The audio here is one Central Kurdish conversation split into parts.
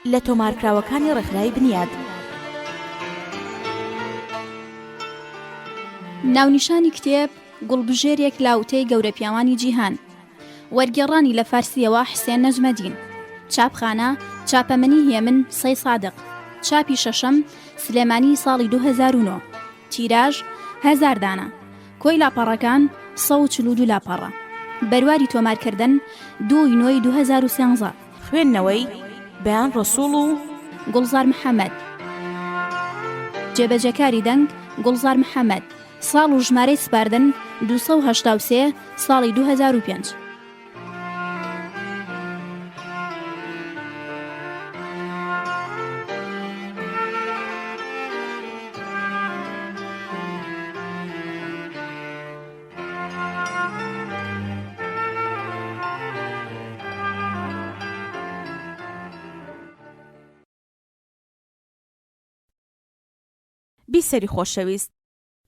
لە تۆمارکراوەکانی ڕێکخراوی بنیاد. ناونیشانی کتێب گوڵبژێرێک لاوتەی گەورە پیاوانی جیهان. وەرگێڕانی لە فارسیەوە حسێن نەجمەدین. چاپخانە چاپەمەنی هێمن سەی سادق. چاپی شەشەم سلێمانی ساڵی 2009. تیراژ 1000 دانە. کۆی لاپەڕەکان 142 لاپەڕە. بەرواری تۆمارکردن 2/9 2013. خوێندنەوەی بەیان ڕەسوڵ و گوڵزار محەممەد. جێبەجەکاری دەنگ گوڵزار محەممەد. ساڵ و ژمارەی سپاردن 283 ساڵی 2005. بیسەری خۆشەویست،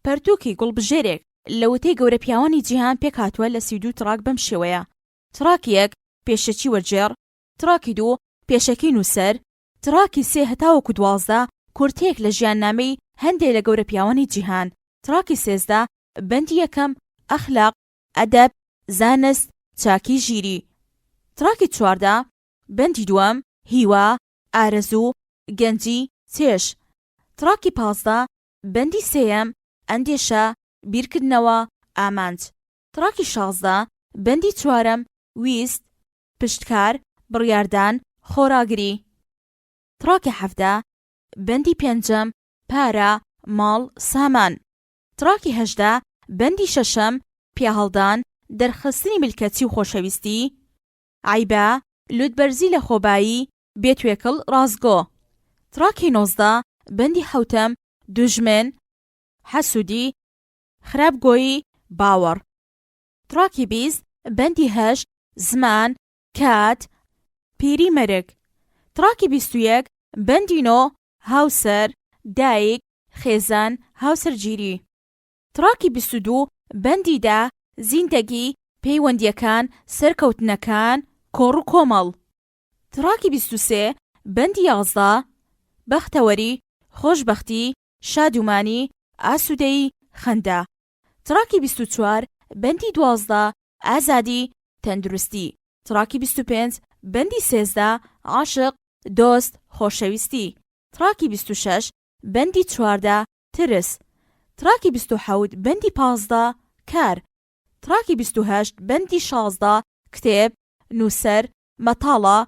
پەرتووکی گوڵبژێرێک لە وتەی گەورە پیاوانی جیهان پێک هاتووە لە 32 تڕاک بەم شێوەیە: تڕاکی 1 پێشەکی وەرجێڕ، تڕاکی 2 پێشەکی نووسەر، تڕاکی 3 هەتاوەکو 12 کورتەیەک لە ژیاننامەی هەندێک لە گەورە پیاوانی جیهان، تڕاکی 13 بەندی یەکەم ئەخلاق، ئەدەب، زانست، چاکی ژیری، تڕاکی 14 بەندی دووەم هیوا، ئارەزوو، گەنجی، چێژ، تڕاکی 15 بەندی سێیەم ئەندێشە، بیرکردنەوە، ئامانج، تڕاکی 16 بەندی چوارەم ویست، پشتکار، بڕیاردان، خۆراگری، تڕاکی 17 بەندی پێنجەم پارە، ماڵ، سامان، تڕاکی 18 بەندی شەشەم پیاهەڵدان، دەرخستنی ملکەتی و خۆشەویستی، عیبە، لوتبەرزی لە خۆبایی، بێتوێکڵ، ڕازگۆ، تڕاکی 19 بەندی حوتەم دوژمن، حەسوودی، خراپگۆیی، باوەڕ، تڕاکی 20 بەندی 8 زمان، کات، پیری مەرگ، تڕاکی 21 بەندی 9 هاوسەر، دایک، خێزان، هاوسەرگیری، تڕاکی 22 بەندی 10 زیندەگی، پەیوەندیەکان، سەرکەوتنەکان، کۆڕ و کۆمەڵ، تڕاکی 23 بەندی 11 بەختەوەری، خۆشبەختی، شادومانی، ئاسوودەیی، خەندە، تڕاکی 24 بەندی 12 ئازادی، تەندروستی، تڕاکی 25 بەندی 13 عاشق، دۆست، خۆشەویستی، تڕاکی 26 بەندی 14 ترس، تڕاکی 27 بەندی 15 کار، تڕاکی 28 بەندی 16 کتێب، نووسەر، مەتاڵە،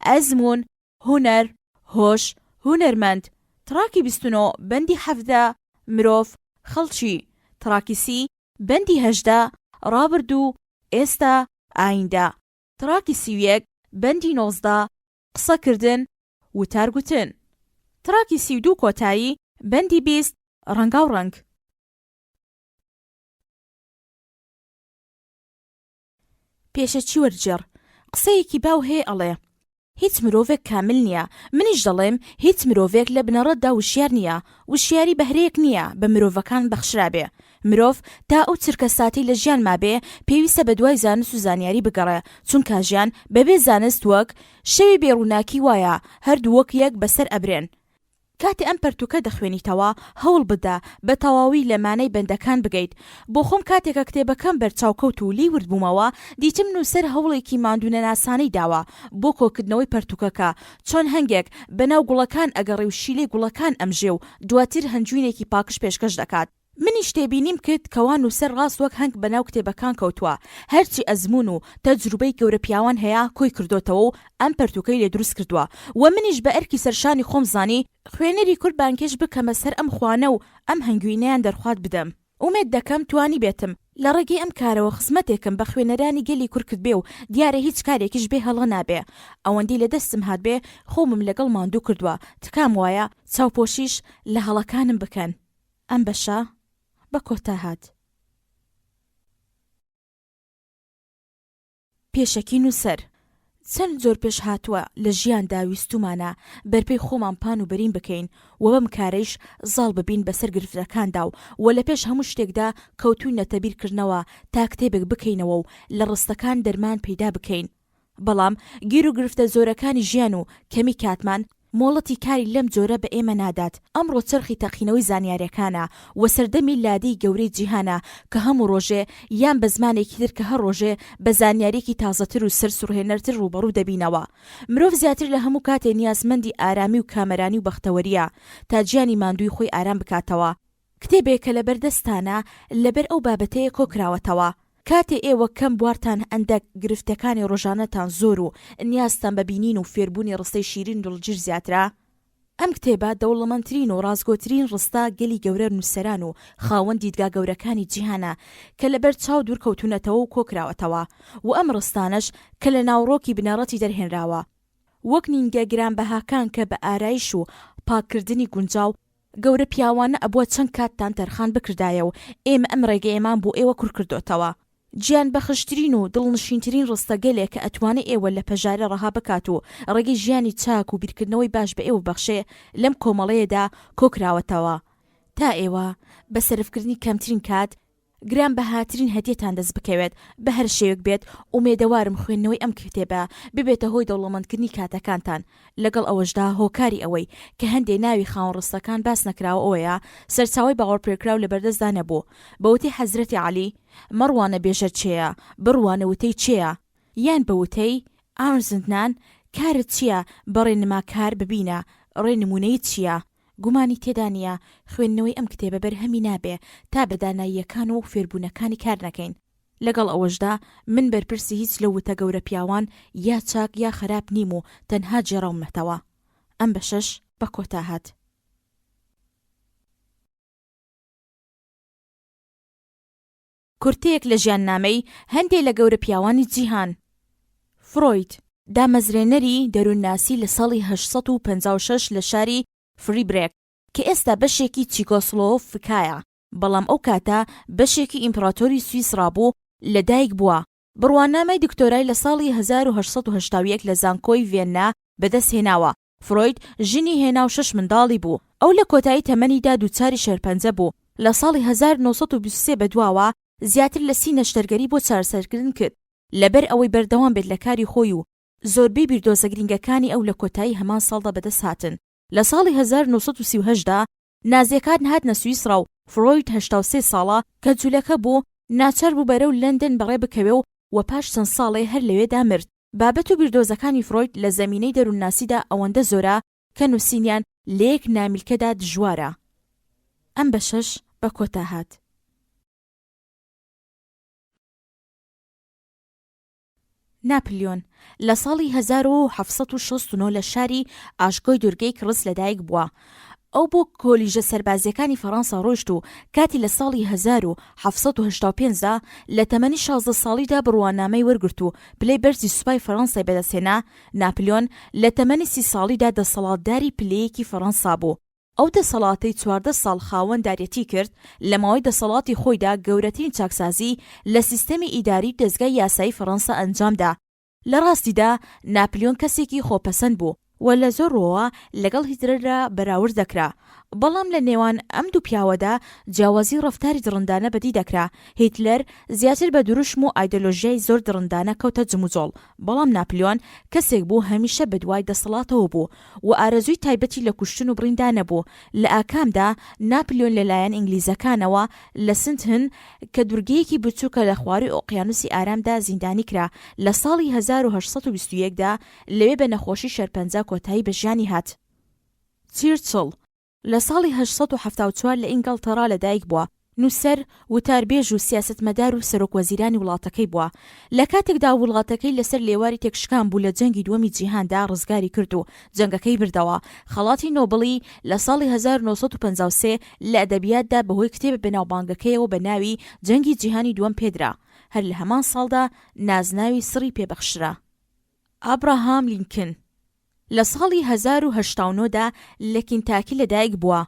ئەزمون، هونەر، هۆش، هونەرمەند، تڕاکی 29 بەندی 17 مرۆڤ، خەڵکی، تڕاکی 30 بەندی 18 ڕابردوو، ئێستا، ئایندا، تڕاکی 31 بەندی 19 قسەکردن، وتارگوتن، تڕاکی 32 کۆتایی بەندی 20 ڕەنگا و ڕەنگ. پێشەکی وەرجێڕ قسەیەکی باو هەیە ئەڵێ: هیچ مرۆڤێک کامل نییە. منیش دەڵێم هیچ مرۆڤێک لە بنەڕەتدا وشیار نییە. وشیاری بەهرەیەک نییە بە مرۆڤەکان بەخشرابێ. مرۆڤ تا ئەو چرکە ساتی لە ژیان مابێ پێویستە بە دوای زانست و زانیاری بگەڕێ، چونکە ژیان بەبێ زانست وەک شەوی بێڕووناکی وایە، هەردوو وەک یەک بەسەر ئەبرێن. کاتێ ئەم پەرتووکە دەخوێنیتەوە هەوڵ بدە بە تەواوی لە مانای بەندەکان بگەیت. بۆ خۆم کاتێکە کتێبەکەم بەرچاوکەوت و لی ورد بوومەوە دیتم نووسەر هەوڵێکی ماندوونە ناسانەی داوە بۆ کۆکردنەوەی پەرتووکەکە، چۆن هەنگێک بەناو گوڵەکان ئەگەڕێ و شیلەی گوڵەکان ئەمژێ و دواتر هەنجوینێکی پاکش پێشکەش دەکات. منیش تێبینیم کرد کەوا نووسەر ڕاست وەک هەنگ بەناو کتێبەکان کەوتووە، هەرچی ئەزمون و تەجروبەی گەورە پیاوان هەیە کۆی کردوتەوە و ئەم پەرتووکەی لێ دروست کردووە. و منیش بە ئەرکی سەرشانی خۆم زانی خوێنەری کورد بانکێش بکەمە سەر ئەم خوانە و ئەم هەنگوینەیان دەرخوات بدەم. ئومێد دەکەم توانی بێتم لە ڕێگەی ئەم کارەوە خزمەتێکم بە خوێنەرانی گەلی کورد کرد بێ و دیارە هیچ کارێکیش بێ هەڵە نابێ. ئەوەندی لە دەستم هات بێ خۆمم لەگەڵ ماندوو کردووە، تکام وایە چاوپۆشیش لە هەڵەکانم بکەن. ئەم بەشە بە کۆتا هات. پێشەکی نووسەر چەند زۆر پێش هاتووە لە ژیاندا ویستومانە بەرپەی خۆمان پان و بەرین بکەین و بەم کارەیش زاڵ ببین بەسەر گرفتەکاندا و لە پێش هەموو شتێکدا کەوتووی نەتەبیرکردنەوە تا کتێبێک بکەینەوە و لە ڕستەکان دەرمان پەیدا بکەین. بەڵام گیر و گرفتە زۆرەکانی ژیان و کەمی کاتمان مۆڵەتی کاری لەم جۆرە بە ئێمە نادات. ئەمڕۆ چرخی تەقینەوەی زانیاریەکانە و سەردەمی لادەی گەورەی جیهانە کە هەموو ڕۆژێ یان بە زمانێکی تر کە هەر ڕۆژێ بە زانیاریەکی تازەتر و سەر سوڕهێنەرتر ڕوبەڕوو دەبینەوە. مرۆڤ زیاتر لە هەموو کاتێ نیازمەندی ئارامی و کامەرانی و بەختەوەریە تا گیانی ماندووی خۆی ئارام بکاتەوە. کتێبێک کە لەبەردەستانە لەبەر ئەو بابەتەیە کۆکراوەتەوە. کاتێ ئێوە کەم بوارتان ئەندەک گرفتەکانی ڕۆژانەتان زۆر و نیازتان بە بینین و فێربوونی ڕستەی شیرین دڵگیر زیاترە. ئەم کتێبە دەوڵەمەندترین و ڕازگۆترین ڕستە گەلی گەورە نووسەران و خاوەن دیدگا گەورەکانی جیهانە کە لەبەر چاو دوورکەوتونەتەوە و کۆکراوەتەوە و ئەم ڕستانش کە لە ناوڕۆکی بنەڕەتی دەرهێنراوە وەک نینگە گرانبەهاکان کە بە ئارایش و پاکردنی گونجاو گەورە پیاوانە ئەبووە چەند کاتتان تەرخان بکردایە و ئێمە ئەم ڕێگە ئێمان بۆ ئێوە کوڕکردوتەوە. گیان بەخشترین و دڵنشینترین ڕستە گەلێک کە ئەتوانێت ئێوە لە پەژارە ڕەها بکات و ڕێگەی ژیانی چاک و بیرکردنەوەی باش بە ئێوە بەخشێ لەم کۆمەڵەیەدا کۆکراوەتەوە تا ئێوە بە سەرفکردنی کەمترین کات گران بەهاترین هەدیەتان دەست بکەوێت بە هەر شێوێک بێت ئومێدەوارم خوێندنەوەی ئەم کتێبە ببێتە هۆی دەوڵەمەندکردنی کاتەکانتان. لەگەڵ ئەوەشدا هۆکاری ئەوەی کە هەندێک ناوی خاوەن ڕستەکان باس نەکراوە ئەوەیە سەرچاوی باوەڕپێکراو لە بەردەستدا نەبوو. بەوتەی حەزرەتی عەلی مەڕوانە بێژە چێیە بڕوانە وتەی چێیە یان بە وتەی ئاورزندنان کارت چییە بەڕێنما کار ببینە ڕێنمونەی چییە. گومانی تێدا نیە خوێندنەوەی ئەم کتێبە بەرهەمی نابێ تا بەداناییەکان و فێربوونەکانی کار نەکەین. لەگەڵ ئەوەشدا من بەرپرسی هیچ لە وتە گەورە پیاوان یا چاک یا خراپ نیم و تەنها جێڕاومەتەوە. ئەم بەشەش بە کۆتا هات. کورتەیەک لە ژیاننامەی هەندێک لە گەورە پیاوانی جیهان. فرۆید دامەزرێنەری دەروونناسی لە ساڵی 1856 لە شاری فریبرێک کە ئێستا بەشێکی چیکۆسلۆڤکایە بەڵام ئەو کاتە بەشێکی ئیمپراتۆری سویس ڕابوو لەدایک بووە. بڕوانامەی دکتۆرای لە ساڵی 1881 لە زانکۆی ڤێننا بەدەست هێناوە. فرۆید ژنی هێنا و 6 منداڵی بوو. ئەو لە کۆتایی تەمەنیدا دووچاری شێرپەنجە بوو. لە ساڵی 1923 بەدواوە زیاتر لە 30 نەشتەرگەری بۆ چارەسەرکردن کرد لەبەر ئەوەی بەردەوام بێت لە کاری خۆی و زۆربەی بیردۆزە گرنگەکانی ئەو لە کۆتایی هەمان ساڵدا بەدەست هاتن. لە ساڵی 1938دا نازیەکان هاتنە سویسڕا و فرۆید 83 ساڵە کە جوولەکە بوو ناچار بوو بەرەو لەندەن بەڕێ بکەوێ و پاش چەند ساڵێ هەر لەوێدا مرد. بابەت و بیردۆزەکانی فرۆید لە زەمینەی دەروونناسیدا ئەوەندە زۆرە کە نووسینیان لە یەک نامیلکەدا دژوارە. ئەم بەشەش بە کۆتا هات. ناپلیۆن لە ساڵی 1769 لە شاری ئاشکۆی دورگەی کڕس لەدایک بووە. ئەو بۆ کۆلیژە سەربازیەکانی فەڕەنسا ڕۆیشت و کاتی لە ساڵی 1785دا لە تەمەنی 16 ساڵیدا بڕوانامەی وەرگرت و پلەی بەرزی سوپای فەڕەنسای بەدەستهێنا. ناپلیۆن لە تەمەنی 30 ساڵیدا دەسەڵاتداری پلەیەکی فەڕەنسا بوو. ئەو دەسەڵاتی 14 ساڵ خاوەنداریەتی کرد. لە ماوەی دەسەڵاتی خۆیدا گەورەترین چاکسازی لە سیستەمی ئیداری دەستگای یاسایی فەڕەنسا ئەنجامدا. لە ڕاستیدا ناپلیۆن کەسێکی خۆپەسەند بوو و لە زۆر ڕۆوە لەگەڵ هیتلەردا بەراورد دەکرا. بەڵام لە نێوان ئەم دوو پیاوەدا جیاوازی ڕەفتاری دڕندانە بەدی دەکرا. هیتلەر زیاتر بە دروشم و ئایدۆلۆژیای زۆر دڕندانە کەوتە جموجۆڵ. بەڵام ناپلیۆن کەسێک بوو هەمیشە بەدوای دەسەڵاتەوە بوو و ئارەزووی تایبەتی لە کوشتن و بڕیندا نەبوو. لە ئاکامدا ناپلیۆن لەلایەن ئینگلیزەکانەوە لە سنتهن کە دورگەیەکی بچووکە لە خواری ئۆقیانوسی ئارامدا زیندانی کرا. لە ساڵی 1821دا لەوێ بە نەخۆشی شەرپەنجە کۆتایی بە ژیانی هات. چرچڵ لە ساڵی 1874 لە ئینگڵتەرا لەدایک بووە. نووسەر وتاربێژ و سیاسەتمەدار و سەرۆکوەزیرانی وڵاتەکەی بووە. لە کاتێکدا وڵاتەکەی لەسەر لێواری تێکشکان بوو لە جەنگی دووەمی جیهاندا ڕزگاری کرد و جەنگەکەی بردەوە. خەڵاتی نۆبڵی لە ساڵی 1953 لە ئەدەبیاتدا بەهۆی کتێبە بەناوبانگەکەیەوە بە ناوی جەنگی جیهانی دووەم پێدرا. هەر لە هەمان ساڵدا نازناوی سڕی پێبەخشرا. ئابراهام لینکن لە ساڵی 1989دا لە کینتاکی لەدایک بووە.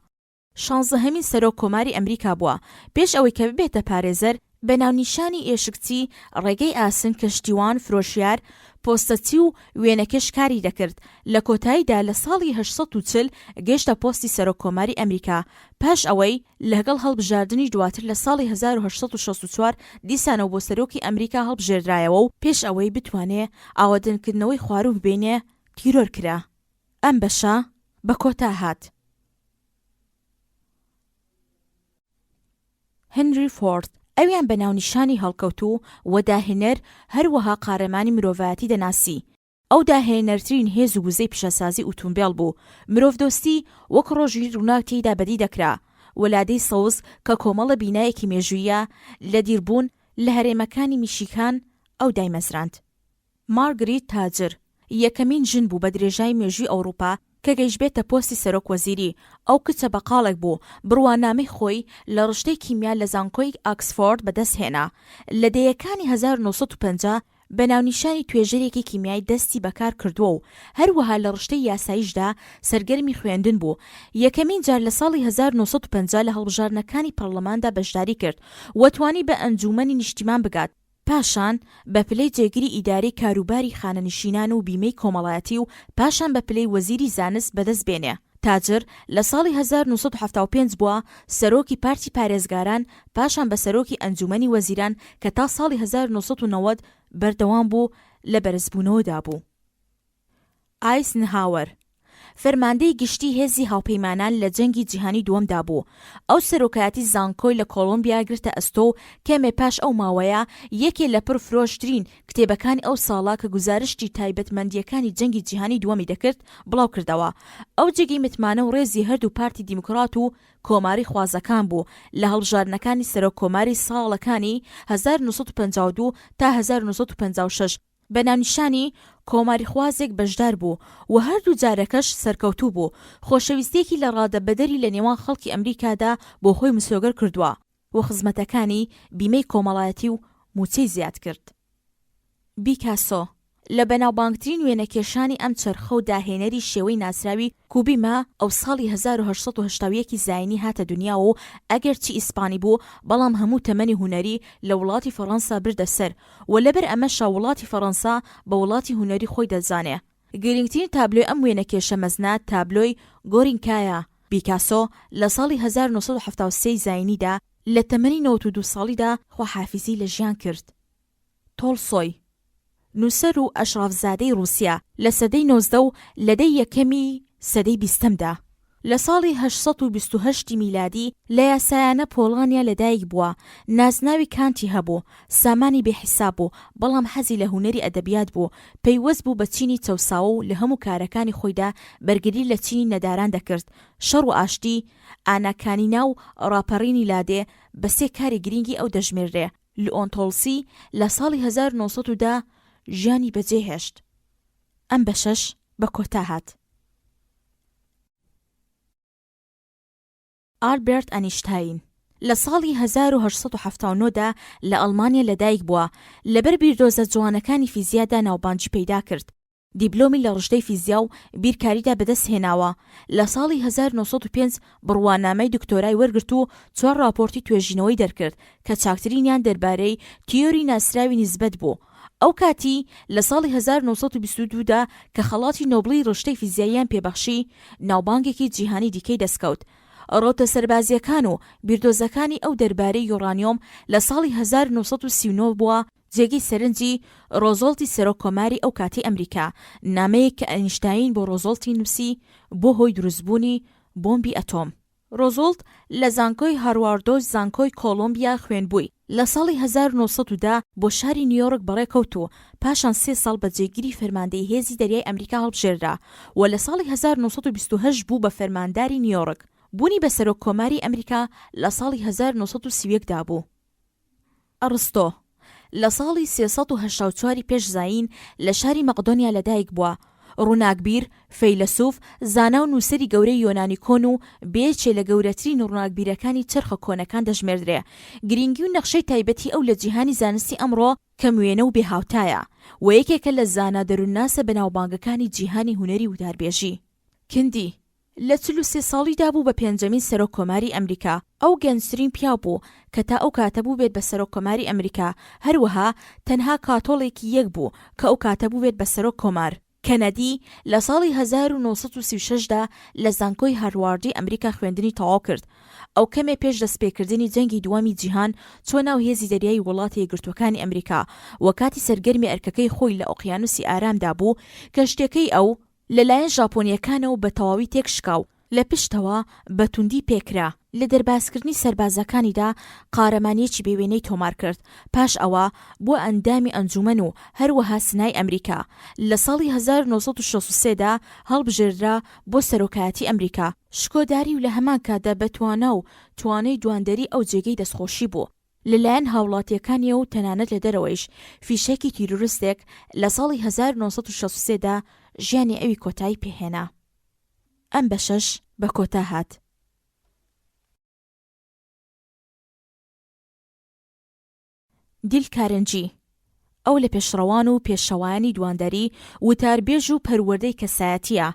16هەمین سەرۆک کۆماری ئەمریکا بووە. پێش ئەوەی کە ببێتە پارێزەر بە ناونیشانی ئێشکچی ڕێگەی ئاسن کەشتیوان فرۆشیار پۆستەچی و وێنەکەش کاری دەکرد. لە کۆتاییدا لە ساڵی 1940 گەیشتە پۆستی سەرۆک کۆماری ئەمریکا. پاش ئەوەی لەگەڵ هەڵبژاردننی دواتر لە ساڵی 1864 دیسانەوە بۆ سەرۆکی ئەمریکا هەڵبژێردرایەوە و پێش ئەوەی بتوانێت ئاوەدەنکردنەوەی خواروو ببێنێ تیرۆر کرا. ئەم بەشە بە کۆتا هات. هنری فۆرد ئەویان بە ناونیشانی هەڵکەوتوو و داهێنەر هەروەها قارەمانی مرۆڤایەتی دەناسی. ئەو داهێنەرترین هێز و گوزەی پیشەسازی ئۆتۆمبیل بوو. مرۆڤدۆستی وەک ڕۆژی ڕووناک تێیدا بەدی دەکرا. وەلادەی سەوز کە کۆمەڵە بینایەکی مێژوویە لە دیربوون لە هەرێمەکانی میشیکان ئەو دایمەزراند. مارگریت تاجر یەکەمین ژن بوو بە درێژای مێژووی ئەوروپا کە گەیشتبێتە پۆستی سەرۆک وەزیری. ئەو کچە بەقاڵێک بوو. بڕوانامەی خۆی لە ڕشتەی کیمیا لە زانکۆی ئاکسفۆرد بەدەستهێنا. لە دەیەکانی 1950 بە ناونیشانی توێژەرێکی کیمیایی دەستی بەکار کردووە و هەروەها لە ڕشتەی یاساییشدا سەرگەرمی خوێندن بوو. یەکەمین جار لە ساڵی 1950 لە هەڵبژاردنەکانی پەرلەماندا بەشداری کرد و توانی بە ئەنجومەنی نیشتیمان بگات. پاشان بە پلەی جێگیری ئیداری کاروباری خانەنشینان و بیمەی کۆمەڵایەتی و پاشان بە پلەی وەزیری زانست بەدەست بێنێ. تاجر لە ساڵی 1975 بووە سەرۆکی پارتی پارێزگاران، پاشان بە سەرۆکی ئەنجومەنی وەزیران کە تا ساڵی 1990 بەردەوام بوو لە بەرزبوونەوەدا بوو. ئایسنهاوەر فەرماندەی گشتی هێزی هاوپەیمانان لە جەنگی جیهانی دووەمدا بوو. ئەو سەرۆکایەتی زانکۆی لە کۆلۆمبیا گرتە ئەستۆ و کەمێ پاش ئەو ماوەیە یەکێ لە پرفرۆشترین کتێبەکانی ئەو ساڵا کە گوزارشتی تایبەتمەندیەکانی جەنگی جیهانی دووەمی دەکرد بڵاو کردەوە. ئەو جێگەی متمانە و ڕێزی هەردوو پارتی دیموکرات و کۆماری خوازەکان بوو لە هەڵبژاردنەکانی سەرۆک کۆماری ساڵەکانی 1952 تا 1956 بە ناونیشانی کۆماری خوازێک بەشدار بوو و هەردوو جارەکەش سەرکەوتوو بوو. خۆشەویستێکی لە ڕادەبەدەری لە نێوان خەڵکی ئەمریکادا بۆ خۆی مسۆگەر کردووە و خزمەتەکانی بیمەی کۆمەڵایەتی و موچەی زیاد کرد. بیکاسۆ لە بەناوبانگترین وێنەکێشانی ئەم چەرخە و داهێنەری شێوەی ناسراوی کوبیما ئەو ساڵی 1970 زاینی هاتە دنیا و ئەگەرچی ئیسپانی بوو بەڵام هەموو تەمەنی هونەری لە وڵاتی فەڕەنسا بردە سەر و لەبەر ئەمەشا وڵاتی فەڕەنسا بە وڵاتی هونەری خۆی دەزانێ. گرنگترین تابلۆی ئەم وێنەکێشە مەزنە تابلۆی گۆرینکایە. بیکاسۆ لە ساڵی 1973 زاینیدا لە تەمەنی 92 ساڵیدا خواحافیزی لە ژیان کرد. تۆلسۆی نووسەر و ئەشرافزادەی رووسیا لە سەدەی 19 و لەدەی یەکەمی سەدەی 20دا. لە ساڵی 828 میلادی لە یاسایانە پۆڵانیا لەدایک بووە. نازناوی کانتی هەبوو، سامانی بێحیساب بوو، بەڵام حەزی لە هونەری ئەدەبیات بوو. پەیوەست بوو بە چینی چەوساوە و لە هەموو کارەکانی خۆیدا بەرگری لە چینی نەداران دەکرد. شەڕ و ئاشتی، ئاناکانینا و ڕاپەڕینی لادێ بە سێ کاری گرنگی ئەو دەژمێردرێ. لئۆن تۆلسی لە ساڵی 1910 ژیانی بەجێهێشت. ئەم بەشەش بە کۆتا هات. ئالبێرت ئەنیشتاین لە ساڵی 1879دا لە ئەڵمانیا لەدایک بووە. لەبەر بیردۆزە جوانەکانی فیزیادا ناوبانجی پەیدا کرد. دیبلۆمی لە ڕژدەی فیزیا و بیرکاریدا بەدەست هێناوە. لە ساڵی 1905 بڕوانامەی دکتۆرای وەرگرت و 4 راپۆرتی توێژینەوەی دەرکرد کە چاکترینیان دەربارەی تیۆری ناسراوی نسبەت بوو. ئەو کاتی لە ساڵی 1922دا کە خەڵاتی نۆبڵی ڕشتەی فیزیاییان پێبەخشی ناوبانگێکی جیهانی دیکەی دەستکەوت. ڕۆتە سەربازیەکان و بیردۆزەکانی ئەو دەربارەی یۆرانیۆم لە ساڵی 1939 بووە جێگەی سەرنجی ڕۆزۆڵتی سەرۆکۆماری ئەو کاتی ئەمریکا، نامەیەک کە ئەینشتاین بۆ ڕۆزۆڵتی نووسی بۆ هۆی دروستبوونی بۆمبی ئەتۆم. ڕۆزۆڵت لە زانکۆی هارواردۆ زانکۆی کۆلۆمبیا خوێنبووی. لە ساڵی 1910 بۆ شاری نیویۆرک بەڕێکەوتوو، پاشان 3 ساڵ بە جێگیری فەرماندەی هێزی دەریای ئەمریکا هەڵبژێردا و لە ساڵی 1928 بوو بە فەرمانداری نیویۆرک. بوونی بە سەرۆک کۆماری ئەمریکا لە ساڵی 1930دا بوو. ئەرستۆ لە ساڵی 384 پێش زاین لە شاری مەقدۆنیا لەدایک بووە. ڕووناکبیر، فەیلسوف، زانا و نووسەری گەورەی یۆنانی کۆن و بێچێ لە گەورەترین ڕووناکبیرەکانی چرخە کۆنەکان دەژمێردرێ. گرنگی و نەخشەی تایبەتی ئەو لە جیهانی زانستی ئەمڕۆ کەموێنە و بێهاوتایە و یەکێکە لە زانا دەروونناسە بەناوبانگەکانی جیهانی هونەری و داربێژی. کندی لە 43 ساڵیدا بوو بە 5مین سەرۆک کۆماری ئەمریکا. ئەو گەنجترین پیا بوو کە تا ئەو کاتە بوو بێت بە سەرۆک کۆماری ئەمریکا. هەروەها تەنها کاتۆڵێکی یەک بوو کە ئەو کاتە بوو بێت بە سەرۆک کۆمار. کەنەدی لە ساڵی 1936دا لە زانکۆی هارواردی ئەمریکا خوێندنی تەواو کرد. ئەو کەمێ پێش دەستپێکردنی جەنگی دووەمی جیهان چۆ ناو هێزی دەریایی وڵاتی یەکگرتوەکانی ئەمریکا و کاتی سەرگەرمی ئەرکەکەی خۆی لە ئۆقیانوسی ئارامدا بوو کە شتێکەی ئەو لەلایەن ژاپۆنیەکانەوە بە تەواوی تێکشکاو لە پشتەوە بە توندی پێکرا. لە دەرباسکردنی سەربازەکانیدا قارەمانیەکی بێوێنەی تۆمار کرد. پاش ئەوە بۆ ئەندامی ئەنجومەن و هەروەها سنای ئەمریکا لە ساڵی 1963دا هەڵبژێردرا بۆ سەرۆکایەتی ئەمریکا. شکۆداری و لە هەمان کاتدا بەتوانە و توانەی دواندەری ئەو جێگەی دەستخۆشی بوو لەلایەن هاوڵاتیەکانیە و تەنانەت لە دەرەوەیش فیشێکی تیرۆریستێک لە ساڵی 1963دا ژیانی ئەوی کۆتایی پێهێنا. ئەم بەشەش بە کۆتا هات. دیل کارنجی ئەو لە پێشڕەوان و پێشەوایانی دواندەری وتاربێژ و پەروەردەی کەسایەتیە.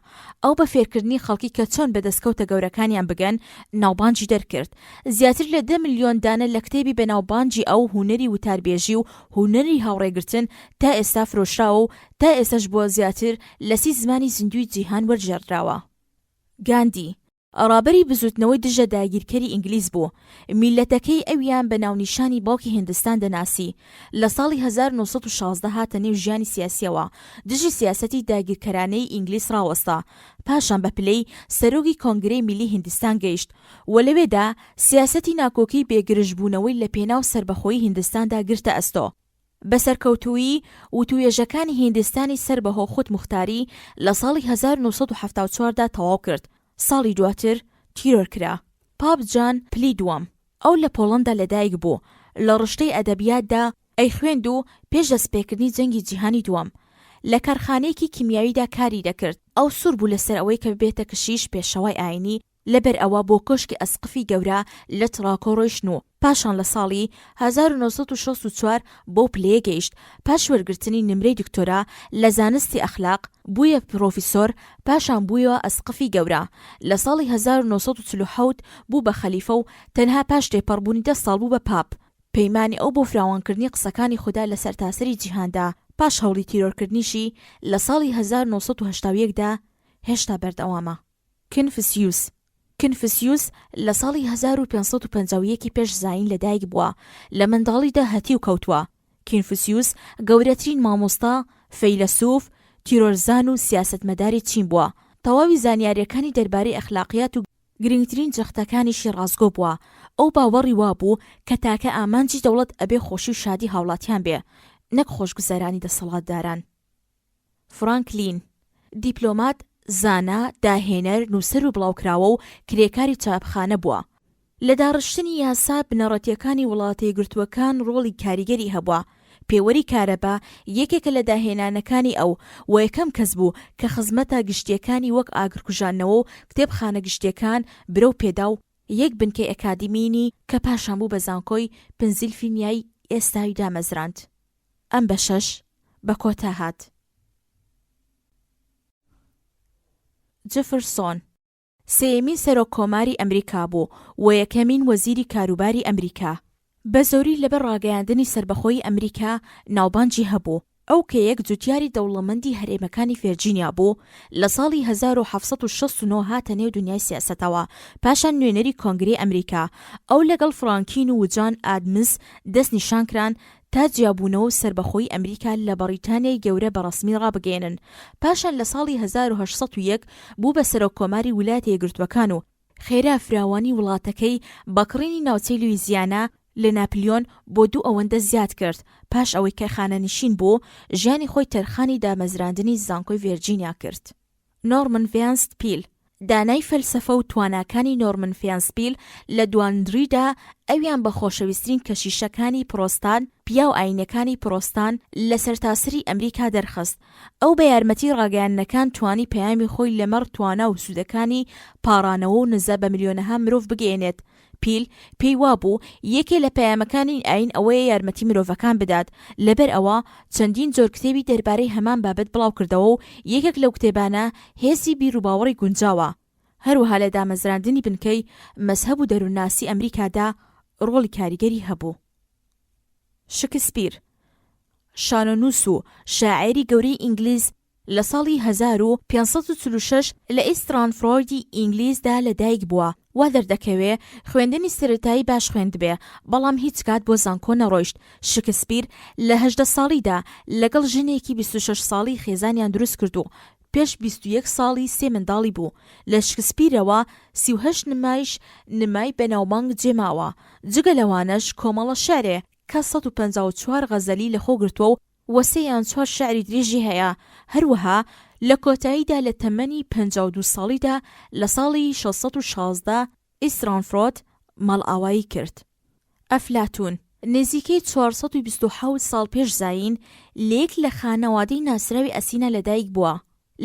ئەو بە فێرکردنی خەڵکی کە چۆن بەدەستکەوتە گەورەکانیان بگەن ناوبانجی دەرکرد. زیاتر لە 10 ملیۆن دانە لە کتێبی بەناوبانجی ئەو هونەری وتاربێژی و هونەری هاوڕێگرتن تا ئێستا فرۆشراوە و تا ئێستاش بووە زیاتر لە 30 زمانی زیندوی جیهان وەرجێڕراوە. گاندی ڕابەری بزوتنەوەی دژە داگیرکەری ئینگلیز بوو. میلەتەکەی ئەویان بە ناونیشانی باوکی هیندستان دەناسی. لە ساڵی 1916 هاتە نێو ژیانی سیاسیەوە. دژی سیاسەتی داگیرکەرانەی ئینگلیس ڕاوەستا. پاشان بە پلەی سەرۆکی کۆنگرەی میلی هیندستان گەیشت و لەوێدا سیاسەتی ناکۆکی بێگرژبوونەوەی لە پێناو سەربەخۆیی هیندستاندا گرتە ئەستۆ. بەسەرکەوتووی وتوێژەکانی هیندستانی سەربەهۆ خود موختاری لە ساڵی 1974دا تەواو کرد. ساڵی دواتر تیرۆر کرا. پاپ جان پلی دووەم ئەو لە پۆڵەندا لەدایک بوو. لە ڕشتەی ئەدەبیاتدا ئەی خوێند و پێش دەستپێکردنی جەنگی جیهانی دووەم لە کارخانەیەکی کیمیاویدا کاری دەکرد. ئەو سوور بوو لەسەر ئەوەی کە ببێتە کشیش پێشەوای ئاینی لەبەر ئەوە بۆ کۆشکی ئەسقفی گەورە لە تڕاکۆ ڕۆیشتن و پاشان لە ساڵی 1964 بۆ پلەیە گەیشت. پاش وەرگرتنی نمرەی دکتۆرا لە زانستی ئەخلاق بوویە پرۆفیسۆر. پاشان بوویەوە ئەسقفی گەورە. لە ساڵی 1947 بوو بە خەلیفە و تەنها پاش تێپەڕبوونی 10 ساڵ بوو بە پاپ. پەیمانی ئەو بۆ فراوانکردنی قسەکانی خوددا لە سەرتاسەری جیهاندا پاش هەوڵی تیرۆرکردنیشی لە ساڵی 1970دا هێشتا بەردەوامە. کنفسیوس لە ساڵی 1551 پێش زاین لەدایک بووە. لە منداڵیدا هەتی و کەوتووە. کنفسیوس گەورەترین مامۆستا، فەیلسوف، تیرۆرزان و سیاسەتمەداری چین بووە. تەواوی زانیاریەکانی دەربارەی ئەخلاقیات و گرنگترین جەختەکانیشی ڕازگۆ بووە. ئەو باوەڕی وابوو کە تاکە ئامانجی دەوڵەت ئەبێ خۆشی و شادی هاوڵاتیان بێ، نەک خۆشگوزەرانی دەسەڵاتداران. فرانکلین دیپلۆمات، زانا، داهێنەر، نووسەر و بڵاوکراوە و کرێکاری چاپخانە بووە. لە داڕشتنی یاسا بنەڕەتیەکانی وڵاتە یەکگرتووەکان ڕۆڵی کاریگەری هەبووە. پێوەری کارەبا یەکێکە لە داهێنانەکانی ئەو و یەکەم کەس بوو کە خزمەتە گشتیەکانی وەک ئاگرکوژانەوە و کتێبخانە گشتیەکان برەو پێدا و یەک بنکەی ئەکادیمینی کە پاشان بوو بە زانکۆی پنسیلڤانیای ئێستایی دامەزراند. ئەم بەشەش بە کۆتا هات. جەفرسۆن سێیەمین سەرۆککۆماری ئەمریکا بوو و یەکەمین وەزیری کاروباری ئەمریکا. بە زۆری لەبەر ڕاگەیاندنی سەربەخۆیی ئەمریکا ناوبانجی هەبوو. ئەو کە یەک جوتیاری دەوڵەمەندی هەرێمەکانی ڤێرجینیا بوو لە ساڵی 1769 هاتە نێو دنیای سیاسەتەوە. پاشان نوێنەری کۆنگرەی ئەمریکا. ئەو لەگەڵ فرانکین و جان ئادمز دەست نیشانکران تا جیابوونەوە سەربەخۆیی ئەمریکا لە بەریتانیای گەورە بەڕەسمی ڕابگەێنن. پاشان لە ساڵی 1801 بوو بە سەرۆککۆماری ویلایەتە یەکگرتووەکان و خێرا فراوانی وڵاتەکەی بەکڕینی ناوچەی لویزیانا لە ناپلیۆن بۆ 2 ئەوەندە زیاد کرد. پاش ئەوەی کە خانەنشین بوو ژیانی خۆی تەرخانی دامەزراندنی زانکۆی ڤێرجینیا کرد. نۆرمن ڤیانست پیل دانای فەلسەفە و تواناکانی نۆرمن ڤیانست پیل لە دواندریدا ئەویان بە خۆشەویستترین کەشیشەکانی پرۆستان پیا و ئاینەکانی پرۆستان لە سەرتاسەری ئەمریکا دەرخست. ئەو بە یارمەتی ڕاگەیاندنەکان توانی پەیامی خۆی لەمەڕ توانە و سوودەکانی پاڕانەوە و نزە بە ملیۆنەها مرۆڤ بگەێنێت. پیل پێی وابوو یەکێ لە پەیامەکانی ئاین ئەوەیە یارمەتی مرۆڤەکان بدات. لەبەر ئەوە چەندین جۆر کتێبی دەربارەی هەمان بابەت بڵاو کردەوە و یەکێک لەو کتێبانە هێزی بیرروباوەڕی گونجاوە. هەروەها لە دامەزراندنی بنکەی مەزهەب و دەروونناسی ئەمریکادا ڕۆڵی کاریگەری هەبوو. شکسپیر شانۆنووس و شاعێری گەورەی ئینگلیز لە ساڵی 1546 لە ئیسترانفرۆیدی ئینگلیزدا لەدایک بووە. وا دەردەکەوێ خوێندنی سەرەتایی باش خوێند بێ، بەڵام هیچ کات بۆ زانکۆ نەڕۆیشت. شکسپیر لە 18 ساڵیدا لەگەڵ ژنێکی 26 ساڵی خێزانیان دروست کرد و پێش 21 ساڵی 3 منداڵی بوو. لە شکسپیرەوە 38 نمای بەناوبانگ جێماوە. جگە لەوانەش کۆمەڵە شارێ کە 154 غەزەلی لەخۆ گرتووە و وەسێ یان 4 شعری درێژی هەیە. هەروەها لە کۆتاییدا لە تەمەنی 52 ساڵیدا لە ساڵی 616 ئیسرانفرۆت ماڵئاوایی کرد. ئەفلاتون نزیکەی 427 ساڵ پێش زاین لێک لە خانەوادەی ناسراوی ئەسینە لەدایک بووە.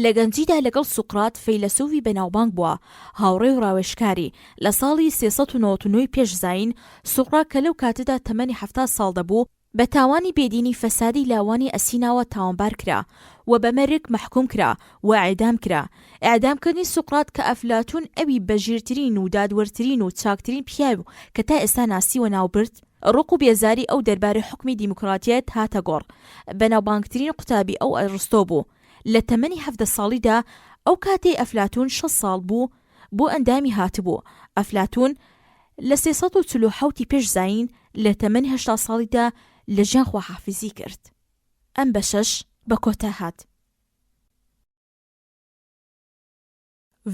لە گەنجیدا لەگەڵ سوقرات فەیلسوفی بەناوبانگ بووە، هاوڕێ و ڕاوێژکاری. لە ساڵی 399 پێش زاین سوقرات کە لەو کاتەدا تەمەنی 70 ساڵ دەبوو بە تاوانی بێدینی فەسادی لاوانی ئەسیناوە تاوانبار کرا و بە مەرگ مەحکوم کرا و ئەعدام کرا. ئەعدامکردنی سوقرات کە ئەفلاتون ئەوی بەژیرترین و دادوەرترین و چاکترین پیاو کە تا ئێستا ناسیوە ناوبرد، ڕق و بێزاری ئەو دەربارەی حکمی دیموکراتیەت هاتە گۆڕ. بەناوبانگترین قوتابی ئەو ئەرستۆ بوو. لە تەمەنی 17 ساڵیدا ئەو کاتێ ئەفلاتون 6 ساڵ بوو بۆ ئەندامی هاتبوو. ئەفلاتون لە 347 پێش زاین لە تەمەنی 80 ساڵیدا لە ژیان خواحافیزی کرد. ئەم بەشەش بە کۆتا هات.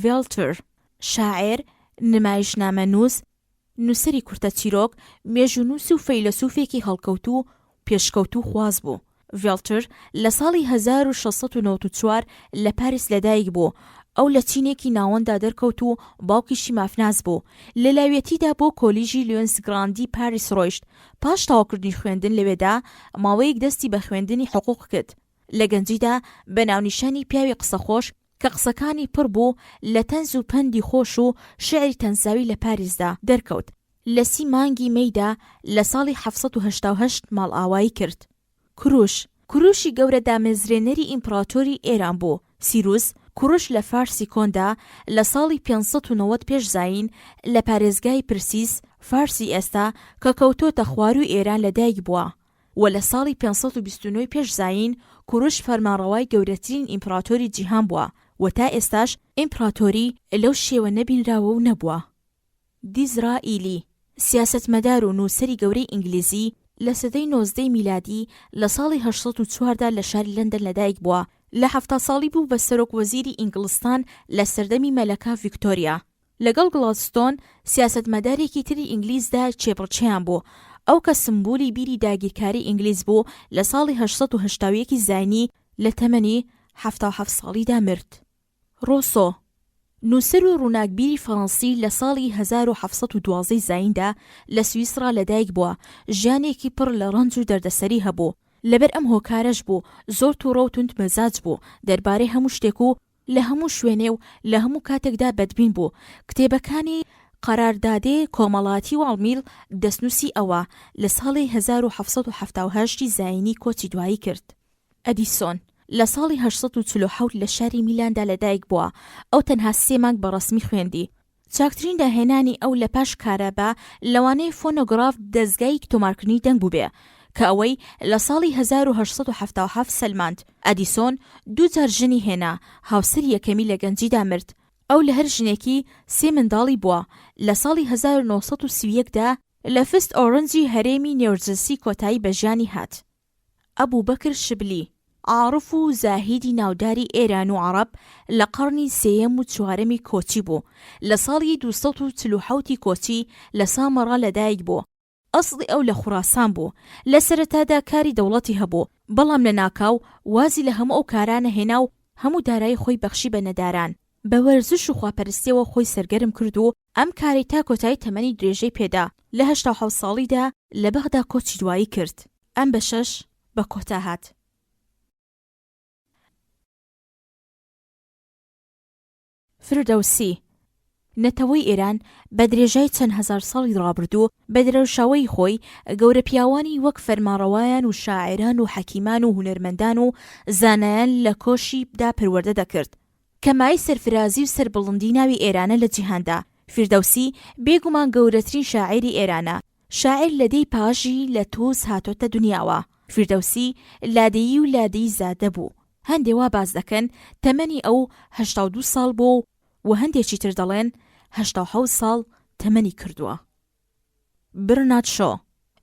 ڤێڵتر شاعر، نمایشنامەنووس، نووسەری کورتە چیرۆک، مێژوونووس و فەیلسوفێکی هەڵکەوتوو و پێشکەوتوو خواز بوو. ڤێڵتر لە ساڵی 1694 لە پاریس لەدایک بوو. ئەو لە چینێکی ناوەندا دەرکەوت و باوکیشی مافناز بوو. لە لاوێتیدا بۆ کۆلیژی لیۆنسگراندی پاریس ڕۆیشت. پاش تەواوکردنی خوێندن لەوێدا ماوەیەک دەستی بە خوێندنی حقوق کرد. لە گەنجیدا بە ناونیشانی پیاوی قسەخۆش کە قسەکانی پڕ بوو لە تەنز و پەندی خۆش و شعری تەنزاوی لە پاریسدا دەرکەوت. لە 30 مانگی مەیدا لە ساڵی 788 ماڵئاوایی کرد. کوروشی گەورە دامەزرێنەری ئیمپراتۆری ئێران بوو. سیروس کوڕش لە فارسی کۆندا لە ساڵی 590 پێش زاین لە پارێزگای پرسیس فارسی ئێستا کە کەوتۆتە خواروی ئێران لەدایک بووە و لە ساڵی 529 پێش زاین کوڕش فەرمانڕەوای گەورەترین ئیمپراتۆری جیهان بووە و تا ئێستاش ئیمپراتۆری لەو شێوە نەبینراوە و نەبووە. دیزرائیلی سیاسەتمەدار و نووسەری گەورەی ئینگلیزی لە سەدەی 19 میلادی لە ساڵی 804دا لە شاری لەندەن لەدایک بووە. لە 70 ساڵی بوو بە سەرۆک وەزیری ئینگلستان لە سەردەمی مەلەکە ڤیکتۆریا. لەگەڵ گڵادستۆن سیاسەتمەدارێکی تری ئینگلیزدا چێپڕچیان بوو. ئەو کە سمبولی بیری داگیرکاری ئینگلیز بوو لە ساڵی 881 زاینی لە تەمەنی 77 ساڵیدا مرد. ڕۆسۆ نووسەر و ڕووناکبیری فەڕەنسی لە ساڵی 1712 زایندا لە سویسرا لەدایک بووە. ژیانێکی پڕ لە ڕەنج و دەردەسەری هەبوو. لەبەر ئەم هۆکارەش بوو زۆر تووڕە و توند مەزاج بوو. دەربارەی هەموو شتێک و لە هەموو شوێنێ و لە هەموو کاتێکدا بەدبین بوو. کتێبەکانی قەراردادێ کۆمەڵاتی واڵمیل دەستنووسی ئەوە لە ساڵی 1778 زاینی کۆچی دوایی کرد. ئەدیسۆن لە ساڵی 847 لە شاری میلاندا لەدایک بووە. ئەو تەنها 3 مانگ بەڕەسمی خوێندی. چاکترین داهێنانی ئەو لە پاش کارەبا لەوانەیە فۆنۆگراف دەستگای تۆمارکردنی دەنگ بووبێ کە ئەوەی لە ساڵی 1877 سەلماند. ئەدیسۆن 2 جار ژنی هێنا. هاوسەری یەکەمی لە گەنجیدا مرد. ئەو لە هەر ژنێکی 3 منداڵی بووە. لە ساڵی 1931دا لە فست ئۆرنجی هەرێمی نێوجەرسی کۆتایی بە ژیانی هات. ئەبوو بەکر شبلی عارف و زاهیدی ناوداری ئێران و عەرەب لە قەرنی 3ەم و 4ەمی کۆچی بوو. لە ساڵی 247 کۆچی لە سامەڕا لەدایک بوو. ئەسڵی ئەو لە خوراسان بوو. لە سەرەتادا کاری دەوڵەتی هەبوو، بەڵام لە ناکاو وازی لە هەموو ئەو کارانە هێنا و هەموو دارایی خۆی بەخشی بە نەداران. بە وەرزش و خواپەرستیەوە خۆی سەرگەرم کرد و ئەم کاری تا کۆتایی تەمەنی درێژەی پێدا. لە 87 ساڵیدا لە بەغدا کۆچی دوایی کرد. ئەم بەشەش بە کۆتا هات. فردەوسی نەتەوەی ئێران بە درێژای چەند هەزار ساڵی ڕابردوو بە درەوشاوەی خۆی گەورە پیاوانی وەک فەرمانڕەوایان و شاعران و حەکیمان و هونەرمەندان و زانایان لە کۆشیدا پەروەردە دەکرد کە مای سەرفرازی و سەربڵندی ناوی ئێرانە لە جیهاندا. فردەوسی بێگومان گەورەترین شاعیری ئێرانە. شاعر لەدەی پاژی لە تووس هاتۆتە دنیاوە. فردەوسی لادەیی و لادەیی زادە بوو. هەندێ وا باز دەکەن تەمەنی ئەو 82 ساڵ بوو و هەندێکی تر دەڵێن 87 ساڵ تەمەنی کردووە. برنارد شۆ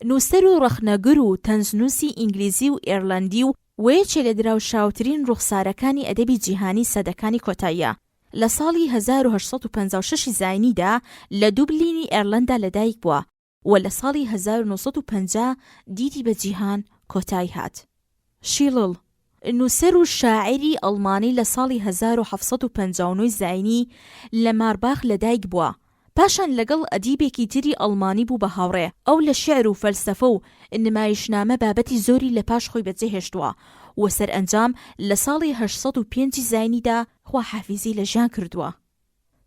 نووسەر و ڕەخنەگر و تەنزنووسی ئینگلیزی و ئێرلەندی و وەیەکێ لە دراوشاوترین ڕوخسارەکانی ئەدەبی جیهانی سەدەکانی کۆتاییە. لە ساڵی 1956 زاینیدا لە دوبلینی ئێرلەندا لەدایک بووە و لە ساڵی 1950 دیتی بە جیهان کۆتایی هات. شیلڵ نووسەر و شاعری ئەڵمانی لە ساڵی 1759 زاینی لە مارباخ لەدایک بووە. پاشان لەگەڵ ئەدیبێکی تری ئەڵمانی بوو بە هاوڕێ. ئەو لە شێعر و فەلسەفە و نمایشنامە بابەتی زۆری لە پاش خۆی بەجێهێشتووە و سەرئەنجام لە ساڵی 805 زاینیدا خواحافیزی لە ژیان کردووە.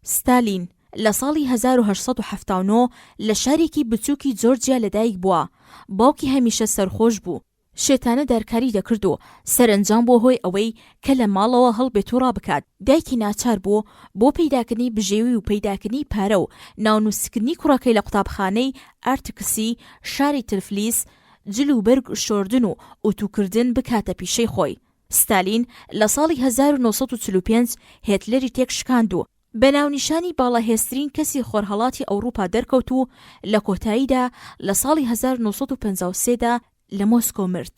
ستالین لە ساڵی 1879 لە شارێکی بچووکی جۆرجیا لەدایک بووە. باوکی هەمیشە سەرخۆش بوو. شێتانە دەرکاری دەکرد و سەرنجام بۆ هۆی ئەوەی کە لە ماڵەوە هەڵبێت و ڕابکات. دایکی ناچار بوو بۆ پەیداکردنی بژێوی و پەیداکردنی پارە و ناونووسکردنی کوڕەکەی لە قوتابخانەی ئارتکسی شاری ترفلیس جل و بەرگ شۆردن و ئۆتوکردن بکاتە پیشەی خۆی. ستالین لە ساڵی 1945 هێتلەری تێک شکاند و بە ناونیشانی باڵەهێزترین کەسی خۆرهەڵاتی ئەوروپا دەرکەوت و لە کۆتاییدا لە ساڵی 1953دا لە مۆسکۆ مرد.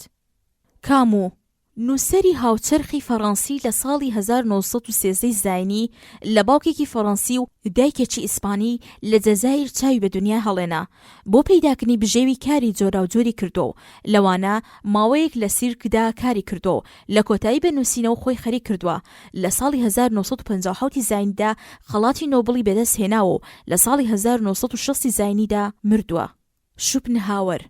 کامو نووسەری هاوچەرخی فەڕەنسی لە ساڵی 1930 زاینی لە باوکێکی فەڕەنسی و دایکێکی ئیسپانی لە جەزایر چاوی بە دنیا هەڵێنا. بۆ پەیداکردنی بژێوی کاری جۆراوجۆری کردو لەوانە ماوەیەک لە سیرکدا کاری کردو. لە کۆتایی بە نووسینەوە خۆی خەریک کردووە. لە ساڵی 1957 زاینیدا خەڵاتی نۆبڵی بەدەست هێناوە و لە ساڵی 1960 زاینیدا مردووە. شوپنهاور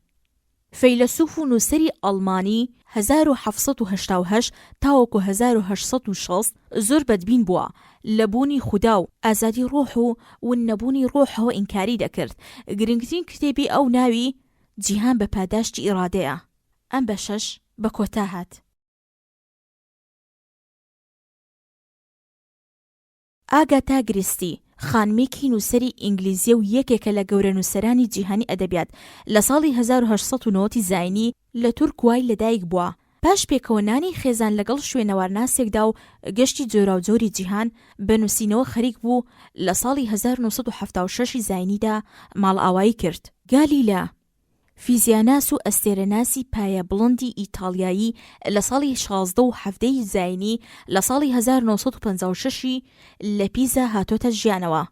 فەیلسوف و نووسەری ئەڵمانی 1788 تاوەکو 1860 زۆر بەدبین بووە. لە بوونی خودا و ئازادی ڕۆح و نەبوونی ڕۆحەوە ئینکاری دەکرد. گرنگترین کتێبی ئەو ناوی جیهان بە پاداشتی ئیرادەیە. ئەم بەشەش بە کۆتا هات. ئاگاتا کریستی خانمێکی نووسەری ئینگلیزیە و یەکێکە لە گەورە نووسەرانی جیهانی ئەدەبیات. لە ساڵی 1890 زاینی لە تورکوای لەدایک بووە. پاش پێکەوەنانی خێزان لەگەڵ شوێنەوارناسێکدا و گەشتی جۆراوجۆری جیهان بە نووسینەوە خەریک بوو. لە ساڵی 1976 زاینیدا ماڵئاوایی کرد. گالیلا فیزیاناس و ئەستێرەناسی پایە بڵندی ئیتالیایی لە ساڵی 16 زاینی لە ساڵی 1956 لە پیزا هاتۆتە ژیانەوە.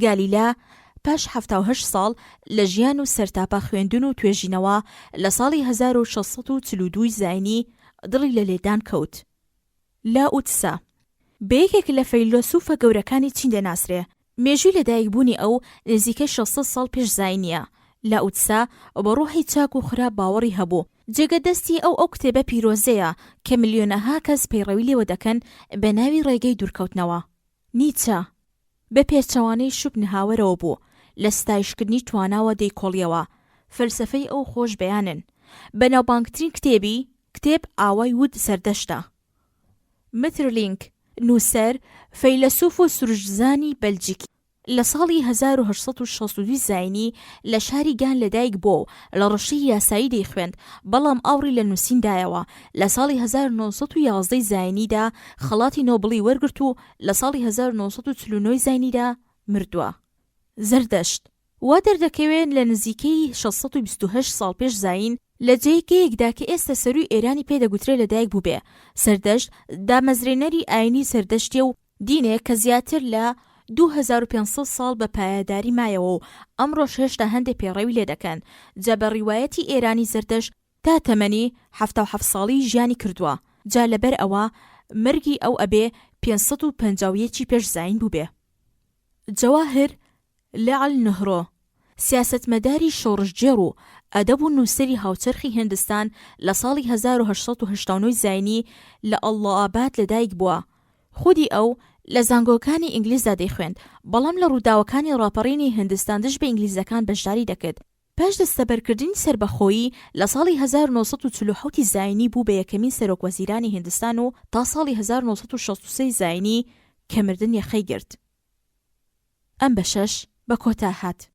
گالیلا پاش 78 ساڵ لە ژیان و سەرتاپە خوێندن و توێژینەوە لە ساڵی 1642 زاینی دڵی لە لێدان کەوت. لاوتسا بەیەکێک لە فەیلسوفە گەورەکانی چین دەناسرێ. مێژووی لەدایکبوونی ئەو نزیکە 600 ساڵ پێش زاینیە. لاوتسا بە ڕۆحی چاک و خراپ باوەڕی هەبوو. جێگە دەستی ئەو کتێبە پیرۆزەیە کە ملیۆنەها کەس پەیڕەوی لێوە دەکەن بە ناوی ڕێگەی دوورکەوتنەوە. نیچە بە پێچەوانەی شوپنهاوەرەوە بوو. لە ستایشکردنی تواناوە دەیکۆڵیەوە. فەلسەفەی ئەو خۆش بەیانن. بەناوبانگترین کتێب ئاوای ود سەردەشتە. مترلینگ نووسەر فەیلسوف و سروشتزانی بەلجیکی لە ساڵی 1862 زاینی لە شاری گان لەدایک بوو. لە ڕشی یاسایی دەیخوێند بەڵام ئاوری لە نووسیندایەوە. لە ساڵی 1911 زاینیدا خەڵاتی نۆبڵی وەرگرت و لە ساڵی 1949 زاینیدا مردووە. زەردەشت وا دەردەکەوێن لە نزیکەی 628 ساڵ پێش زاین لە جێگەیەکدا کە ئێستا سەرووی ئێرانی پێدەگوترێ لەدایک بوو بێ. سەردەشت دامەزرێنەری ئاینی سەردەشتیە و دینێک کە زیاتر لە 2500 ساڵ بە پایداری مایەوە و ئەمڕۆژ هێشتا هەندێک پێڕەوی لێ دەکەن. جا بە ڕیوایەتی ئێرانی زەردەشت تا تەمەنی 77 ساڵی ژیانی کردووە. جا لەبەر ئەوە مرگی ئەو ئەبێ 551 پێش زاین بوو بێ. جەواهر لەعل نهرۆ سیاسەتمەداری شۆڕشجێڕ و ئەدەب و نووسەری هاوچەرخی هیندستان لە ساڵی 1889 زاینی لە ئەڵڵەئاباد لەدایک بووە. خودی ئەو لە زانگۆکانی ئینگلیزدا دەیخوێند بەڵام لە ڕووداوەکانی ڕاپەڕینی هیندستان دژ بە ئینگلیزەکان بەشداری دەکرد. پاش دەستەبەرکردنی سەربەخۆیی لە ساڵی 1947 زاینی بوو بە یەکەمین سەرۆکوەزیرانی هیندستان و تا ساڵی 1963 زاینی کە مردن یەخەی گرت. ئەم بەشەش بە کۆتا هات.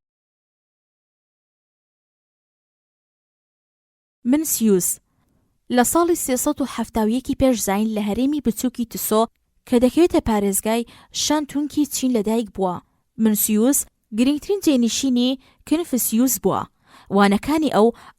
منسیوس لە ساڵی 371 پێش زاین لە هەرێمی بچووکی تسۆ کە دەکەوێتە پارێزگای شانتونکی چین لەدایک بووە. منسیوس گرنگترین جێنشینی کنفسیوس بووە وانەکانی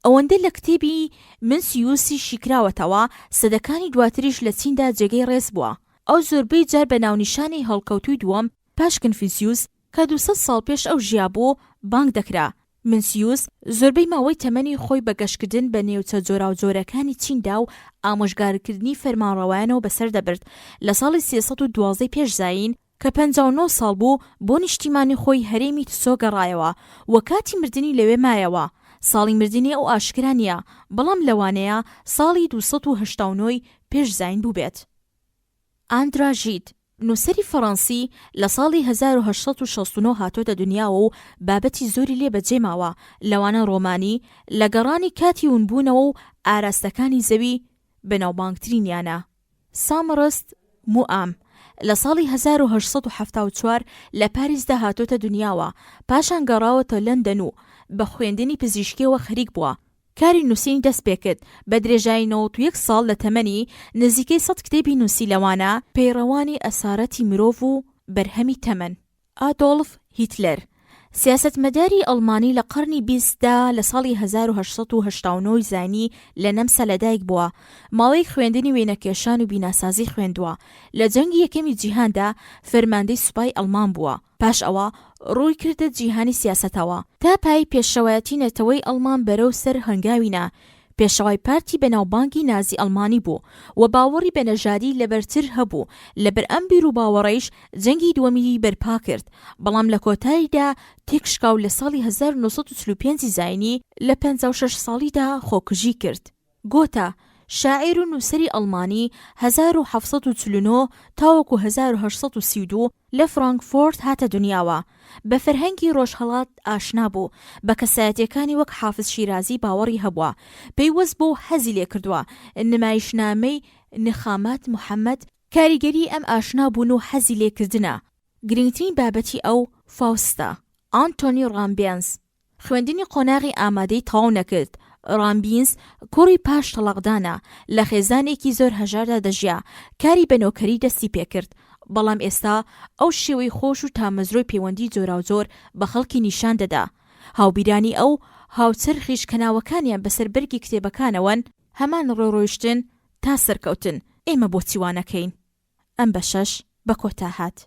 ئەوەندە لە کتێبی منسیوسی شیکراوەتەوە سەدەکانی دواتریش لە چیندا جێگەی ڕێز بووە. ئەو زۆربەی جار بە ناونیشانی هەڵکەوتووی دووەم پاش کنفیسیوس کە 200 ساڵ پێش ئەو ژیابوو بانگ دەکرا. منسیوس زۆربەی ماوەی تەمەنی خۆی بە گەشتکردن بە نێوچە جۆراوجۆرەکانی چیندا و ئامۆژگارکردنی فەرمانڕەوایانەوە بەسەر دەبرد. لە ساڵی 312 پێش زاین کە 59 ساڵ بوو بۆ نیشتیمانی خۆی هەرێمی تسۆ گەڕایەوە و کاتی مردنی لەوێ مایەوە. ساڵی مردنی ئەو ئاشکرا نییە، بەڵام لەوانەیە ساڵی 289 پێش زاین بوو بێت. ئاندرا ژید نووسەری فەڕەنسی لە ساڵی 1869 هاتۆتە دنیاوە و بابەتی زۆری لێ بەجێماوە، لەوانە ڕۆمانی لە گەڕانی کاتی ونبوونەوە و ئاراستەکانی زەوی بەناوبانگترینیانە. سامڕست موئام لە ساڵی 1874 لە پاریسدا هاتۆتە دنیاوە، پاشان گەڕاوەتە لەندەن و بە خوێندنی پزیشکیەوە خەریک بووە. کاری نووسینی دەست پێ کرد، بە درێژایی 91 ساڵ لە تەمەنی نزیکەی 100 کتێبی نووسی لەوانە پەیڕەوانی ئەسارەتی مرۆڤ و بەرهەمی تەمەن. ئادۆڵف هیتلەر سیاسەتمەداری ئەڵمانی لە قەرنی 20دا لە ساڵی 1889 زانی لە نەمسا لەدایک بووە. ماوەی خوێندنی وێنەکێشان و بیناسازی خوێندووە. لە جەنگی یەکەمی جیهاندا فەرماندەی سوپای ئەڵمان بووە. پاش ئەوە ڕووی کردە جیهانی سیاسەتەوە تا پای پێشەوایەتی نەتەوەی ئەڵمان بەرەو سەر هەنگاوینە. پێشەوای پارتی بەناوبانگی نازی ئەڵمانی بوو و باوەڕی بە نەژادی لەبەرتر هەبوو. لەبەر ئەم بیر و باوەڕەیش جەنگی دووەمی بەرپا کرد، بەڵام لە کۆتاییدا تێکشکاو لە ساڵی 1945 زاینی لە 56 ساڵیدا خۆکوژی کرد. گۆتا شاعیر و نووسەری ئەڵمانی 1749 تاوەکو 1832 لە فرانکفۆرت هاتە دنیاوە. بە فەرهەنگی ڕۆژهەڵات ئاشنا بوو، بە کەسایەتیەکانی وەک حافز شیرازی باوەڕی هەبووە، پێیوەست بۆ حەزی لێ کردووە. نمایشنامەی نخامات محەممەد کاریگەری ئەم ئاشنا بوون و حەزی لێکردنە. گرنگترین بابەتی ئەو فاوستە. ئانتۆنی ڕامبیانز خوێندنی قۆناغی ئامادەی تەواو نەکرد. ڕامبینز کوڕی پاش تەڵاقدانە، لە خێزانێکی زۆر هەژاردا دەژیا، کاری بەنۆکەری دەستی پێکرد، بەڵام ئێستا ئەو شێوەی خۆش و تامەزرۆی پەیوەندی جۆراوجۆر بە خەڵکی نیشان دەدا. هاوبیرانی ئەو هاوچەرخیش کەناوەکانیان بەسەر بەرگی کتێبەکانەوەن، هەمان ڕۆڕۆیشتن تا سەرکەوتن. ئێمە بۆچی وانەکەین؟ ئەم بەشەش بە کۆتا هات.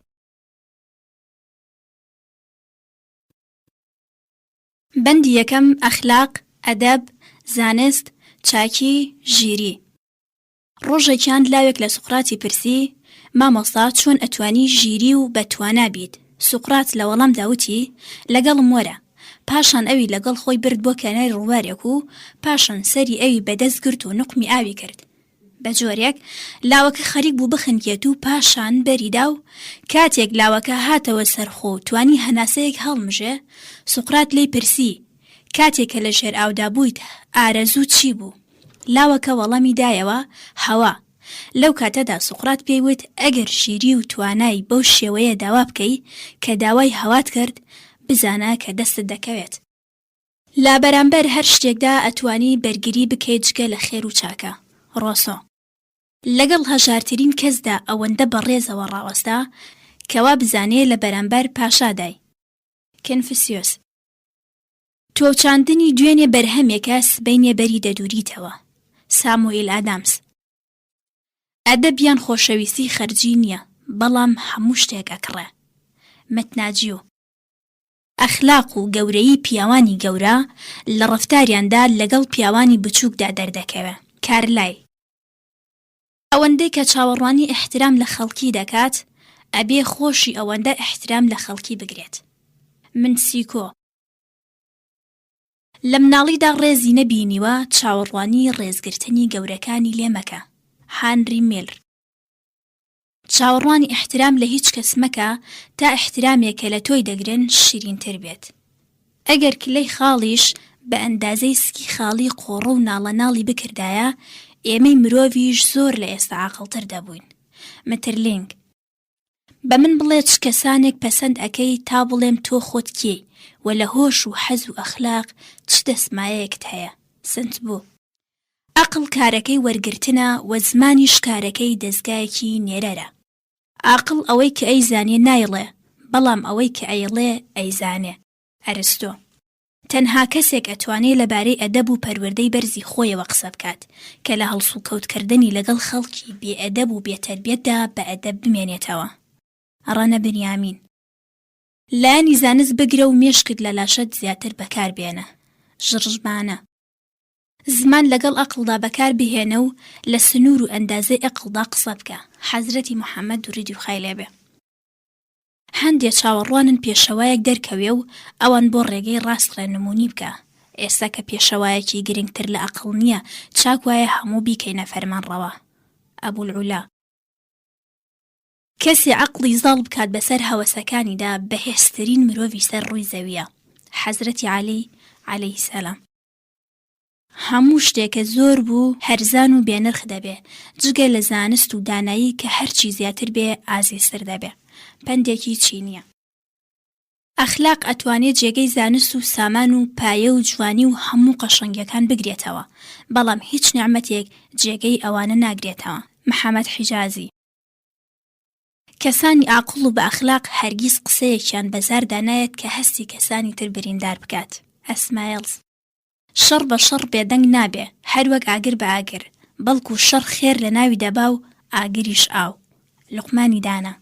بەندی یەکەم ئەخلاق، ئەدەب، زانست، چاکی، ژیری. ڕۆژێکیان لاوێک لە سوقراتی پرسی: مامۆستا چۆن ئەتوانی ژیری و بەتوانا بیت؟ سوقرات لە وەڵام داوتی: لەگەڵم وەرە. پاشان ئەوی لەگەڵ خۆی برد بۆ کەناری ڕووبارێک و پاشان سەری ئەوی بەدەست گرت و نقمی ئاوی کرد. بە جۆرێک لاوەکە خەریک بوو بخنکێت و پاشان بەریدا و کاتێک لاوەکە هاتەوە سەرخۆ و توانی هەناسەیەک هەڵمژێ، سوقرات لێی پرسی: کاتێکە لە ژێر ئاودا بوویت ئارەزوو چی بوو؟ لاوەکە وەڵامی دایەوە: هەوا. لەو کاتەدا سوقرات پێیوت: ئەگەر ژیری و توانای بەو شێوەیە داوا بکەی کە داوای هەوات کرد، بزانە کە دەستت دەکەوێت. لا بەرامبەر هەر شتێکدا ئەتوانی بەرگری بکەیت جگە لە خێر و چاکە. ڕۆسۆ لەگەڵ هەژارترین کەسدا ئەوەندە بەڕێزەوە ڕاوەستا کەوا بزانێ لە بەرامبەر پاشادای. کنفسیۆس تۆچاندنی دوێنێ بەرهەمێکە سبەینێ بەری دەدوریتەوە. ساموئیل ئادامس ئەدەبیان خۆشەویستی خەرجی نییە، بەڵام هەموو شتێک ئەکڕێ. متناجیو ئەخلاق و گەورەی پیاوانی گەورە لە ڕەفتاریاندا لەگەڵ پیاوانی بچووکدا دەردەکەوێ. کارلای ئەوەندەی کە چاوەڕوانی ئیحترام لە خەڵکی دەکات، ئەبێ خۆشی ئەوەندە ئیحترام لە خەڵکی بگرێت. منسیکۆ لە مناڵیدا ڕێزی نەبینیوە، چاوەڕوانی ڕێزگرتنی گەورەکانی لێمەکە. هانری میلر چاوەڕوانی ئیحترام لە هیچ کەس مەکە تا ئیحترامێکە لە تۆی دەگرن شیرینتر بێت. ئەگەر کلەی خاڵیش بە ئەندازەی سکی خاڵی قۆڕە و ناڵەناڵی بکردایە، ئێمەی مرۆڤیش زۆر لە ئێستا عاقڵتر دەبووین. مترلینگ بە من بڵێ چ کەسانێک پەسەند ئەکەی تا بڵێم تۆ خۆت کێی و لە هۆش و حەز و ئەخلاق چ دەسمایەیەکت هەیە. سنت بوو عەقڵ کارەکەی وەرگرتنە و زمانیش کارەکەی دەستگایەکی نێرەرە. عاقڵ ئەوەی کە ئەیزانێ نایڵێ، بەڵام ئەوەی کە ئەیڵێ ئەیزانێ. ئەرستۆ تەنها کەسێک ئەتوانێت لەبارەی ئەدەب و پەروەردەی بەرزی خۆیەوە قسە بکات کە لە هەڵسوکەوتکردنی لەگەڵ خەڵکی بێئەدەب و بێتەربیەتدا بە ئەدەب بمێنێتەوە. ڕەنە بنیامین. لایەنی زانست بگرە و مێشکت لە لاشەت زیاتر بەکار بێنە. ژڕژمانە. زمان لەگەڵ ئەقڵدا بەکار بهێنە و لە سنوور و ئەندازەی ئەقڵدا قسە بکە. حەزرەتی محەممەد دوڕیدی و خای لێبێ. هەندێک چاوەڕوانن پێشەوایەک دەرکەوێ و ئەوان بۆ ڕێگەی ڕاست ڕێنمونی بکە. ئێستا کە پێشەوایەکی گرنگتر لە ئەقڵ نییە، چاک وایە هەموو بیکەینە فەرمانڕەوە. ئەبولعولا. کەسی عەقڵی زاڵ بکات بەسەر هەوەسەکانیدا بەهێزترین مرۆڤی سەر ڕووی زەویە. حەزرەتی عەلی عەلەیهی سەلام. هەموو شتێکە زۆر بوو هەرزان و بێنرخ دەبێ، جگە لە زانست و دانایی کە هەرچی زیاتر بێ ئازیزتر دەبێ. پندێکی چینیە. ئەخلاق ئەتوانێت جێگەی زانست و سامان و پایە و جوانی و هەموو قەشەنگیەکان بگرێتەوە، بەڵام هیچ نیعمەتێک جێگەی ئەوانە ناگرێتەوە. محەممەد حیجازی. کەسانی عاقڵ و بە ئەخلاق هەرگیز قسەیەکیان بەزاردا نایەت کە هەستی کەسانی تر بریندار بکات. ئەسمایلز. شەڕ بە شەڕ بێدەنگ نابێ، هەروەک ئاگر بە ئاگر، بەڵکو شەڕ خێر لە ناوی دەبا و ئاگریش ئاو. لوقمانی دانا.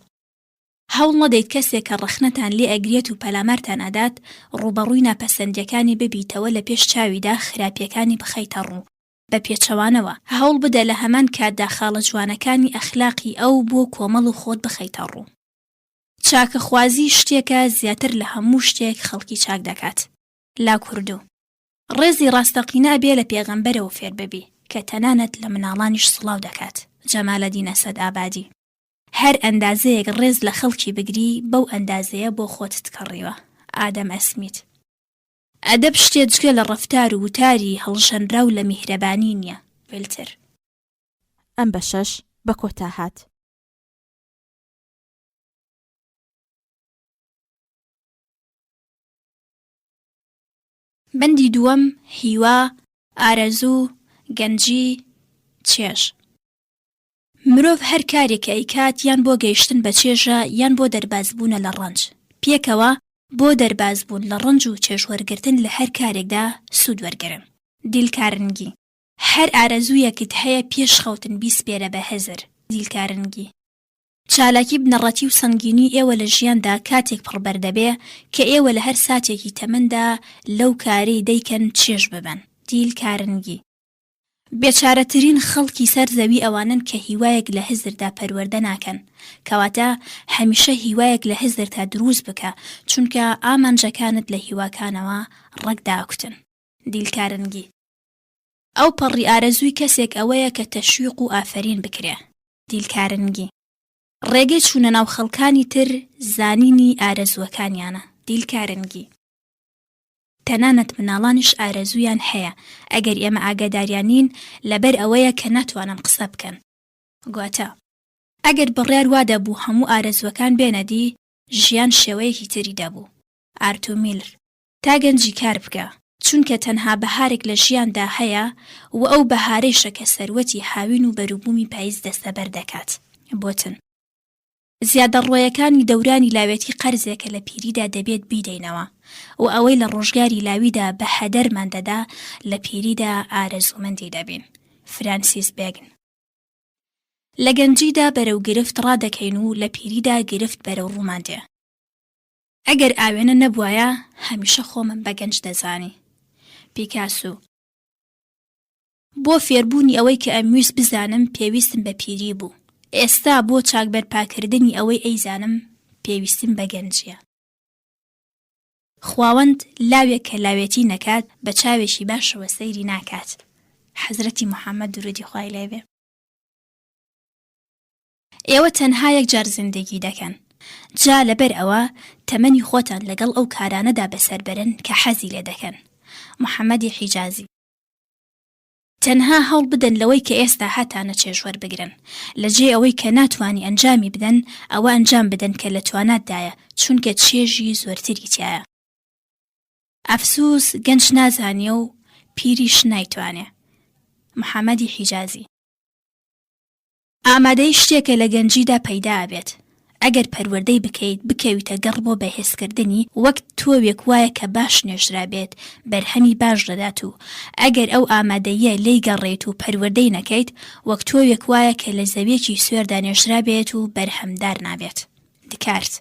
هەوڵ نەدەیت کەسێک کە ڕەخنەتان لێ ئەگرێت و پەلامارتان ئەدات ڕوبەڕووی ناپەسەندیەکانی ببیتەوە لە پێش چاویدا خراپیەکانی بخەیتە ڕوو بە پێچەوانەوە. هەوڵ بدە لە هەمان کاتدا خاڵە جوانەکانی ئەخلاقی ئەو بۆ کۆمەڵ و خۆت بخەیتە ڕوو. چاکەخوازی شتێکە زیاتر لە هەموو شتێک خەڵکی چاک دەکات. لا کوردو. ڕێزی ڕاستەقینە بێ لە پێغەمبەرەوە فێر ببی کە تەنانەت لە مناڵانیش سڵاو دەکات. جەمالەدین ئەسەد ئابادی. هەر ئەندازەیەک ڕێز لە خەڵکی بگری بەو ئەندازەیە بۆ خۆتت کەڕیوە. ئادەم ئەسمیت. ئەدەب شتێک جگە لە ڕەفتار و وتاری هەڵژەنرا و لە میهرەبانی نییە. ولتر. ئەم بەشەش بە کۆتا هات. بەندی دووەم: هیوا، ئارەزوو، گەنجی، چێژ. مرۆڤ هەر کارێک ئەیکات یان بۆ گەیشتن بە چێژە یان بۆ دەربازبوونە لە ڕەنج. پێکەوە بۆ دەربازبوون لە ڕەنج و چێژوەرگرتن لە هەر کارێکدا سوود وەرگرن. دیلکارنگی. هەر ئارەزوویەکت هەیە پێش خەوتن بیسپێرە بە هەزر. دیلکارنگی. چالاکی بنەڕەتی و سەنگینی ئێوە لە ژیاندا کاتێک پڕبەردەبێ کە ئێوە لە هەر ساتێکی تەمەندا لەو کارەی دەیکەن چێژ ببن. دیلکارنگی. بێچارەترین خەڵکی سەر زەوی ئەوانن کە هیوایەک لە هزردا پەروەردە ناکەن، کەواتە هەمیشە هیوایەک لە هزر تا دروست بکە چونکە ئامانجەکانت لە هیواکانەوە ڕەگداکوتن. دیلکارنگی. ئەو پەڕی ئارەزووی کەسێک ئەوەیە کە تەشویق و ئافرین بکرێ. دیلکارنگی. ڕێگەی چوونە ناو خەڵکانی تر زانینی ئارەزووەکانیانە. دیلکارنگی. تەنانەت مناڵانیش ئارەزویان هەیە، ئەگەر ئێمە ئاگاداریانین لەبەر ئەوەیە کە ناتوانن قسە بکەن. گواتە ئەگەر بڕیار وا دەبوو هەموو ئارەزوەکان بێنەدی، ژیان شێوەیەکی تری دەبوو. ئارتۆ میلر. تا گەنجی کار بکە، چونکە تەنها بەهارێک لە ژیاندا هەیە و ئەو بەهارەیشە کە سەروەتی هاوین و بەروبوومی پاییز دەستەبەر دەکات. بۆتن. زیادەڕوویەکانی دەورانی لاوێتی قەرزێکە لە پیریدا دەبێت بیدەینەوە و ئەوەی لە ڕۆژگاری لاویدا بە هەدەرمان دەدا لە پیریدا ئارەزومەندی دەبین. فرانسیس بێگن. لە گەنجیدا بەرەو گرفت ڕادەکەین و لە پیریدا گرفت بەرەو ڕوومان دێ. ئەگەر ئاوێنە نەبوایە هەمیشە خۆمم بە گەنج دەزانی. پیکاسۆ. بۆ فێربوونی ئەوەی کە ئەمویست بزانم پێویستم بە پیری بوو. ئێستا بۆ چاکبەرپاکردنی ئەوەی ئەیزانم پێویستیم بە گەنجیە. خواوەند لاوێک کە لاوێتی نەکات بە چاوێکی باشەوە سەیری ناکات. حەزرەتی محەممەد دوڕودی خوای لێبێ. ئێوە تەنها یەک جار زیندگی دەکەن، جا لەبەر ئەوە تەمەنی خۆتان لەگەڵ ئەو کارانەدا بەسەربەرن کە حەزی لێ دەکەن. محەممەدی حیجازی. تەنها هەوڵ بدەن لەوەی کە ئێستا هاتانە چێژوەر بگرن، لەجێ ئەوەی کە ناتوانی ئەنجامی بدەن ئەوە ئەنجام بدەن کە لە تواناتدایە، چونکە چێژی زۆرتری تایە. ئەفسوس گەنج نازانێ و پیریش نایتوانێ. محەممەدی حیجازی. ئامادەی شتێکە لە گەنجیدا پەیدا بێت، ئەگەر پەروەردەی بکەیت بکەویتە گەڕ بۆ بەهێزکردنی وەک تۆوێک وایە کە باش نێژرا بێت بەرهەمی باش دەدات و ئەگەر ئەو ئامادەیە لێی گەڕێت و پەروەردەی نەکەیت وەک تۆوێک وایە کە لە زەویەکی سوێردا نێژرا بێت و بەرهەمدار نابێت. دکارت.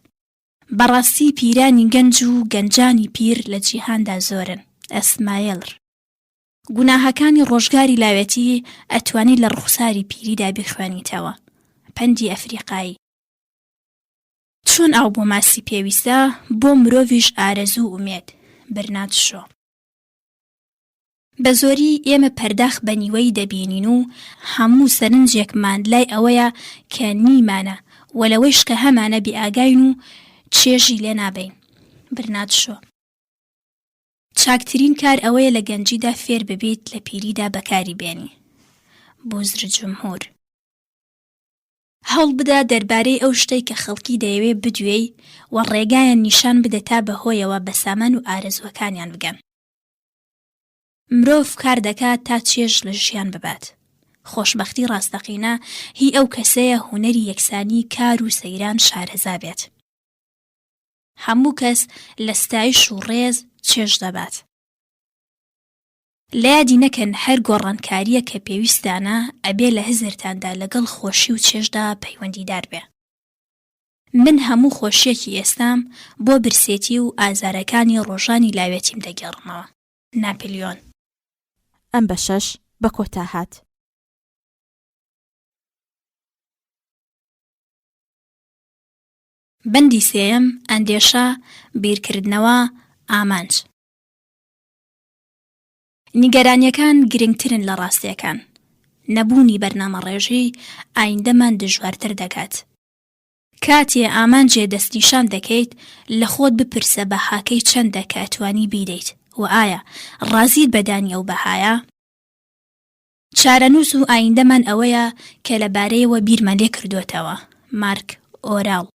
بەڕاستی پیرانی گەنج و گەنجانی پیر لە جیهاندا زۆرن. ئەسمایڵر. گوناهەکانی ڕۆژگاری لاوێتی ئەتوانی لە ڕوخساری پیریدا بخوێنیتەوە. پەندی ئەفریقایی. چۆن ئاو بۆ ماسی پێویستە بۆ مرۆڤیش ئارەزوو ئومێد. برنارد شۆ. بە زۆری ئێمە پەرداخ بە نیوەی دەبینین و هەموو سەرنجێکمان لای ئەوەیە کە نیمانە وەلەوەیش کە هەمانە بیئاگاین و چێژی لێ نابین. برنارد شۆ. چاکترین کار ئەوەیە لە گەنجیدا فێر ببیت لە پیریدا بەکاری بێنی. بوزر جمهور. هەوڵ بدە دەربارەی ئەو شتەی کە خەڵکی دەیەوێ بدوێی و ڕێگایان نیشان بدە تا بەهۆیەوە بە سامان و ئارەزوەکانیان بگەن. مرۆڤ کار دەکات تا چێژ لە ژیان ببات. خۆشبەختی ڕاستەقینە هی ئەو کەسەیە هونەری یەکسانی کار و سەیران شارەزا بێت. هەموو کەس لە ستایش و ڕێز چێژ دەبات. لایادی نەکەن هەر گۆڕانکاریە کە پێویستانە ئەبێ لە هزرتاندا لەگەڵ خۆشی و چێژدا پەیوەندیدار بێ. من هەموو خۆشیەکی ئێستام بۆ برسێتی و ئازارەکانی ڕۆژانی لاوێتیم دەگەڕمەوە. ناپلیۆن. ئەم بەشەش بە کۆتا هات. بەندی سێیەم ئەندێشە، بیرکردنەوە، ئامانج. نیگەرانیەکان گرنگترن لە ڕاستیەکان. نەبوونی بەرنامە ڕێژی ئایندەمان دژوارتر دەکات. کاتێ ئامانجێ دەستنیشان دەکەیت لە خۆت بپرسە بەهاکەی چەندە کە ئەتوانی بیدەیت و ئایا ڕازیت بەدانی ئەو بەهایە؟ چارەنووس و ئایندەمان ئەوەیە کە لەبارەیەوە بیرمان لێ کردوتەوە. مارک ئۆراڵ.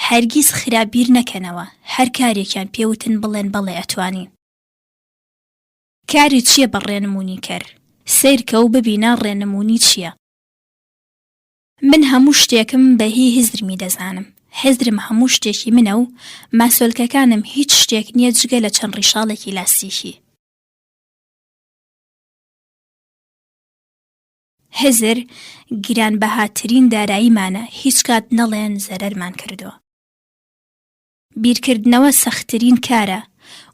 هەرگیز خراپبیر نەکەنەوە، هەر کارێکیان پێوتن بڵێن بەڵێ ئەتوانی. کاری چییە بە ڕێنمونی کرد؟ سیرکە و ببینە ڕێنمونی چییە؟ من هەموو شتێکم بە هی هزرمی دەزانم. هزرم هەموو شتێکی منە و ماسۆلکەکانم هیچ شتێک نییە جگە لە چەند ڕیشاڵێکی لاستیکی. هزر گرانبەهاترین داراییمانە، هیچ کات نەڵێن زەرەرمان کردووە. بیرکردنەوە سەختترین کارە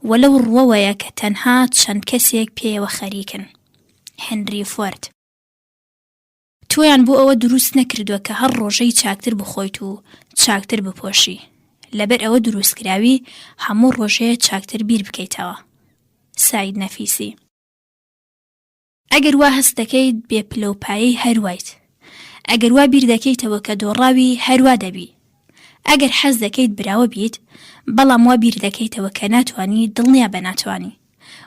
وەلەو ڕوەوەیە کە تەنها چەند کەسێک پێیەوە خەریکن. هێنری فۆرد. تۆیان بۆ ئەوە دروست نەکردووە کە هەر ڕۆژەی چاکتر بخۆیت و چاکتر بپۆشی. لەبەر ئەوە دروستکراوی هەموو ڕۆژەیە چاکتر بیر بکەیتەوە. ساید نەفیسی. ئەگەر وا هەست دەکەیت بێ پلەپایی هەروایت. ئەگەر وا بیر دەکەیتەوە کە دۆڕاوی هەروا دەبی. ئەگەر حەز دەکەیت براوە بیت بەڵام وا بیر دەکەیتەوە کە ناتوانی دڵنیا بە ناتوانی.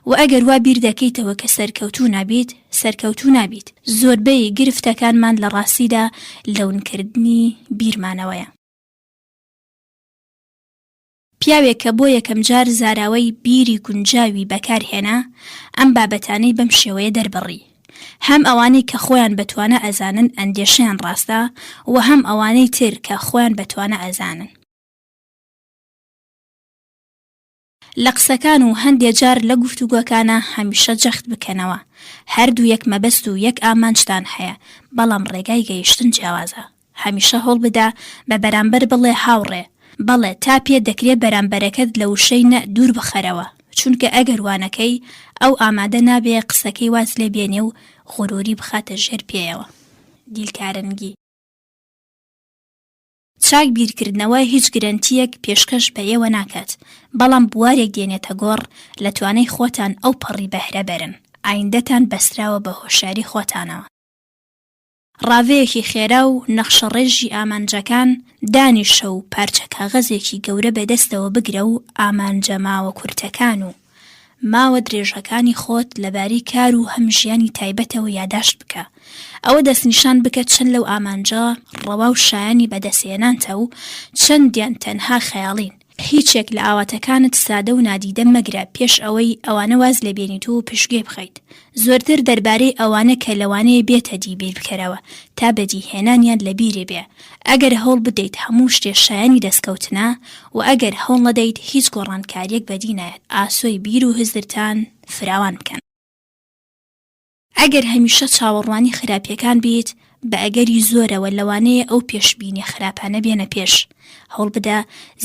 و ئەگەر وا بیر دەکەیتەوە کە سەرکەوتوو نابیت سەرکەوتوو نابیت. زۆربەی گرفتەکانمان لە ڕاستیدا لەونکردنی بیرمانەوەیە. پیاوێک کە بۆ یەکەم جار زاراوەی بیری گونجاوی بەکارهێنا ئەم بابەتانەی بەم شێوەیە دەربڕی. هەم ئەوانەی کە خۆیان بەتوانە ئەزانن ئەندێشەیان ڕاستە و هەم ئەوانەی تر کە خۆیان بەتوانە ئەزانن. لە قسەکان و هەندێک جار لە گوفتوگۆکانە هەمیشە جەخت بکەنەوە. هەردوو یەک مەبەست و یەک ئامانجتان هەیە بەڵام ڕێگای گەیشتن جیاوازە. هەمیشە هەوڵ بدە بە بەرامبەر بڵێ هاوڕێ، بەڵێ تا پێ دەکرێت بەرامبەرەکەت لە وشەی نە دوور بخەرەوە، چونکە ئەگەر وانەکەی ئەو ئامادە نابێ قسەکەی واز لێ بێنێ و غوروری بخاتە ژێر پێیەوە. دیلکارنگی. چاک بیرکردنەوە هیچ گرنتیەک پێشکەش بە ئێوە ناکات، بەڵام بوارێک دێنێتە گۆڕ لە توانەی خۆتان ئەو پەڕی بەهرە بەرن. ئایندەتان بەستراوە بە هۆشیاری خۆتانەوە. ڕاوەیەکی خێرا و نەخشە ڕێژی ئامانجەکان دانیشە و پارچە کاغەزێکی گەورە بەدەستەوە بگرە و ئامانجە ماوە کورتەکان و ماوە درێژەکانی خۆت لەبارەی کار و هەم ژیانی تایبەتەوە یاداشت بکە. ئەوە دەستنیشان بکە چەند لەو ئامانجە ڕەوا و شایانی بەدەسێنانتە و چەندیان تەنها خەیاڵین هیچێک لە ئاواتەکانت سادە و نادیدە مەگرە پێش ئەوەی ئەوانە واز لێ بێنیت و پشتگوێ بخەیت. زۆرتر دەربارەی ئەوانە کە لەوانەیە بێتە دی بیر بکەرەوە تا بەدیهێنانیان لە بیرێ بێ. ئەگەر هەوڵ بدەیت هەموو شتێ شایانی دەستکەوتنە و ئەگەر هەوڵ نەدەیت هیچ گۆڕانکاریەک بەدی نایەت ئاسۆی بیر و هزرتان فراوان بکەن. ئەگەر هەمیشە چاوەڕوانی خراپیەکان بیت بە ئەگەری زۆرەوە لەوانەیە ئەو پێشبینی خراپانە بێنە پێش. هەوڵ بدە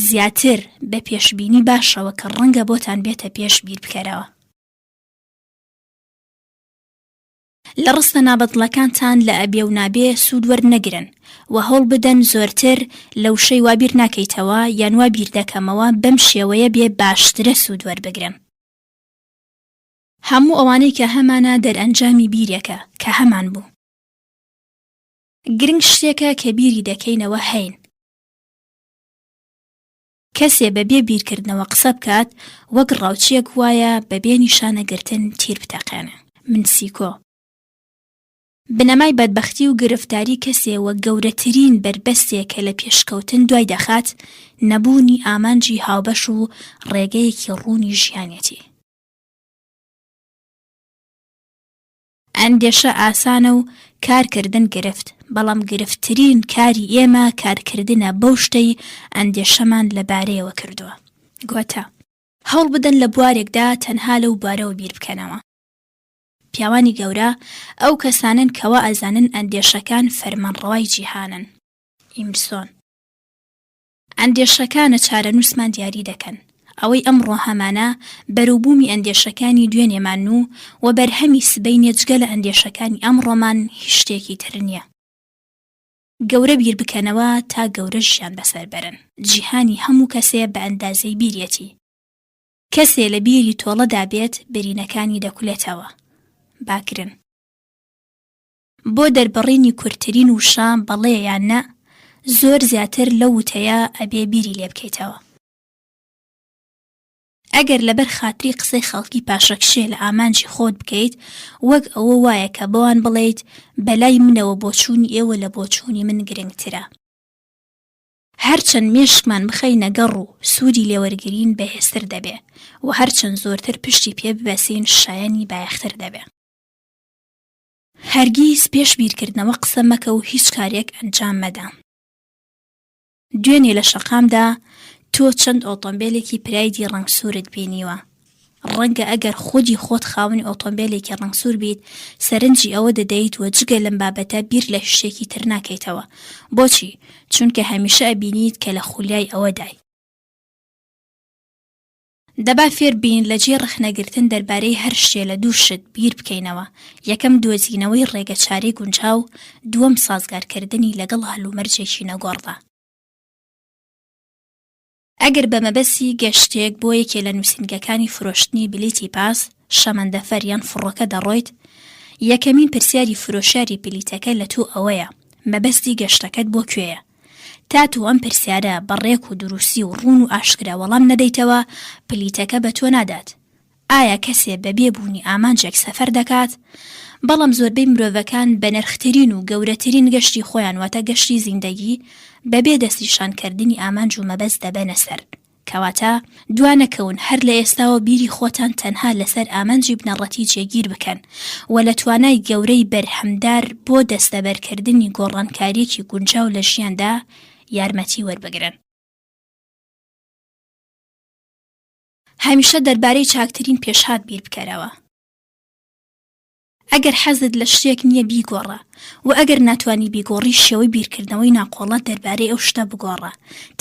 زیاتر بە پێشبینی باشەوە کە ڕەنگە بۆتان بێتە پێش بیر بکەرەوە. لە ڕستە نابەدڵەکانتان لە ئەبێ و نابێ سوود وەرنەگرن و هەوڵ بدەن زۆرتر لەو شەی وا بیر ناکەیتەوە یان وا بیر دەکەمەوە بەم شێوەیە بێ باشترە سوود وەربگرن. هەموو ئەوانەی کە هەمانە دەرئەنجامی بیرێکە کە هەمان بوو. گرنگ شتێکە کە بیری دەکەینەوە هەین. کەسێ بەبێ بیرکردنەوە قسە بکات وەک ڕاوچیەک وایە بەبێ نیشانەگرتن تیر بتەقێنێ. من سیکۆ. بنەمای بەدبەختی و گرفتاری کەسێ وە گەورەترین بربەستێک کە لە پێشکەوتن دوای دەخات نەبوونی ئامانجی هاوبەش و ڕێگەیەکی ڕوونی ژیانێتی. ئەندێشە ئاسانە و کارکردن گرفت، بەڵام گرفتترین کاری ئێمە کارکردنە بەو شتەی ئەندێشەمان لەبارەیەوە کردووە. گواتە هەوڵ بدەن لە بوارێکدا تەنها لەو بوارەوە بیر بکەنەوە. پیاوانی گەورە ئەو کەسانن کەوا ئەزانن ئەندێشەکان فەرمانڕەوای جیهانن. ئیمرسۆن. ئەندێشەکانە چارەنووسمان دیاری دەکەن. ئەوەی ئەمڕۆ هەمانە بەرووبوومی ئەندێشەکانی دوێنێمان و بەرهەمی سبەی نێجگە لە ئەندێشەکانی ئەمڕۆمان هیچ شتێکی تر نییە. گەورە بیر بکەنەوە تا گەورە ژیان بەسەر بەرن. جیهانی هەموو کەسێ بە ئەندازەی بیرێتی. کەسێ لە بیری تۆڵەدا بێت برینەکانی دەکولێتەوە. باکرن. بۆ دەربڕینی کورتترین وشە بەڵێ یان نە زۆر زیاتر لە وتەیە ئەبێ بیری لێ بکەیتەوە. ئەگەر لەبەر خاتری قسەی خەڵکی پاشەکشێ لە ئامانجی خۆت بکەیت وەک ئەوە وایە کە بەوان بڵێیت بەلای منەوە بۆچوونی ئێوە لە بۆچوونی من گرنگترە. هەرچەند مێشکمان بخەینە گەڕ و سوودی لێوەرگرین بەهێزتر دەبێ و هەرچەند زۆرتر پشتی پێ ببەسین شایەنی بایەختر دەبێ. هەرگیز پێش بیرکردنەوە قسە مەکە و هیچ کارێک ئەنجام مەدە. دوێنێ لە شەقامدا تۆ چەند ئۆتۆمبیلێکی پرایدی ڕەنگسوورت بینیوە. ڕەنگە ئەگەر خودی خۆت خاوەنی ئۆتۆمبیلێکی ڕەنگسوور بیت سەرنجی ئەوە دەدەیت و جگە لەم بابەتە بیر لە شتێکی تر ناکەیتەوە. بۆچی؟ چونکە هەمیشە ئەبینیت کە لە خولیای ئەوەدای. دەبا فێر بین لە جێ ڕەخنەگرتن دەربارەی هەر شتێ لە دوو شت بیر بکەینەوە. یەکەم دۆزینەوەی ڕێگە چارەی گونجاو، دووەم سازگارکردنی لەگەڵ هەلومەرجێکی نەگۆڕدا. ئەگەر بە مەبەستی گەشتێک بۆ یەکێ لە نووسینگەکانی فرۆشتنی بلیتی پاس شەمەندەفەر یان فڕۆکە دەڕۆیت، یەکەمین پرسیاری فرۆشیاری بلیتەکە لە تۆ ئەوەیە مەبەستی گەشتەکەت بۆ کوێیە. تا تو ئەم پرسیارە بەڕێک و دروستی و ڕوون و ئاشکرا وەڵام نەدەیتەوە پلیتەکە بە تۆ نادات. ئایا کەسێ بەبێ بوونی ئامانجێک سەفەر دەکات؟ بەڵام زۆربەی مرۆڤەکان بە نرخترین و گەورەترین گەشتی خۆیان واتە گەشتی زیندەگی بەبێ دەستنیشانکردنی ئامانج و مەبەست دەبەنە سەر. کەواتە دوانەکەون هەر لە ئێستاوە بیری خۆتان تەنها لەسەر ئامانجی بنەڕەتی جێگیر بکەن و لە توانای گەورەی بەرهەمدار بۆ دەستەبەرکردنی گۆڕانکاریەکی گونجاو لە ژیاندا یارمەتی وەربگرن. هەمیشە دەربارەی چاکترین پێشهات بیر بکەرەوە. ئەگەر حەزت لە شتێک نییە بیگۆڕە و ئەگەر ناتوانی بیگۆڕی شێوەی بیرکردنەوەی ناقۆڵەت دەربارەی ئەو شتە بگۆڕە.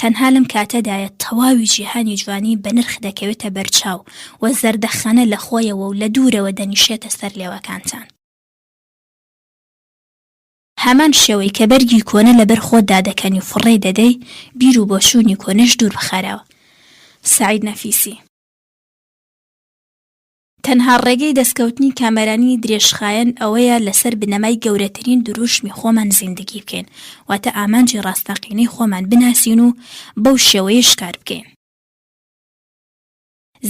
تەنها لەم کاتەدایە تەواوی جیهانی جوانی بە نرخ دەکەوێتە بەرچاو و زەردەخەنە لە خۆیەوە و لە دوورەوە دەنیشێتە سەر لێوەکانتان. هەمان شێوەی کە بەرگی کۆنە لەبەر خۆتدا دەکەنی و فڕێ دەدەی بیر و بۆچوونی کۆنەش دوور بخەرەوە. سعید نەفیسی. تەنها ڕێگەی دەستکەوتنی کامەرانی درێژخایەن ئەوەیە لەسەر بنەمای گەورەترین دروشمی خۆمان زیندگی بکەین واتە ئامانجی ڕاستەقینەی خۆمان بناسین و بەو شێوەیە شکار بکەین.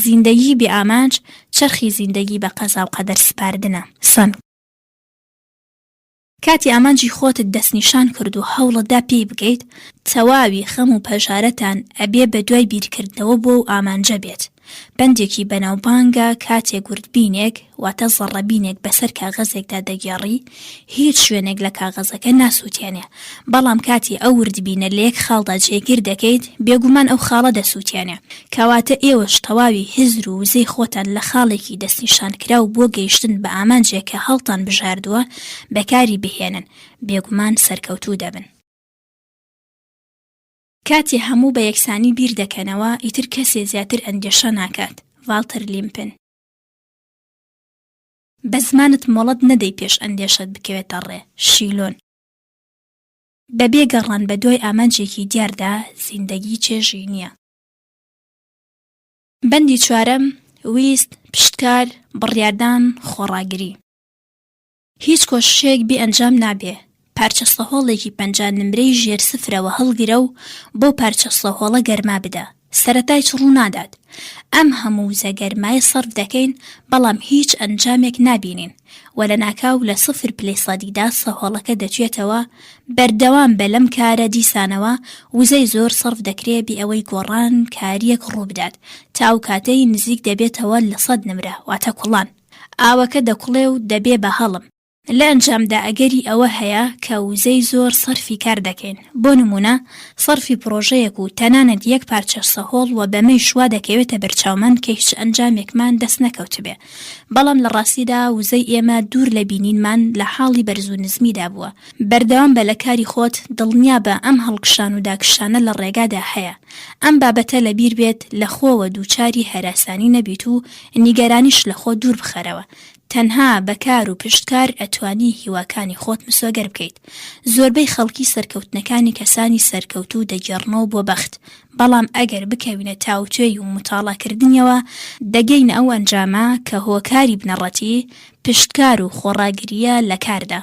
زیندگی بێ ئامانج چرخی زیندگی بە قەزا و قەدەر سپاردنە. سەنگ. کاتی ئامانجی خۆتت دەستنیشان کرد و هەوڵەتدا پێی بگەیت، تەواوی خەم و پەژارەتان ئەبێ بە دوای بیرکردنەوە بۆ و ئامانجە بێت. بەندێکی بەناوبانگە کاتێک گوردبینێک واتە زەڕەبینێک بەسەر کاغەزێکدا دەگێڕی، هیچ شوێنێک لە کاغەزەکە ناسووتێنێ، بەڵام کاتی ئەو وردبینە لە یەک خاڵدا جێگیر دەکەیت، بێگومان ئەو خاڵە دەسووتێنێ. کەواتە ئێوەش تەواوی هزر و وزەی خۆتان لە خاڵێکی دەستنیشانکراو بۆ گەیشتن بە ئامانجێک کە هەڵتان بژاردووە بەکاری بهێنن، بێگومان سەرکەوتوو دەبن. کاتی هەموو بە یەکسانی بیر دەکەنەوە، ئیتر کەسێ زیاتر ئەندێشە ناکات. ڤالتەر لیمپن. بە زمانت مۆڵەت نەدەی پێش ئەندێشت بکەوێتە ڕێ. شیلۆن. بەبێ گەڕان بە دوای ئامانجێکی دیاردا زیندەگی چێژی نییە. بەندی چوارەم، ویست، پشتکار، بڕیاردان، خۆڕاگری. هیچ کۆششێک بێ ئەنجام نابێ. پارچە سەهۆڵێکی 50 نمرەی ژێر سفرەوە هەڵگرە و بۆ پارچە سەهۆڵە گەرما بدە. سەرەتای ڕوو نادات. ئەم هەموو زەگەرمایە سەرف دەکەین، بەڵام هیچ ئەنجامێک نابینین. وە لە ناکاو لە 0 پلەی سەدیدا سەهۆڵەکە دەچێتەوە. بەردەوام بە لەم کارە دیسانەوە وزەی زۆر سەرف دەکرێت بێ ئەوەی گۆڕان کاریەک ڕوو بدات، تا ئەو کاتەی نزیک دەبێتەوە لە 100 نمرە واتە کوڵان. ئاوەکە دەکوڵێ و دەبێ بە هەڵم. لە ئەنجامدا ئەگەری ئەوە هەیە کە وزەی زۆر سەرفی کار دەکەین. بۆ نمونە سەرفی پرۆژەیەک و تەنانەت یەک پارچە سەهۆڵ و بەمەی شوا دەکەوێتە بەرچاومان کە هیچ ئەنجامێکمان دەست نەکەوت بێ. بەڵام لە ڕاستیدا وزەی ئێمە دوور لە بینینمان لە حاڵی بەرز و نزمیدا بووە. بەردەوام بە لە کاری خۆت، دڵنیا بە ئەم هەڵکشان و داکشانە لە ڕێگادا هەیە. ئەم بابەتە لەبیر بێت لە خۆوە دووچاری هەراسانی نەبیت و نیگەرانیش لە خۆ دوور بخەرەوە. تەنها بەکار و پشتکار ئەتوانی هیواکانی خۆت مسۆگەر بکەیت. زۆربەی خەڵکی سەرکەوتنەکانی کەسانی سەرکەوتوو دەگێڕنەوە بۆ بەخت، بەڵام ئەگەر بکەوینە تاوتوێی و متاڵاکردنیەوە دەگەینە ئەو ئەنجامە کە هۆکاری بنەڕەتی، پشتکار و خۆڕاگریە لە کاردا.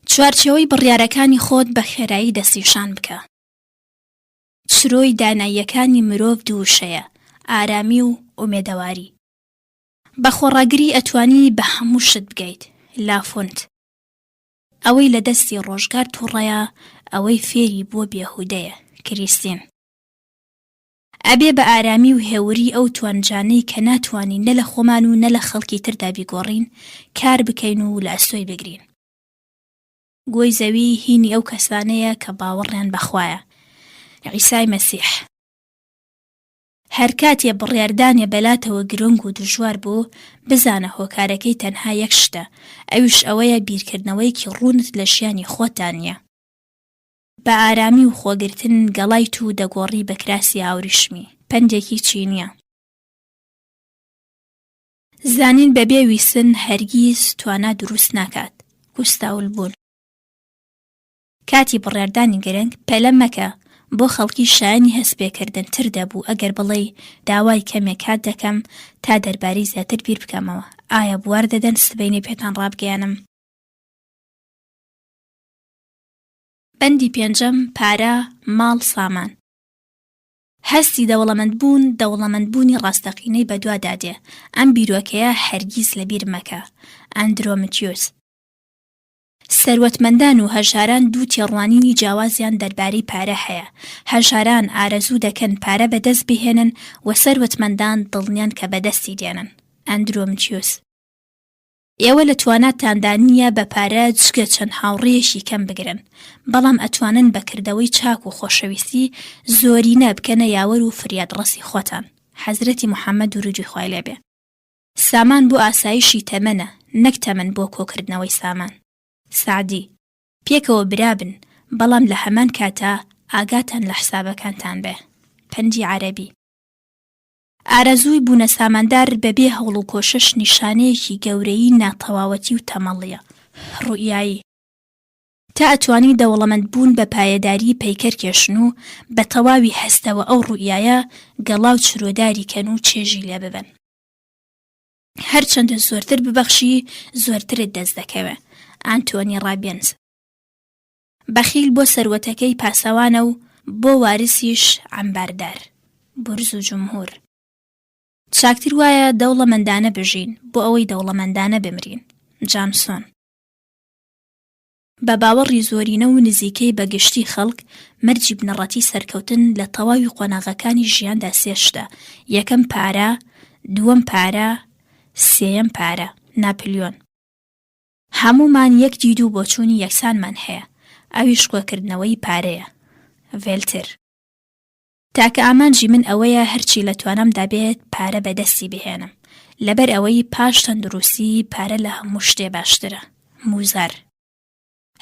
چوارچێوەی بڕیارەکانی خۆت بە خێرایی دەستنیشان بکە. چرۆی داناییەکانی مرۆڤ دووشەیە: ئارامی و ئومێدەواری. بە خۆڕاگری ئەتوانی بە هەموو شت بگەیت. لافۆنت. ئەوەی لە دەستی ڕۆژگار تووڕەیە، ئەوەی فێری بۆ بێهودەیە. کریستین. ئەبێ بە ئارامی و هێوری ئەو توانجانەی کە ناتوانین نە لە خۆمان و نە لە خەڵکی تردا بیگۆڕین کار بکەین و لە ئەستۆی بگرین. گۆی زەوی هینی ئەو کەسانەیە کە باوەڕیان بەخوایە. عیسای مەسیح. هەر کاتێ بڕیاردانێ بەلاتەوە گرنگ و دژوار بوو، بزانە هۆکارەکەی تەنها یەک شتە، ئەویش ئەوەیە بیرکردنەوەیکی ڕوونت لە ژیانی خۆتان نیە. بە ئارامی و خۆگرتن گەڵای تو دەگۆڕی بە کراسی ئاوریشمی. پندێکی چینیە. زانین بەبێ ویسن هەرگیز توانا دروست ناکات. گوستاول بوون. کاتی بڕیاردانی گرنگ پەلە مەکە، بۆ خەڵکی شایانی هەستپێکردن تر دەبوو ئەگەر بڵێ داوای کەمێک کات دەکەم تا دەربارەی زیاتر بیر بکەمەوە. ئایا بوار دەدەن سبەینەی پێتان ڕابگەیانم؟ بەندی پێنجەم، پارە، ماڵ، سامان. هەستی دەوڵەمەندبوون دەوڵەمەندبوونی ڕاستەقینەی بەدوادادێ. ئەم بیرۆکەیە هەرگیز لەبیر مەکە. ئەندرۆمەتیۆس. سەروەتمەندان و هەژاران دوو تێڕوانینی جیاوازیان دەربارەی پارە هەیە. هەژاران ئارەزوو دەکەن پارە بەدەست بهێنن و سەروەتمەندان دڵنیان کە بەدەستی دێنن. ئەندرۆمەتیۆس. ئێوە لە تواناتاندا نییە بە پارە جگە چەند هاوڕێیەکی کەم بگرن، بەڵام ئەتوانن بەکردەوەی چاک و خۆشەویستی زۆرینە بکەنە یاوەر و فریادڕەسی خۆتان. حەزرەتی موحەممەد دوروودی خوای لێبێ. سامان بۆ ئاسایشی تەمەنە، نەک تەمەن بۆ کۆکردنەوەی سامان. سعدی. پێکەوە برابن، بەڵام لە هەمان کاتا ئاگاتان لە حسابەکانتان بێ. پەندی عەرەبی. ئارەزووی بوونە ساماندار بەبێ هەوڵ و کۆشش نیشانەیەکی گەورەی ناتەواوەتی و تەمەڵیە. ڕوئیایی. تا ئەتوانی دەوڵەمەند بوون بە پایەداری پەیکەر کێشن و بە تەواوی هەستەوە ئەو ڕوئیایە گەڵاو چرۆداری کەن و چێژی لێ ببن. هەرچەندە زۆرتر ببەخشی زۆرترت دەست دەکەوێ. ئانتۆنی ڕابێنز. بەخیل بۆ سەروەتەکەی پاسەوانە و بۆ وارسیش عەمباردار. بورز و جمهور. چاکتر وایە دەوڵەمەندانە بژین بۆ ئەوەی دەوڵەمەندانە بمرین. جانسۆن. بە باوەڕی زۆرینە و نزیکەی بە گشتی خەڵک مەرجی بنەڕەتی سەرکەوتن لە تەواوی قۆناغەکانی ژیاندا سێشتە. یەکەم پارە، دووەم پارە، سێیەم پارە. ناپلیۆن. هەموومان یەک دید و بۆچوونی یەکسانمان هەیە، ئەویش کۆکردنەوەی پارەیە. ڤێلتر. تاکە ئامانجی من ئەوەیە هەرچی لە توانەمدا بێت پارە بەدەستی بهێنم، لەبەر ئەوەی پاش تەندروستی پارە لە هەموو شتێ باشترە. موزار.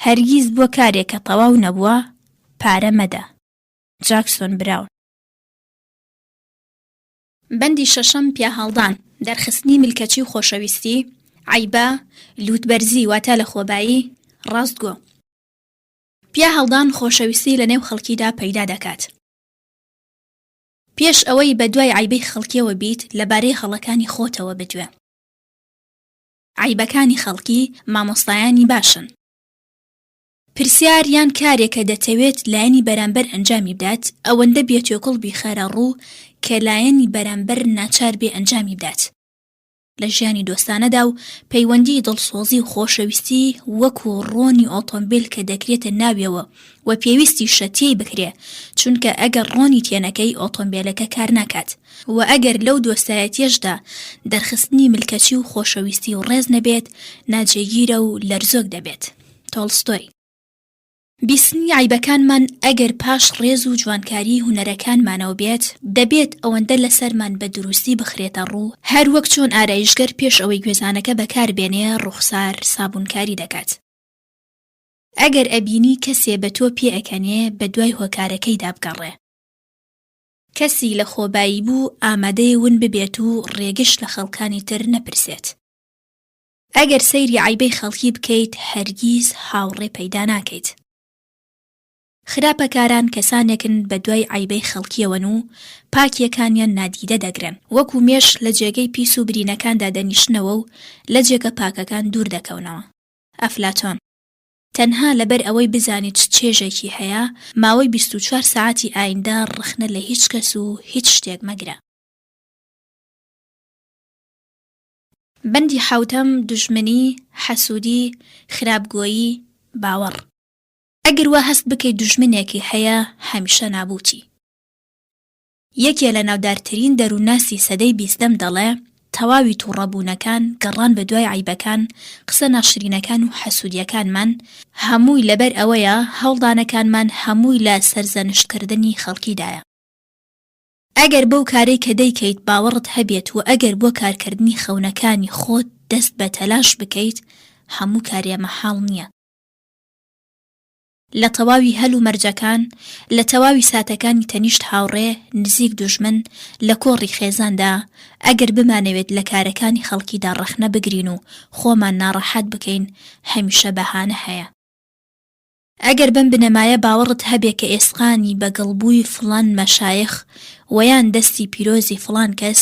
هەرگیز بۆ کارێک کە تەواو نەبووە پارە مەدە. جاکسۆن براون. بەندی شەشەم پیاهەڵدان، دەرخستنی ملکەچی و خۆشەویستی، عیبە، لووتبەرزی واتە لە خۆبایی، ڕاستگۆ. پیاهەڵدان خۆشەویستی لە نێو خەڵکیدا پەیدا دەکات. پێش ئەوەی بە دوای عیبەی خەڵکیەوە بیت لەبارەی هەڵەکانی خۆتەوە بدوێ. عیبەکانی خەڵکی مامۆستایانی باشن. پرسیار یان کارێکە دەتەوێت لایەنی بەرامبەر ئەنجامی بدات، ئەوەندە بێتۆکڵ بیخەرە ڕوو کە لایەنی بەرامبەر ناچار بێ ئەنجامی بدات. لە ژیانی دۆستانەدا و پەیوەندی دڵسۆزی و خۆشەویستی وەکو ڕۆنی ئۆتۆمبیل کە دەکرێتە ناویەوە و پێویستی شەتیەی بکرێ، چونکە ئەگەر ڕۆنی تێنەکەی ئۆتۆمبیلەکە کار ناکات و ئەگەر لەو دۆستایەتیەشدا دەرخستنی ملکەچی و خۆشەویستی و ڕێز نەبێت ناجێگیرە و لەرزۆک دەبێت. تۆڵستۆی. بیستنی عیبەکانمان ئەگەر پاش ڕێز و جوانکاری هونەرەکانمانەوە بێت دەبێت ئەوەندە لەسەرمان بە دروستی بخرێتە ڕوو، هەر وەک چۆن ئارایشگەر پێش ئەوەی گوێزانەکە بەکاربێنێ ڕوخسار سابوونکاری دەکات. ئەگەر ئەبینی کەسێ بە تۆ پێ ئەکەنێ بە دوای هۆکارەکەی دابگەڕێ. کەسی لە خۆبایی بوو ئامادەی ون ببێت و ڕێگەش لە خەڵکانی تر نەپرسێت. ئەگەر سەیری عیبەی خەڵکی بکەیت هەرگیز هاوڕێ پەیدا ناکەیت. خراپەکاران کەسانێکن بە دوای عیبەی خەڵکیەوەن و پاکیەکانیان نادیدە دەگرن، وەکو مێش لە جێگەی پیس و برینەکاندا دەنیشنەوە و لە جێگە پاکەکان دوور دەکەونەوە. ئەفلاتۆن. تەنها لەبەر ئەوەی بزانیت چێژێکی هەیە ماوەی 24 ساعتی ئایندە ڕخنە لە هیچ کەس و هیچ شتێک مەگرە. بەندی حەوتەم دوژمنی، حەسوودی، خراپگۆیی، باوەڕ. ئەگەر وا هەست بکەیت دوژمنێکی هەیە هەمیشە نابوتی. یەکێ لە ناودارترین دەرووناسی سەدەی 20 دەڵێ تەواوی تووڕەبوونەکان گەڕان بە دوای عیبەکان، قسە ناشرینەکان و حەسوودیەکانمان هەمووی لەبەر ئەوەیە هەوڵدانەکانمان هەمووی لە سەرزەنشتکردنی خەڵکیدایە. ئەگەر بەو کارەی کە دەیکەیت باوەڕت هەبێت و ئەگەر بۆ کارکردنی خەونەکانی خۆت دەست بە تەلاش بکەیت هەموو کارێ مەحاڵ نییە. لە تەواوی هەل و مەرجەکان، لە تەواوی ساتەکانی تەنیشت هاوڕێ نزیک دوژمن لە کۆڕی خێزاندا ئەگەر بمانەوێت لە کارەکانی خەڵکیدا ڕەخنە بگرین و خۆمان ناڕەحەت بکەین هەمیشە بەهانە هەیە. ئەگەر بم بنەمایە باوەڕت هەبێ کە ئێسقانی بەگەڵبووی فڵان مەشایخ وەیان دەستی پیرۆزی فڵان کەس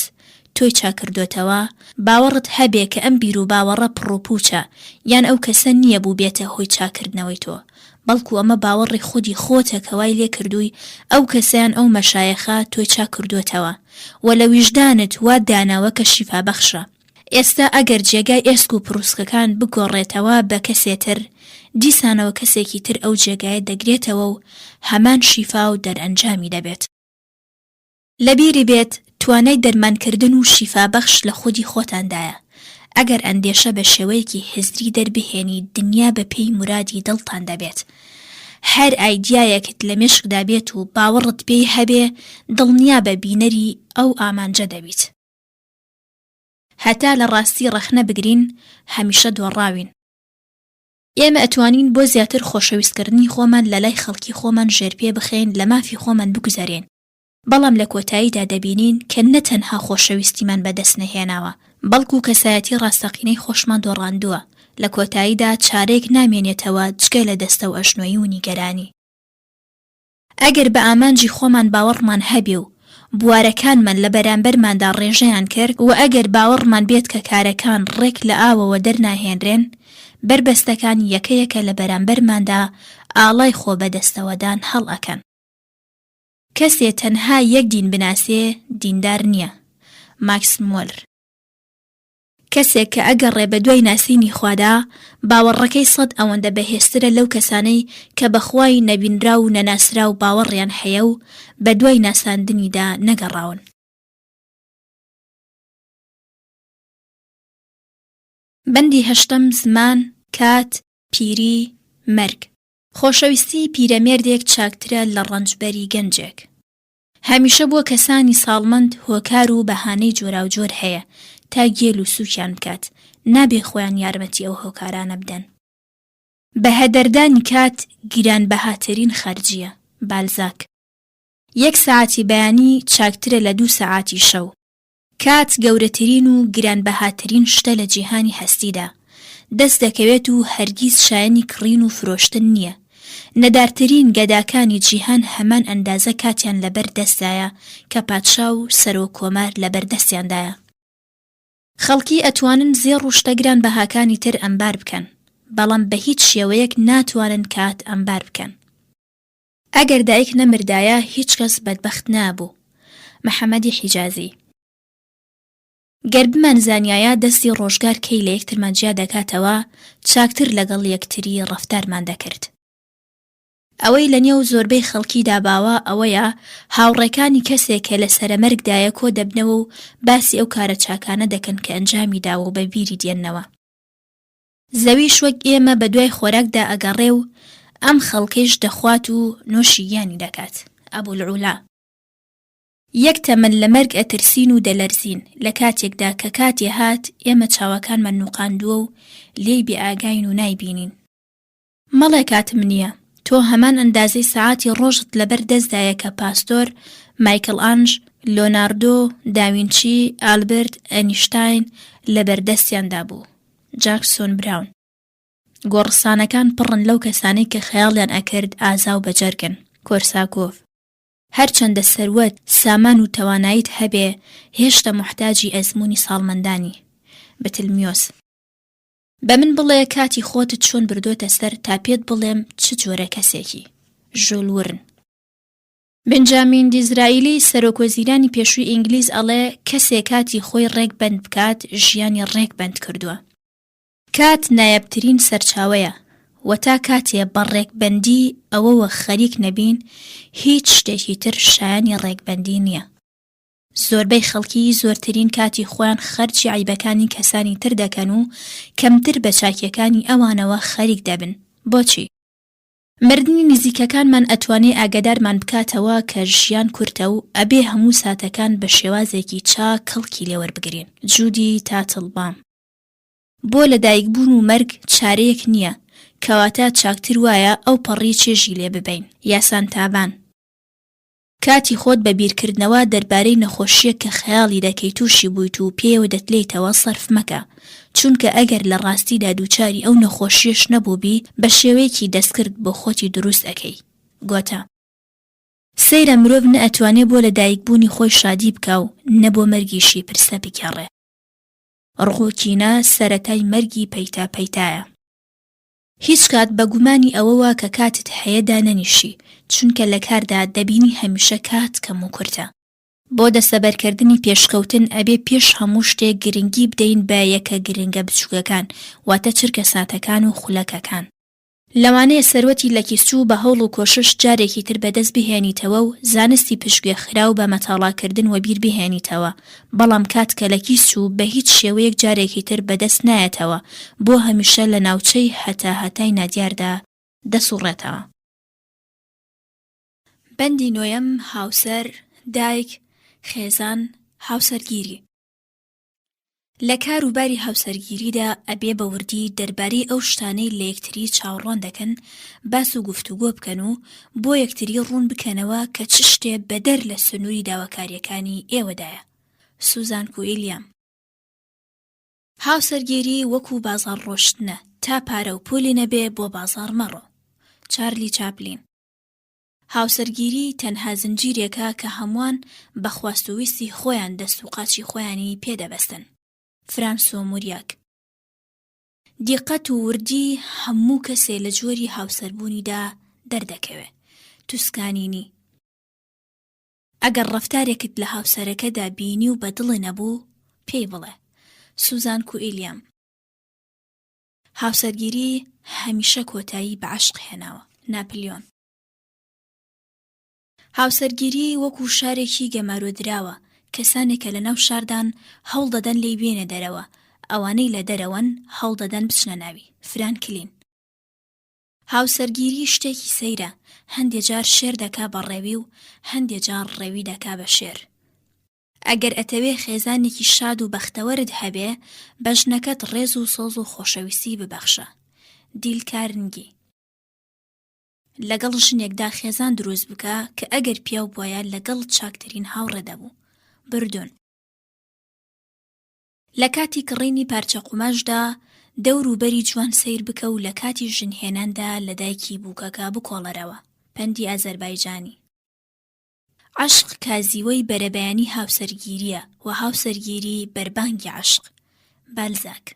تۆی چاکردوتەوە، باوەڕت هەبێ کە ئەم بیر و باوەڕە پڕۆپوچە یان ئەو کەسە نییە بوو بێتە هۆی چاکردنەوەی تۆ، بەڵکو ئەمە باوەڕی خودی خۆتە کەوای لێ کردووی ئەو کەسیان ئەو مەشایخە تۆی چاکردوتەوە و لە ویژدانت وا داناوە کە شیفابەخشە. ئێستا ئەگەر جێگای ئێسک و پرووسکەکان بگۆڕێتەوە بە کەسێتر، دیسانەوە کەسێکی تر ئەو جێگایە دەگرێتەوە و هەمان شیفا و دەرئەنجامی دەبێت. لەبیری بێت توانای دەرمانکردن و شیفابەخش لە خودی خۆتاندایە. ئەگەر ئەندێشە بە شێوەیەکی هزری دەربهێنی دنیا بە پێی مرادی دڵتان دەبێت. هەر ئایدیایەکت لە مێشکدا بێت و باوەڕت پێی هەبێ دڵنیا بە بینەری ئەو ئامانجە دەبیت. هەتا لە ڕاستی ڕەخنە بگرین هەمیشە دۆڕاوین. ئێمە ئەتوانین بۆ زیاتر خۆشەویستکردنی خۆمان لە لای خەڵکی خۆمان ژێرپێ بخەین لە مافی خۆمان بگوزارێن، بەڵام لە کۆتاییدا دەبینین کە نەتەنها خۆشەویستیمان بەدەست نەهێناوە بەڵکو کەسایەتی ڕاستەقینەی خۆشمان دۆڕاندووە، لە کۆتاییدا چارەیەک نامێنێتەوە جگە لە دەستە و ئەژنۆیی و نیگەرانی. ئەگەر بە ئامانجی خۆمان باوەڕمان هەبێ و بوارەکانمان لە بەرامبەرماندا ڕێژەیان کرد و ئەگەر باوەڕمان بێت کە کارەکان ڕێک لە ئاوەوە دەرناهێنرێن، بربەستەکان یەکەیەکە لە بەرامبەرماندا ئاڵای خۆ بەدەستەوەدان هەڵ ئەکەن. کەسێ تەنها یەک دین بناسێ دیندار نییە. ماکس مۆلر. کەسێک کە ئەگەڕێ بە دوای ناسینی خوادا باوەڕەکەی 100 ئەوەندە بەهێزترە لەو کەسانەی کە بەخوای نەبینرا و نەناسرا و باوەڕیان هەیە و بە دوای ناساندنیدا نەگەڕاون. بەندی 8 زمان، کات، پیری، مەرگ. خۆشەویستی پیرەمێردێک چاکترە لە ڕەنجبەری گەنجێک. هەمیشە بۆ کەسانی ساڵمەند هۆکار و بەهانەی جۆراوجۆر هەیە تا گێل و سووکیان بکات، نابێ خۆیان یارمەتی ئەو هۆکارانە بدەن. بە هەدەردانی کات گرانبەهاترین خەرجیە. بالزاک. 1 ساعتی بەیانی چاکترە لە 2 ساعتی شەو. کات گەورەترین و گرانبەهاترین شتە لە جیهانی هەستیدا. دەست دەکەوێت و هەرگیز شایەنی کڕین و فرۆشتن نییە. نەدارترین گەداکانی جیهان هەمان ئەندازە کاتیان لەبەر دەستدایە کە پادشا و سەرۆ کۆمار لەبەر دەستیاندایە. خەڵکی ئەتوانن زێڕ و شتە گرانبەهاکانی تر ئەمبار بکەن، بەڵام بە هیچ شێوەیەک ناتوانن کات ئەمبار بکەن. ئەگەر دایک نەمردایە هیچ کەس بەدبەخت نابوو. محەممەدی حیجازی. گەر بمانزانایە دەستی ڕۆژگار کەی لە یەکترمان جیا دەکاتەوە چاکتر لەگەڵ یەکتری ڕەفتارمان دەکرد. ئەوەی لە نێو زۆربەی خەڵکی داباوە ئەوەیە هاوڕێکانی کەسێکە لە سەرەمەرگدایە کۆ دەبنەوە و باسی ئەو کارە چاکانە دەکەن کە ئەنجامی داوە و بە بیری دێننەوە. زەویش وەک ئێمە بە دوای خۆراکدا ئەگەڕێ و ئەم خەڵکەیش دەخوات و نۆشی گیانی دەکات. ئەبوو العولا. 1 تەمەن لە مەرگ ئەترسین و دەلەرزین لە کاتێکدا کە کاتێ هات ئێمە چاوەکانمان نوقاندووە و لێی بێئاگاین و نایبینین. مەڵێ کاتم نییە، تۆ هەمان ئەندازەی سەعاتی ڕۆژت لەبەر دەستدایە کە پاستۆر، مایکل ئانژ، لۆناردۆ، داوینچی، ئالبرت ئەینشتاین لەبەردەستیاندا بوو. جاکسۆن براون. گۆڕستانەکان پڕن لەو کەسانەی کە خەیاڵیان ئەکرد ئازا و بەجەرگن. کۆرساکۆف. هەرچەندە سەروەت، سامان و تواناییت هەبێ هێشتا محتاجی ئەزموونی ساڵمەندانی. بتلمیۆس. بە من بڵێ کاتی خۆتت چۆن بردۆتە سەر تا پێت بڵێم چ جۆرە کەسێکی. ژول ورن. بنجامین دیزرائیلی سەرۆکوەزیرانی پێشووی ئینگلیز ئەڵێ کەسێک کاتی خۆی ڕێک بەند بکات ژیانی ڕێک بەند کردووە. کات نایابترین سەرچاوەیە و تا کاتێ بەڕێکبەندی ئەوەوە خەریک نەبین هیچ شتێکی تر شایانی ڕێکبەندی نییە. زۆربەی خەڵکی زۆرترین کاتی خۆیان خەرجی عیبەکانی کەسانی تر دەکەن و کەمتر بە چاکیەکانی ئەوانەوە خەریک دەبن. بۆچی؟ مردنی نزیکەکانمان ئەتوانێ ئاگادارمان بکاتەوە کە ژیان کورتە و ئەبێ هەموو ساتەکان بە شێوازێکی چاک کەڵکی لێوەربگرین. جودی تاتڵبام. بۆ لەدایکبوون و مەرگ چارەیەک نییە، کەواتە چاکتر وایە ئەو پەڕی چێژی لێ ببین. یاسان تابان. کاتی خۆت بە بیرکردنەوە دەربارەی نەخۆشیە کە خەیاڵی دەکەی تووشی بوویت و پێوە دەتلێیتەوە سەرف مەکە، چونکە ئەگەر لە ڕاستیدا دووچاری ئەو نەخۆشیەش نەبووبی بە شێوەیەکی دەستکرد بۆ خۆتی دروست ئەەکەی. گۆتا. سەیرە مرۆڤ نە ئەتوانێ بۆ لەدایکبوونی خۆی شادی بکە و نە بۆ مەرگیشی پرسە بگەڕێ. ڕغوکینە سەرەتای مەرگی پەیتا پەیتایە. هیچ کات بە گومانی ئەوەوە کە کاتت هەیەدا نەنیشی، چونکە لە کاردا دەبینی هەمیشە کات کەم و کورتە. بۆ دەسەبەرکردنی پێشکەوتن ئەبێ پێش هەموو شتێک گرنگی بدەین بە یەکە گرنگە بچووکەکان، واتە چرکە ساتەکان و خولەکەکان. لەوانەیە سەروەتی لە کیسوو بە هەوڵ و کۆشش جارێکی تر بەدەست بهێنیتەوە و زانستی پشتگوێ خراو بە مەتاڵاکردن وە بیر بهێنیتەوە، بەڵام کات کە لە کیسوو بە هیچ شێوەیەک جارێکی تر بەدەست نایەتەوە بۆ هەمیشە لە ناوچەی هەتای نادیاردا دەسوڕێتەوە. بەندی نۆیەم هاوسەر، دایک، خێزان، هاوسەرگیری. لە کاروباری هاوسەرگیریدا ئەبێ بە وردی دەربارەی ئەو شتانەی لە یەکتری چاوەڕوان دەکەن باس و گفتوگۆ بکەن و بۆ یەکتری ڕوون بکەنەوە کە چ شتێ بەدەر لە سنووری داواکاریەکانی ئێوەدایە. سوزان کوئیلیام. هاوسەرگیری وەکو بازاڕ ڕۆشتنە، تا پارە و پولی نەبێ بۆ بازاڕ مەڕۆ. چارلی چاپلین. هاوسەرگیری تەنها زنجیرێکە کە هەمووان بە خواستوویستی خۆیان دەست و قاچی خۆیانی پێدەبەستن. فرانسۆ موریاک. دیقەت و وردی هەموو کەسێ لە جۆری هاوسەربوونیدا دەردەکەوێ. توسکانینی. ئەگەر ڕەفتارێکت لە هاوسەرەکەدا بینی و بەدڵی نەبوو پێی بڵێ سوزان کوئیلیام. هاوسەرگیری هەمیشە کۆتایی بە عەشق هێناوە. ناپلیۆن. هاوسەرگیری وەکو شارێکی گەمارۆدراوە، کەسانێکە لە ناو شاردان هەوڵ دەدەن لێی بێنە دەرەوە، ئەوانەی لە دەرەوەن هەوڵ دەدەن بچنە ناوی. فرانکلین. هاوسەرگیری شتێکی سەیرە، هەندێک جار شێر دەکا بە ڕێوی و هەندێک جار ڕێوی دەکا بە شێر. ئەگەر ئەتەوێ خێزانێکی شاد و بەختەوەرت هەبێ، بە ژنەکەت ڕێز و سۆز و خۆشەویستی ببەخشە. دیل کارنگی. لەگەڵ ژنێکدا خێزان دروست بکە کە ئەگەر پیاو بووایە لەگەڵ چاکترین هاوڕێ دەبوو. بردون. لە کاتی کڕینی پارچە قوماشدا دەور و بەری جوان سیر بکە و لە کاتی ژنهێناندا لە دایکی بووکەکە بکۆڵەرەوە. پەندی ئازەربایجانی. عەشق کازیوەی بەرەبەیانی هاوسەرگیریە و هاوسەرگیری بەربانگی عەشق. بالزاک.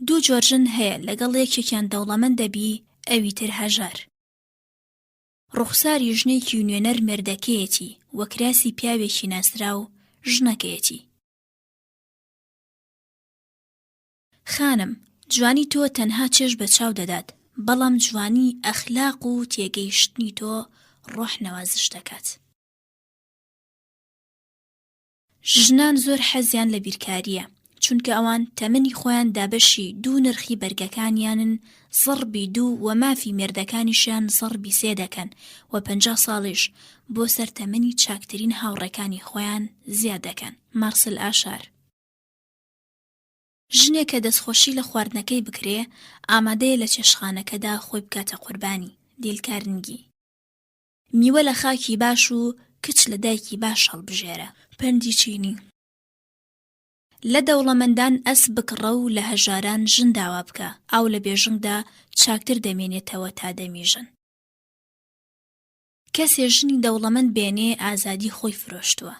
دوو جۆر ژن هەیە، لەگەڵ یەکێکیان دەوڵەمەند دەبی، ئەوی تر هەژار. ڕوخساری ژنێکی نوێنەر مێردەکەیەتی، وە کراسی پیاوێکی ناسراو ژنەکەیەتی. خانم، جوانی تۆ تەنها چێژ بە چاو دەدات، بەڵام جوانی ئەخلاق و تێگەیشتنی تۆ ڕۆح نەوازش دەکات. ژنان زۆر حەزیان لە بیرکاریە، چونکە ئەوان تەمەنی خۆیان دابەشی دوو نرخی بەرگەکانیانن، زەڕبی 2 و مافی مێردەکانیشیان زەڕبی 3 دەکەن و 50 ساڵیش بۆ سەر تەمەنی چاکترین هاوڕێکانی خۆیان زیاد دەکەن. مارسل ئاشار. ژنێک کە دەستخۆشی لە خواردنەکەی بکرێ، ئامادەیە لە چێشخانەکەدا خۆی بکاتە قوربانی. دیل کارنگی. میوە لە خاکی باش و کچ لە دایکی باش هەڵبژێرە. پەندی چینی. لە دەوڵەمەندان ئەس بکڕە و لە هەژاران ژن داوا بکە، ئاو لە بێژنگدا چاکتر دەمێنێتەوە تا دەمیژن. کەسێ ژنی دەوڵەمەند بێنێ ئازادی خۆی فرۆشتووە.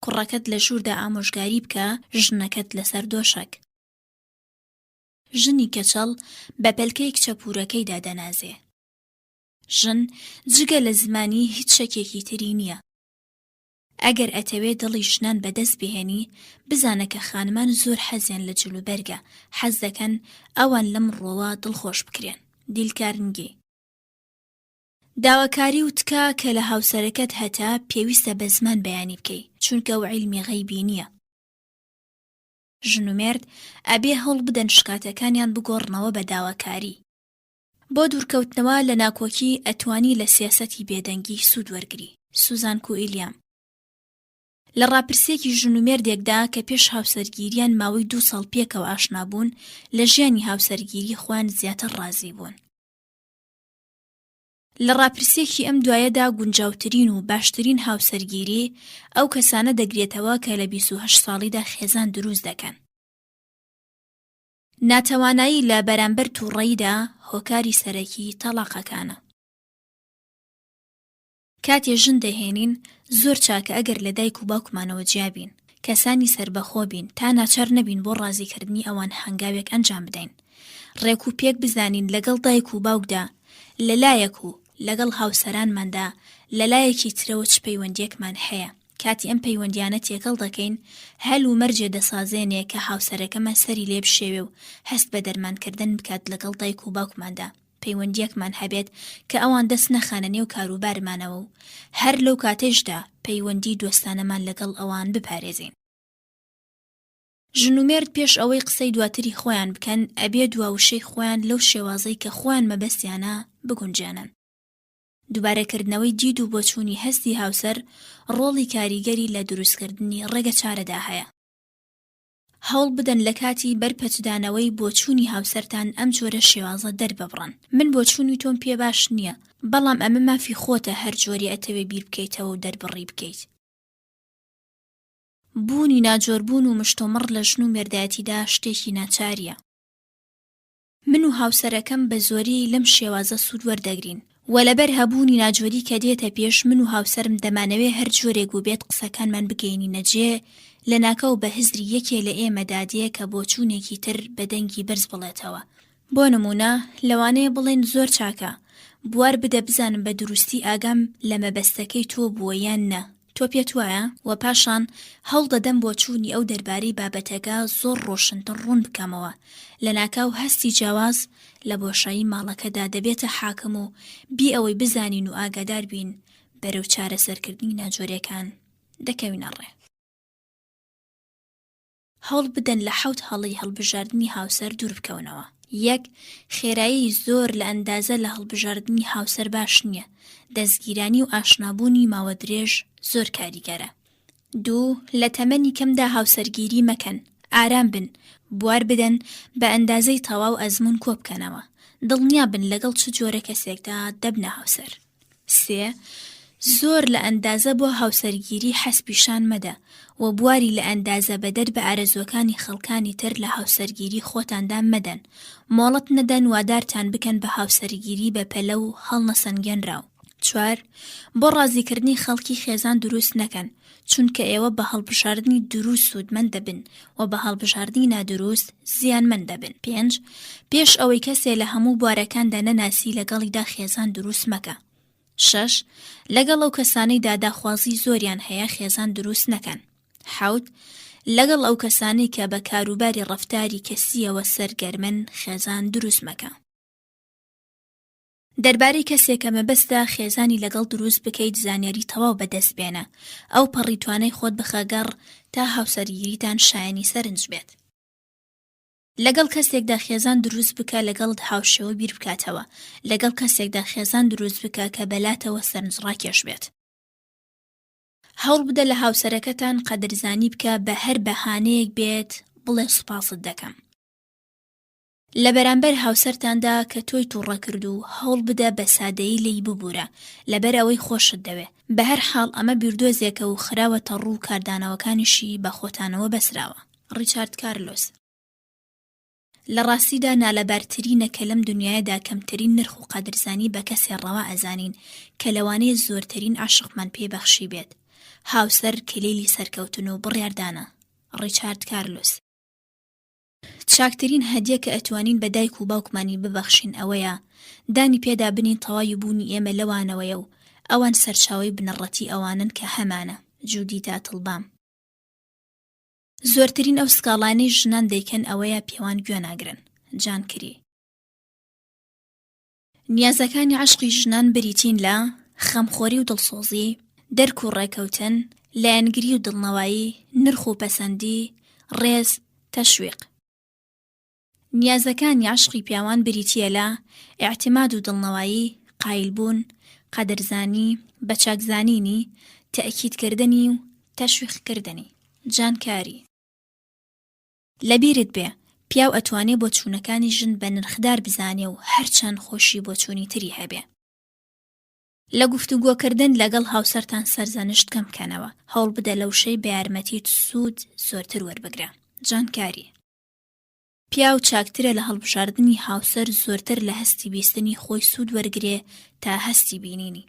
کوڕەکەت لە ژووردا ئامۆژگاری بکە، ژنەکەت لەسەر دۆشەک. ژنی کەچەڵ بە پەلکەی کچەپورەکەیدا دەنازێ. ژن جگە لە زمانی هیچ شەکێکی تری نییە. ئەگەر ئەتەوێ دڵی ژنان بەدەست بهێنی، بزانە کە خانمان زۆر حەزیان لە جلوبەرگە، حەز دەکەن ئەوان لەم ڕۆوە دڵخۆش بکرێن. دیل کارنگی. داواکاری وتکە کە لە هاوسەرەکەت هەتا پێویستە بە زمان بەیانی بکەی، چونکە ئەو عیلمی غەیبی نییە. ژن و مێرد ئەبێ هەوڵ بدەن شکاتەکانیان بگۆڕنەوە بە داواکاری. بۆ دوورکەوتنەوە لە ناکۆکی ئەتوانی لە سیاسەتی بێدەنگی سوود وەرگری. سوزان کوئیلیام. لە ڕاپرسێکی ژن و مێردێکدا کە پێش هاوسەرگیریان ماوەی 2 ساڵ پێکەوە ئاشنابوون، لە ژیانی هاوسەرگیری خۆیان زیاتر ڕازی بوون. لە ڕاپرسێکی ئەم دوایەدا گونجاوترین و باشترین هاوسەرگیری ئەو کەسانە دەگرێتەوە کە لە 28 ساڵیدا خێزان دروست دەکەن. ناتەوانایی لە بەرامبەر تووڕەییدا هۆکاری سەرەکی تەلاقەکانە. کاتێ ژن دەهێنین، زۆر چاکە ئەگەر لە دایک و باوکمانەوە جیابین، کەسانی سربەخۆ بین، تا ناچار نەبین بۆ ڕازیکردنی ئەوان هەنگاوێک ئەنجام بدەین. ڕێک و پێک بزانین لەگەڵ دایک و باوکدا، لەلایەک و لەگەڵ هاوسەرانماندا لەلایەکی ترەوە چ پەیوەندیەکمان هەیە. کاتی ئەم پەیوەندیانە تێکەڵ دەکەین، هەل و مەرجێ دەسازێنێ کە هاوسەرەکەمان سەری لێ بشێوێ و هەست بە دەرمانکردن بکات لەگەڵ دایک و باوکماندا. پەیوەندیەکمان هەبێت کە ئەوان دەست نەخانە نێو کاروبارمانەوە و هەر لەو کاتێشدا پەیوەندی دۆستانەمان لەگەڵ ئەوان بپارێزین. ژن و مێرد پێش ئەوەی قسەی دواتری خۆیان بکەن، ئەبێ دواوشەی خۆیان لەو شێوازەی کە خۆیان مەبەستیانە بگونجێنن. دووبارەکردنەوەی دید و بۆچوونی هەستی هاوسەر ڕۆڵی کاریگەری لە دروستکردنی ڕێگە چارەدا هەیە. هەوڵ بدەن لە کاتی بەرپەچدانەوەی بۆچوونی هاوسەرتان ئەم جۆرە شێوازە دەرببڕن. من بۆچوونی تۆم پێ باش نییە، بەڵام ئەمە مافی خۆتە هەر جۆری ئەتەوێ بیر بکەیتەوە و دەربڕی بکەیت. بوونی ناجۆربوون و مشتۆمڕ لە ژن و مێردایەتیدا شتێکی ناچاریە. من و هاوسەرەکەم بە زۆری لەم شێوازە سوود وەردەگرین، و لەبەر هەبوونی ناجۆری کە دێتە پێش، من و هاوسەرم دەمانەوێ هەر جۆرێک و بێت قسەکانمان بگەینی نەجێ، لە ناکەو بە هزری یەکێ لە ئێمەدا دێ کە بۆچوونێکی تر بە دەنگی بەرز بڵێتەوە. بۆ نمونە لەوانەیە بڵێن زۆر چاکە، بوار بدە بزانم بە دروستی ئاگام لە مەبەستەکەی تۆ بووە یان نە، تۆ پێت وایە و پاشان هەوڵ دەدەم بۆ چوونی ئەو دەربارەی بابەتەکە زۆر ڕۆشنتر ڕوون بکەمەوە لە ناکاو هەستی جیاواز لە بۆشایی ماڵەکەدا دەبێتە حاکم و بی ئەوەی بزانین و ئاگادار بین بەرەو چارەسەرکردنی ناجۆرەکان دەکەوینە ڕێ. هەوڵ بدەن لە 7 هەڵی هەڵبژاردننی هاوسەر دوور بکەونەوە. 1. خێرایی زۆر لە ئەندازە لە هەڵبژاردننی هاوسەر باش نییە. دەستگیرانی و ئاشنابوونی ماوە درێژ زۆر کاریگەرە. 2. لە تەمەنی کەمدا هاوسەرگیری مەکەن. ئارام بن، بوار بدەن بە ئەندازەی تەواو ئەزمون کۆ بکەنەوە. دڵنیا بن لەگەڵ چ جۆرە کەسێکدا دەبنە هاوسەر. 3. زۆر لە ئەندازە بۆ هاوسەرگیری حەسپیشان مەدە و بواری لە ئەندازە بەدەر بە ئارەزوەکانی خەڵکانی تر لە هاوسەرگیری خۆتاندا مەدەن. مۆڵەت نەدەن وادارتان بکەن بە هاوسەرگیری بە پەلە و هەڵنەسەنگێنراو. 4. بۆ ڕازیکردنی خەڵکی خێزان دروست نەکەن، چونکە ئێوە بە هەڵبژاردننی دروست سوودمەند دەبن و بە هەڵبژاردننی نادروست زیانمەند دەبن. 5. پێش ئەوەی کەسێ لە هەموو بوارەکاندا نەناسی لەگەڵیدا خێزان دروست مەکە. 6. لەگەڵ ئەو کەسانەی داخوازی زۆریان هەیە خێزان دروست نەکەن. 7. لەگەڵ ئەو کەسانەی کە بە کاروباری ڕەفتاری کەسیەوە سەرگەرمن خێزان دروست مەکە. دەربارەی کەسێکە مەبەستە خێزانی لەگەڵ دروست بکەیت زانیاری تەواو بەدەست بێنە. ئەو پەڕی توانای خۆت بخەگەڕ تا هاوسەرگیریتان شایانی سەرنج بێت. لەگەڵ کەسێکدا خێزان دروست بکە لەگەڵت هاوشێوە بیر بکاتەوە. لەگەڵ کەسێکدا خێزان دروست بکە کە بەلاتەوە سەرنجڕاکێش بێت. هەوڵ بدە لە هاوسەرەکەتان قەدرزانی بکە بە هەر بەهانەیەک بێت بڵێ سوپاست دەکەم. لە بەرامبەر هاوسەرتاندا کە تۆی تووڕە کرد و هەوڵ بدە بە سادەیی لێی ببوورە لەبەر ئەوەی خۆشت دەوێ. بە هەر حاڵ ئەمە بیردۆزێکە و خراوەتە ڕوو کاردانەوەکانیشی بە خۆتانەوە بەسراوە. ڕیچارد کارلۆس. لە ڕاستیدا نالەبارترینە کە لەم دنیاەدا کەمترین نرخ و قەدرزانی بە کەسێ ڕەوا ئەزانین کە لەوانەیە زۆرترین عاشقمان پێبەخشی بێت. هاوسەر کلێلی سەرکەوتن و بڕیاردانە. ڕیچارد کارلۆس. چاکترین هەدیە کە ئەتوانین بە دایک و باوکمانی ببەخشین ئەوەیە دانی پێدا بنین تەواوی بوونی ئێمە لەوانەوەیە و ئەوان سەرچاوی بنەڕەتی ئەوانن کە هەمانە. جودی تاتڵبام. زۆرترین ئەو سکاڵانەی ژنان دەیکەن ئەوەیە پێوان گوێناگرن. جان کری. نیازەکانی عەشقی ژنان بریتین لە خەمخۆری و دڵسۆزی، دەرک و ڕێکەوتن، لایەنگری و دڵنەوایی، نرخ و پەسەندی، ڕێز، تەشویق. نیازەکانی عەشقی پیاوان بریتیە لە ئیعتیماد و دڵنەوایی، قایلبوون، قەدرزانی، بەچاکزانینی، تەئکیدکردنی و تەشویقکردنی. جان کاری. لەبیرت بێ پیاو ئەتوانێ بۆ چوونەکانی ژن بە نرخدار بزانێ و هەرچەند خۆشی بۆ چوونی تری هەبێ. لە گفتوگۆکردن لەگەڵ هاوسەرتان سەرزەنشت کەم بکەنەوە. هەوڵ بدە لەو شەی بە یارمەتیت سوود زۆرتر وەربگرە. جان کاری. پیاو چاکترە لە هەڵبژاردننی هاوسەر زۆرتر لە هەستی بیستنی خۆی سوود وەرگرێ تا هەستی بینینی.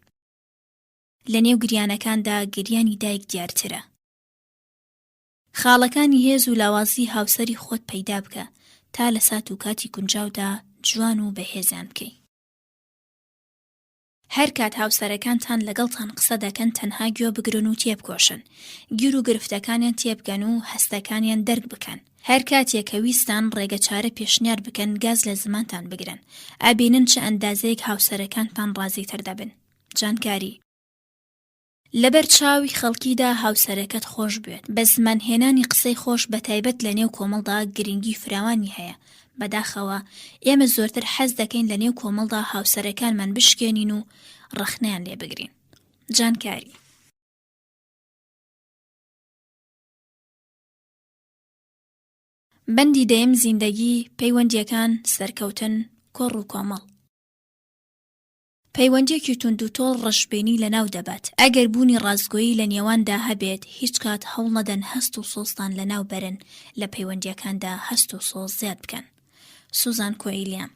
لە نێو گریانەکاندا گریانی دایک دیارترە. خاڵەکانی هێز و لاوازی هاوسەری خۆت پەیدا بکە تا لە سات و کاتی گونجاودا جوان و بەهێزیان بکەی. هەر کات هاوسەرەکانتان لەگەڵتان قسە دەکەن تەنها گوێ بگرن و تێبکۆشن. گیر و گرفتەکانیان تێبگەن و هەستەکانیان دەرک بکەن. هەر کاتێک کە ویستان ڕێگە چارە پێشنیار بکەن گاز لە زمانتان بگرن. ئابینن چه ئەندازەیەک هاوسەرەکانتان ڕازیتر دەبن. جانکاری. لەبەر چاوی خەڵکیدا هاوسەرەکەت خۆش بێت. بە زمانهێنانی قسەی خۆش بە تایبەت لە نێو کۆمەڵدا گرنگی فراوانی هەیە. بەداخەوە ئێمە زۆرتر حەز دەکەین لە نێو کۆمەڵدا هاوسەرەکانمان بشکێنین و ڕەخنەیان لێ بگرین. جانکاری. بەندی دەیەم زیندەگی، پەیوەندیەکان، سەرکەوتن، کۆڕ و کۆمەڵ. پەیوەندیەکی توند و تۆڵ ڕەشبێنی لە ناو دەبات. ئەگەر بوونی ڕازگۆیی لە نێواندا هەبێت هیچ کات هەوڵ نەدەن هەست و سۆزتان لە ناو بەرن لە پەیوەندیەکاندا هەست و سۆز زیاد بکەن. سوزان کۆئیلیان.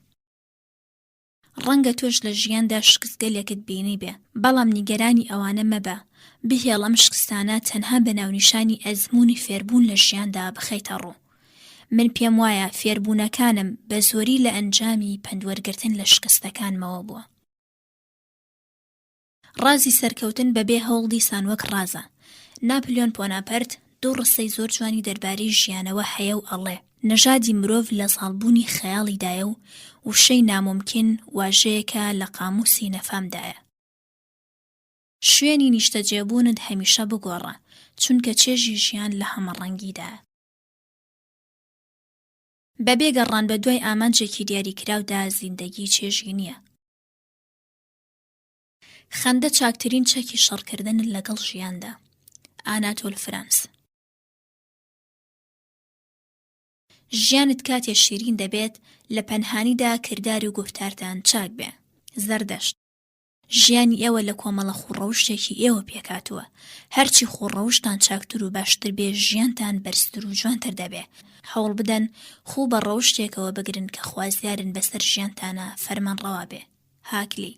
ڕەنگە تۆش لە ژیاندا شکستگەلێکت بینی بێ، بەڵام نیگەرانی ئەوانە مەبە. بهێڵەم شکستانە تەنها بە ناونیشانی ئەزموونی فێربوون لە ژیاندا بخەیتە ڕوو. من پێم وایە فێربوونەکانم بە زۆری لە ئەنجامی پەندوەرگرتن لە شکستەکانمەوە بووە. ڕازی سەرکەوتن بەبێ هەوڵ دیسان وەک ڕازە. ناپلیۆن بۆناپەرت دوو ڕستەی زۆر جوانی دەربارەی ژیانەوە هەیە و ئەڵێ نەژادی مرۆڤ لە ساڵبوونی خەیاڵیدایە و وشەی ناممکن واژەیەکە لە قاموسی نەفامدایە. شوێنی نیشتەجێبوونت هەمیشە بگۆڕە، چونکە چێژی ژیان لە هەمەڕەنگیدایە. بەبێ گەڕان بە دوای ئامانجێکی دیاریکراودا زیندەگی چێژی نییە. خەندە چاکترین چەکی شەڕکردن لەگەڵ ژیاندا. ئاناتۆل فرانس. ژیانت کاتێ شیرین دەبێت لە پەنهانیدا کردار و گفتارتان چاک بێ. زەردەشت. ژیانی ئێوە لە کۆمەڵە خوڕەوشتێکی ئێوە پێکاتووە. هەرچی خوڕەوشتان چاکتر و باشتر بێ ژیانتان بەرزتر و جوانتر دەبێ. هەوڵ بدەن خوو بە ڕەوشتێکەوە بگرن کە خوازیارن بەسەر ژیانتانە فەرمانڕەوا بێ. هاکلی.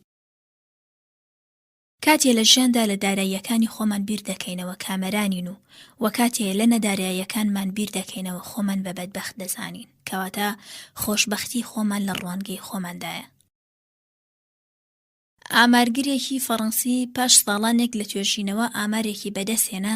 کاتێ لە ژیاندا لە داراییەکانی خۆمان بیر دەکەینەوە کامەرانین و وە کاتێ لە نەداراییەکانمان بیر دەکەینەوە خۆمان بە بەدبەخت دەزانین، کەواتە خۆشبەختی خۆمان لە ڕوانگەی خۆماندایە. ئامارگرێکی فەڕەنسی پاش ساڵانێک لە توێژینەوە ئامارێکی بەدەستهێنا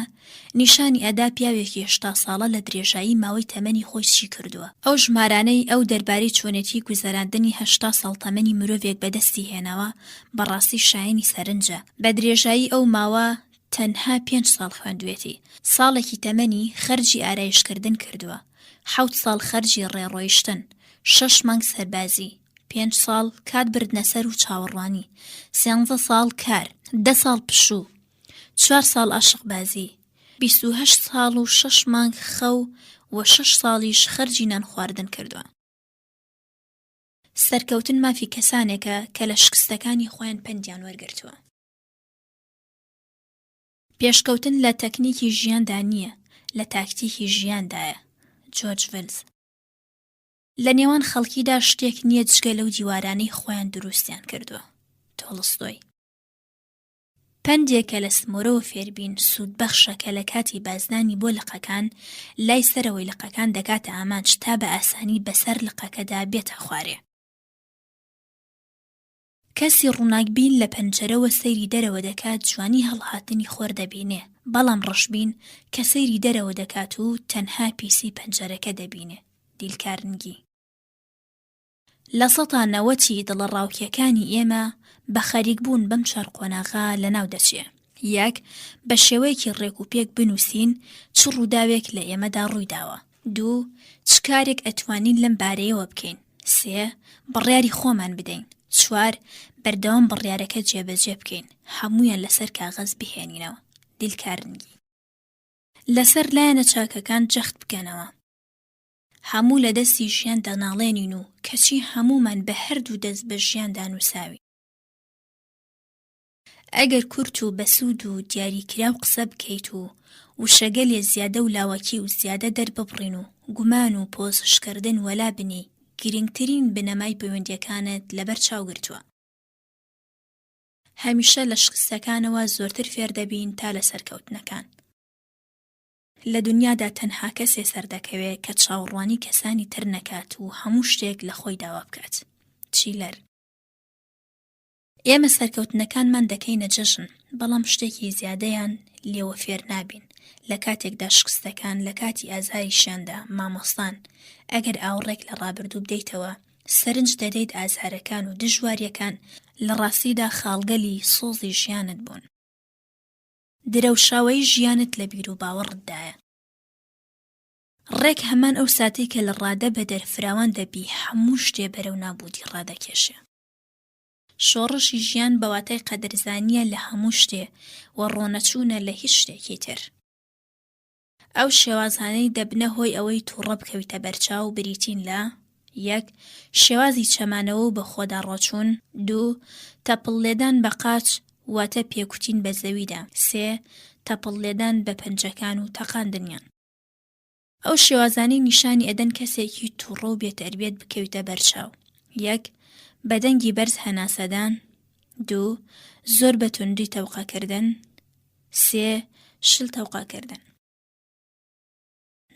نیشانی ئەدا پیاوێکی 80 ساڵە لە درێژایی ماوەی تەمەنی خۆی چی کردووە. ئەو ژمارانەی ئەو دەربارەی چۆنێتی گوزەراندنی 80 ساڵ تەمەنی مرۆڤێک بەدەستی هێناوە بەڕاستی شایەنی سەرنجە. بە درێژایی ئەو ماوە تەنها 5 ساڵ خوێندوێتی. ساڵێکی تەمەنی خەرجی ئارایشکردن کردووە، 7 ساڵ خەرجی ڕێڕۆیشتن، 6 مانگ سەربازی، 5 ساڵ کات بردنە سەر و چاوەڕوانی، 13 ساڵ کار، 10 ساڵ پشوو، 4 ساڵ عاشقبازی، 28 ساڵ و 6 مانگ خەو و 6 ساڵیش خەرجی نان خواردن کردووە. سەرکەوتن مافی کەسانێکە کە لە شکستەکانی خۆیان پەندیان وەرگرتووە. پێشکەوتن لە تەکنیکی ژیاندا نییە، لە تاکتیکی ژیاندایە. جۆرج ڤلز. لە نێوان خەڵکیدا شتێک نییە جگە لەو دیوارانەی خۆیان دروستیان کردووە. تۆڵستۆی. پەندێکە لە سمۆرەوە فێربین سوودبەخشە کە لە کاتی بازنانی بۆ لقەکان لای سەرەوەی لقەکان دەکاتە ئامانج تا بە ئاسانی بەسەر لقەکەدا بێتە خوارێ. کەسی ڕووناکبین لە پەنجەرەوە سەیری دەرەوە دەکات جوانی هەڵهاتنی خۆر دەبینێ، بەڵام ڕەشبین کە سەیری دەرەوە دەکات و تەنها پیسی پەنجەرەکە دەبینێ. دیلکارنگی. لە 90% دڵە ڕاوکیەکانی ئێمە بە خەریکبوون بەم چوار قۆناغا لەناو دەچێ. 1. بە شێوەیەکی ڕێک و پێک بنووسین چ ڕووداوێک لە ئێمەدا ڕوویداوە. 2. چ کارێک ئەتوانین لەم بارەیەوە بکەین. 3. بڕیاری خۆمان بدەین. 4. بەردەوام بڕیارەکە جێبەجێ بکەین، هەمویان لەسەر کاغەز بهێنینەوە. دیلکارنگی. لەسەر لایەنە چاکەکان جەخت بکەنەوە. هەموو لە دەستی ژیان دەناڵێنین و کەچی هەمومان بە هەردوو دەست بە ژیان دانووساوی. ئەگەر کورت و بەسوود و دیاریکراو قسە بکەیت و وشەگەلێ زیادە و لاوەکی و زیادە دەرببڕین و گومان و پۆزشکردن وەلا بنی، گرنگترین بنەمای پەیوەندیەکانت لەبەر چاوگرتووە. هەمیشە لە شکستەکانەوە زۆرتر فێر دەبین تا لە سەرکەوتنەکان. لە دنیادا تەنها کەسێ سەردەکەوێت کە چاوەڕوانی کەسانی تر نەکات و هەموو شتێک لە خۆی داوا بکات. چیلەر. ئێمە سەرکەوتنەکانمان دەکەینە جەژن، بەڵام شتێکی زیادەیان لێوە فێر نابین. لە کاتێکدا شکستەکان لە کاتی ئازاریشیاندا مامۆستان ئەگەر ئاوڕێک لە ڕابردوو بدەیتەوە سەرنج دەدەیت ئازارەکان و دژواریەکان لە ڕاستیدا خاڵگەلی سۆزی ژیانت بوون. درەوشاوەی ژیانت لە بیر و باوەڕتدایە. ڕێک هەمان ئەو ساتەی کە لە ڕادە بە دەرفراوان دەبی هەموو شتێ بەرەو نابوودی ڕادەکێشێ. شۆڕشی ژیان بەواتای قەدرزانیە لە هەموو شتێ و ڕۆنەچوونە لە هیچ شتێکی تر. ئەو شێوازانەی دەبنە هۆی ئەوەی تووڕە بکەویتە بەرچاو بریتین لە 1. شێوازی چەمانەوە و بە خۆدا ڕۆچوون. 2. تەپڵلێدان بە قاچ واتە پێکوتین بە زەویدا. 3. تەپڵلێدان بە پەنجەکان و تەقاندنیان. ئەو شێوازانەی نیشانی ئەدەن کەسێکی تووڕە و بێتەربیەت بکەویتە بەرچاو. 1. بەدەنگی بەرز هەناسەدان. 2. زۆر بە توندی تەوقەکردن. 3. شل تەوقەکردن.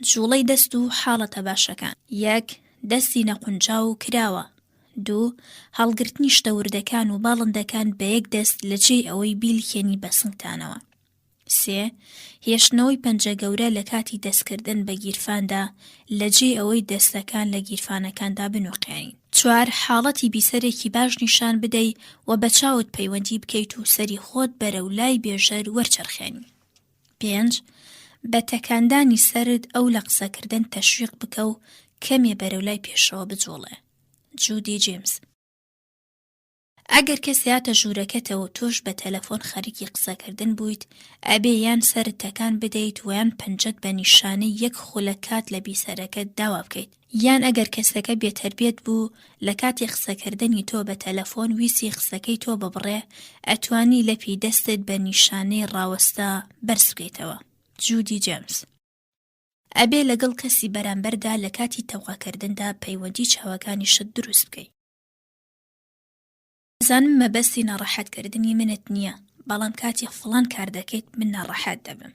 جوڵەی دەست و حاڵەتە باشەکان. 1. دەستی نەقونجاو و کراوە. 2. هەڵگرتنی شتەوردەکان و باڵندەکان بە یەک دەست لە جێی ئەوەی بیلکێنی بە سنگتانەوە. 3. هێشتنەوەی پەنجە گەورە لە کاتی دەستکردن بە گیرفاندا لەجێ ئەوەی دەستەکان لە گیرفانەکاندا بنووقێنین. 4. حاڵەتی بیسەرێکی باش نیشان بدەیت و بە چاوت پەیوەندی بکەیت و سەری خۆت بەرەولای بێژەر وەرچەرخێنی. 5. بە تەکاندانی سەرت ئەو لە قسەکردن تەشویق بکە و کەمێ بەرەولای پێشەوە بجوڵێ. جودی جیمز. ئەگەر کەس هاتە ژوورەکەتەوە تۆش بە تەلەفۆن خەریکی قسەکردن بوویت، ئەبێ یان سەرت تەکان بدەیت و یان پەنجەت بە نیشانەی یەک خولەکات لە بیسەرەکەت داوا بکەیت. یان ئەگەر کەسەکە بێتەربێت بوو لە کاتی قسەکردنی تۆ بە تەلەفۆن ویسی قسەکەی تۆ ببڕێ، ئەتوانی لەپی دەستت بە نیشانەی ڕاوەستا بەرز بکەیتەوە. جودی جیمز. ئەبێ لەگەڵ کەسی بەرامبەردا لە کاتی تەواکردندا پەیوەندی چاوەکانیشت دروست بکەیت. زانم مەبەستی ناڕەحەتکردنی منت نییە، بەڵام کاتی فڵان کار دەکەیت من ناڕەحەت دەبم.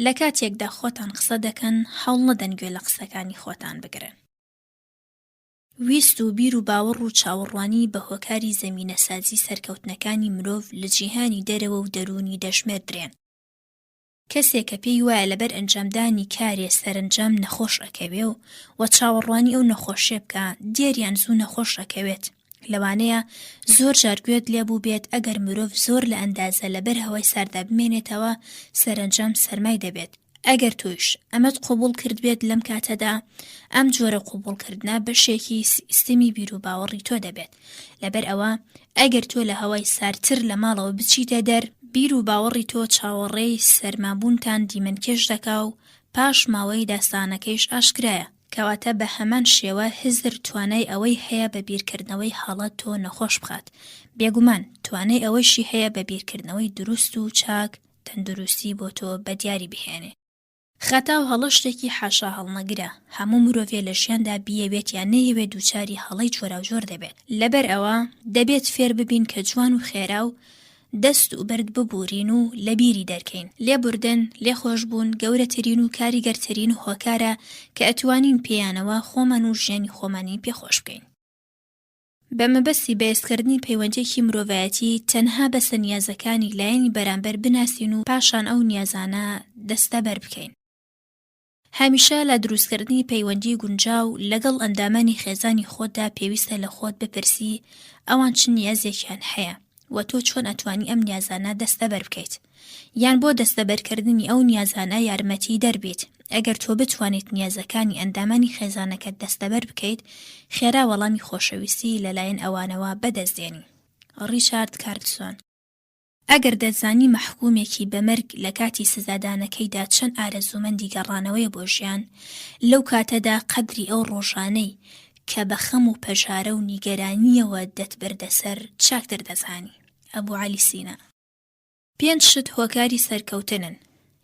لە کاتێکدا خۆتان قسە دەکەن هەوڵ نەدەن گوێ لە قسەکانی خۆتان بگرن. ویست و بیر و باوەڕ و چاوەڕوانی بە هۆکاری زەمینەسازی سەرکەوتنەکانی مرۆڤ لە جیهانی دەرەوە و دەرونی دەژمێردرێن. کەسێک کە پێی وایە لەبەر ئەنجامدانی کارێ سەرنجام نەخۆش ئەکەوێ و چاوەڕوانی ئەو نەخۆشیە بکە دیێریان زوو نەخۆش ئەکەوێت. لەوانەیە زۆر جار گوێت لێبوو بێت ئەگەر مرۆڤ زۆر لە ئەندازە لەبەر هەوای ساردا بمێنێتەوە سەرنجام سەرمای دەبێت. ئەگەر تۆیش ئەمەت قبوڵ کرد بێت لەم کاتەدا، ئەم جۆرە قبوڵکردنا بەشێکی سیستەمی بیر و باوەڕی تۆ دەبێت. لەبەر ئەوە ئەگەر تۆ لە هەوای ساردتر لە ماڵەوە بچیتە دەر، بیر و باوەڕی تۆ چاوەڕێی سەرمابوونتان دیمەنکێش دەکا و پاش ماوەی داستانەکەیش ئاشکرایە، کەواتە بە هەمان شێوە حزر توانای ئەوەی هەیە بە بیرکردنەوەی حاڵەت تۆ نەخۆش بخات. بێگومان توانای ئەوەیشی هەیە بە بیرکردنەوەی دروست و چاک تەندروستی بۆ تۆ بە دیاری بهێنێ. خەتا و هەڵە شتێکی حاشا هەڵنەگرە، هەموو مرۆڤێ لە ژیاندا بیەوێت یان نەیەوێت دووچاری هەڵەی جۆراوجۆر دەبێت. لەبەر ئەوە دەبێت فێر ببین کە جوان و خێرا و دەست و بەرد ببورین و لە بیری دەرکەین. لێبوردن، لێخۆشبوون گەورەترین و کاریگەرترین و هۆکارە کە ئەتوانین پێیانەوە خۆمان و ژیانی خۆمانی پێخۆش بکەین. بە مەبەستی بەهێزکردنی پەیوەندێکی مرۆڤایەتی تەنها بەسە نیازەکانی لایەنی بەرامبەر بناسین و پاشان ئەو نیازانە دەستەبەر بکەین. هەمیشە لە دروستکردنی پەیوەندی گونجاو لەگەڵ ئەندامانی خێزانی خۆتدا پێویستە لە خۆت بپرسی ئەوان چ نیازێکیان هەیە و تۆ چۆن ئەتوانی ئەم نیازانە دەستەبەر بکەیت، یان بۆ دەستەبەرکردنی ئەو نیازانە یارمەتی دەربێت. ئەگەر تۆ بتوانیت نیازەکانی ئەندامانی خێزانەکەت دەستەبەر بکەیت، خێرا وەڵامی خۆشەویستی لەلایەن ئەوانەوە بەدەستدێنی. ڕیچارد کارلسۆن. ئەگەر دەزانی مەحکومێکی بەمەرگ لە کاتی سزادانەکەیدا چەند ئارەزومەندی گەڕانەوەی بۆ ژیان، لەو کاتەدا قەدری ئەو ڕۆژانەی کە بە خەم و پەژارە و نیگەرانیەوە دەتبردەسەر چاکتر دەزانی. ئەبوو عەلی سینا. 5 شت هۆکاری سەرکەوتنن: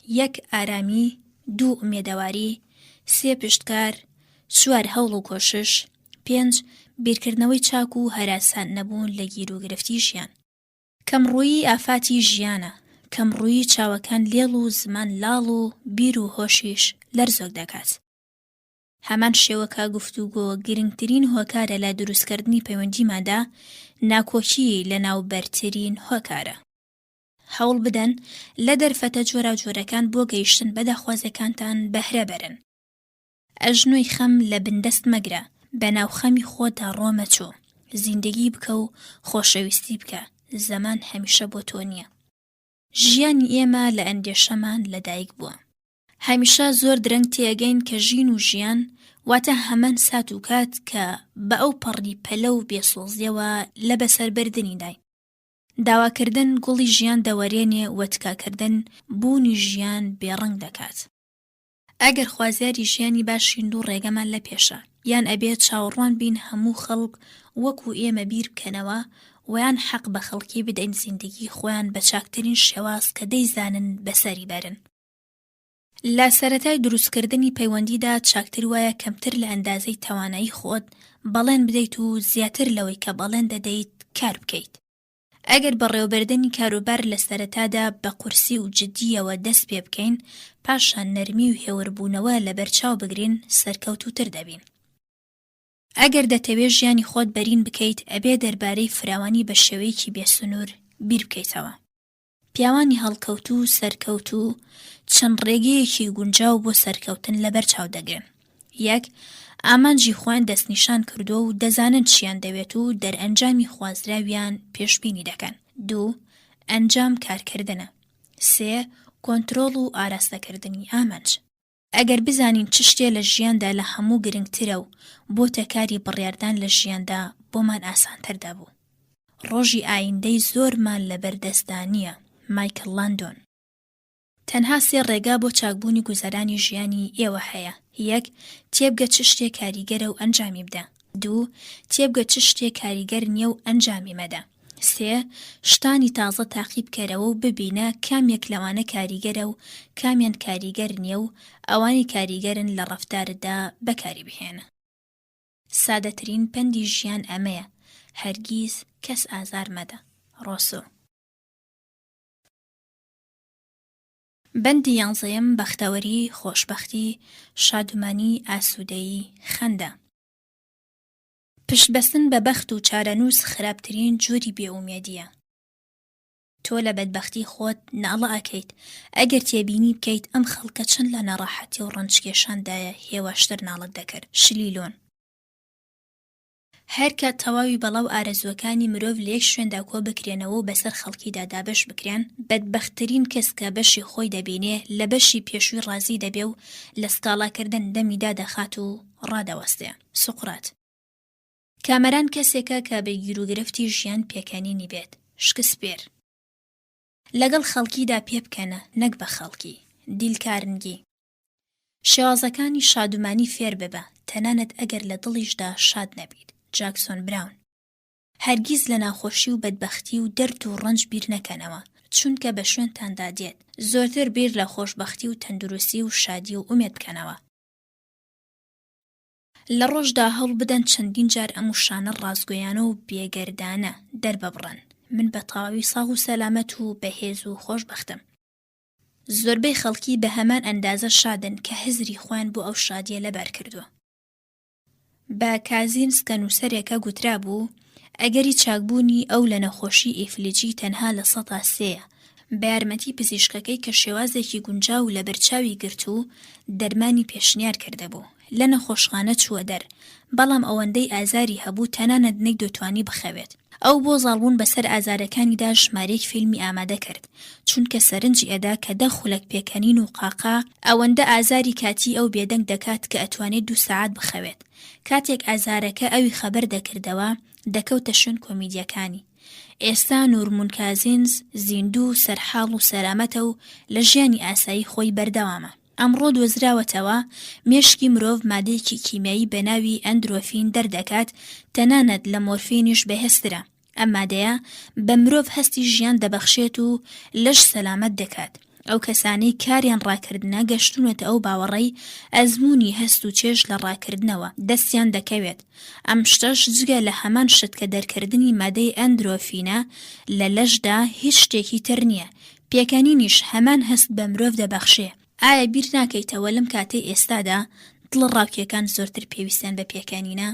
1 ئارامی، 2 ئومێدەواری، 3 پشتکار، 4 هەوڵ و کۆشش، 5 بیرکردنەوەی چاک و هەراسان نەبوون لە گیر و گرفتی ژیان. کەمڕوویی ئافاتی ژیانە، کەمڕوویی چاوەکان لێڵ و زمان لاڵ و بیر و هۆشیش لەرزۆک دەکات. هەمان شێوەکە گفتوگۆ گرنگترین هۆکارە لە دروستکردنی پەیوەندیماندا، ناکۆکی لە ناوبەرترین هۆکارە. هەوڵ بدەن لە دەرفەتە جۆراوجۆرەکان بۆ گەیشتن بە داخوازەکانتان بەهرە بەرن. ئەژنۆی خەم لە بندەست مەگرە، بە ناوخەمی خۆتا ڕۆمەچۆ، زیندگی بکە و خۆشەویستی بکە، زەمان هەمیشە بۆ تۆ نییە. ژیانی ئێمە لە ئەندێشەمان لەدایک بووە. هەمیشە زۆر درەنگ تێگەین کە ژین و ژیان واتە هەمان سات و کات کە بە ئەو پەڕی پەلە و بێسۆزیەوە لە بەسەربردنی داین. داواکردن گوڵی ژیان دەوەرێنێ و تکاکردن بوونی ژیان بێڕنگ دەکات. ئەگەر خوازیاری ژیانی باشین و ڕێگەمان لە پێشە، یان ئەبێت چاوەڕوان بین هەموو خەڵک وەکو ئێمە بیر بکەنەوە ویان حەق بە خەڵکی بدەین زیندگی خۆیان بە چاکترین شێواز کە دەیزانن بەسەری بەرن. لە سەرەتای دروستکردنی پەیوەندیدا چاکتر وایە کەمتر لە ئەندازەی توانایی خۆت بەڵێن بدەیت و زیاتر لەوەی کە بەڵێن دەدەیت کار بکەیت. ئەگەر بەڕێوەبردنی کاروبار لە سەرەتادا بە قورسی و جدیەوە دەست پێ بکەین، پاشان نەرمی و هێوربوونەوە لە بەرچاو بگرین، سەرکەوتووتر دەبین. ئەگەر دەتەوێت ژیانی خۆت بەرین بکەیت، ئەبێ دەربارەی فراوانی بە شێوەیەکی بێسنوور بیر بکەیتەوە. پیاوانی هەڵکەوت و سەرکەوت و چەند ڕێگەیەکی گونجاو بۆ سەرکەوتن لەبەر چاو دەگرن. یەک، ئامانجی خۆیان دەستنیشان کردووە و دەزانن چیان دەوێت و دەرئەنجامی خوازراویان پێشبینی دەکەن. دوو، ئەنجام کارکردنە. سێ، کۆنترۆڵ و ئاراستەکردنی ئامانج. ئەگەر بزانین چ شتێ لە ژیاندا لە هەموو گرنگترە و بۆتە کاری بڕیاردان لە ژیاندا بۆمان ئاسانتر دەبوو. ڕۆژی ئایندەی زۆرمان لەبەردەستدانیە. مایکل لاندۆن. تەنها سێ ڕێگا بۆ چاکبوونی گوزەرانی ژیانی ئێوە هەیە. یەک، تێبگە چ شتێک کاریگەرە و ئەنجامی بدە. دوو، تێبگە چ شتێک کاریگەر نییە و ئەنجامی مەدە. سێ، شتانی تازە تاقیب کەرەوە و ببینە کامێک لەوانە کاریگەرە و کامیان کاریگەر نییە و ئەوانی کاریگەرن لە ڕەفتاردا بەکاری بهێنە. سادەترین پەندی ژیان ئەمەیە، هەرگیز کەس ئازار مەدە. ڕۆسۆ. بەندی 11، بەختەوەری، خۆشبەختی، شادومانی، ئاسوودەیی، خەندە. پشتبەستن بە بەخت و چارەنووس خراپترین جۆری بێئومێدیە. تۆ لە بەدبەختی خۆت ناڵە ئەکەیت ئەگەر تێبینی بکەیت ئەم خەڵکە چەند لە ناڕەحەتی و ڕەنجکێشاندایە هێواشتر ناڵت دەکرد. شلیلۆن. هەر کات تەواوی بەڵاو ئارەزوەکانی مرۆڤ لە یەک شوێندا کۆ بکرێنەوە و بەسەر خەڵکیدا دابەش بکرێن، بەدبەختترین کەس کە بەشی خۆی دەبینێ لە بەشی پێشووی ڕازی دەبێ و لە سکاڵاکردن دەمیدا دەخات و ڕادەوەستێ. سوقرات. کامەران کەسێکە کە بە گیرروگرفتی ژیان پێکەنینی بێت. شکسپێر. لەگەڵ خەڵکیدا پێ بکەنە نەک بە خەڵکی. دیلکارنگی. شێوازەکانی شادومانی فێر ببە تەنانەت ئەگەر لە دڵیشدا شاد نەبیت. جاکسۆن براون. هەرگیز لە ناخۆشی و بەدبەختی و دەرد و ڕەنج بیر نەکەنەوە چونکە بە شوێنتاندا دێت. زۆرتر بیر لە خۆشبەختی و تەندروستی و شادی و ئومێد بکەنەوە. لە ڕۆژدا هەوڵ بدەن چەندین جار ئەم شانە ڕازگۆیانە و بێگەردانە دەرببڕن. من بە تەواوی ساغ و سەلامەت و بەهێز و خۆشبەختم. زۆربەی خەڵکی بە هەمان ئەندازە شادن کە هزری خوان بۆ ئەو شادیە لەبەر کردووە. بە کازینسکە نووسەرێکە گوترا بوو ئەگەری چاکبوونی ئەو لە نەخۆشی ئیفلیجی تەنها لە 100 بە یارمەتی پزیشکەکەی کە شێوازێکی گونجاو لە بەرچاوی گرت و دەرمانی پێشنیار کردەبوو. لە نەخۆشخانە چووە دەر، بەڵام ئەوەندەی ئازاری هەبوو تەنانەت نەک دەتوانی بخەوێت. ئەو بۆ زاڵبوون بەسەر ئازارەکانیدا ژمارەیەک فیلمی ئامادە کرد چونکە سەرنجی ئەدا کە 10 خولەک پێکەنین و قاقا ئەوەندە ئازاری کاتی ئەو بێدەنگ دەکات کە ئەتوانێت 2 ساعات بخەوێت. کاتێک ئازارەکە ئەوی خەبەر دەکردەوە دەکەوتە شوێن کۆمیدیەکانی. ئێستا نورمون کازینز زیندوو سەرحاڵ و سەلامەتە و لە ژیانی ئاسایی خۆی بەردەوامە. ئەمڕۆ دۆزراوەتەوە مێشکی مرۆڤ مادەیەکی کیمیایی بە ناوی ئەندرۆفین دەردەکات تەنانەت لە مۆرفینیش بەهێزترە. ئەم مادەیە بە مرۆڤ هەستی ژیان دەبەخشێت و لەش سەلامەت دەکات. ئەو کەسانەی کاریان ڕاکردنە گەشتونەتە ئەو باوەڕەی ئەزموونی هەست و چێژ لە ڕاکردنەوە دەستیان دەکەوێت. ئەم شتەش جگە لە هەمان شت کە دەرکردنی مادەی ئەندرۆفینە لە لەشدا هیچ شتێکی تر نییە. پێکەنینیش هەمان هەست بە مرۆڤ دەبەخشێ. ئایا بیر ناکەیتەوە لەم کاتەی ئێستادا دڵ ڕاوکیەکان زۆرتر پێویستیان بە پێکەنینە؟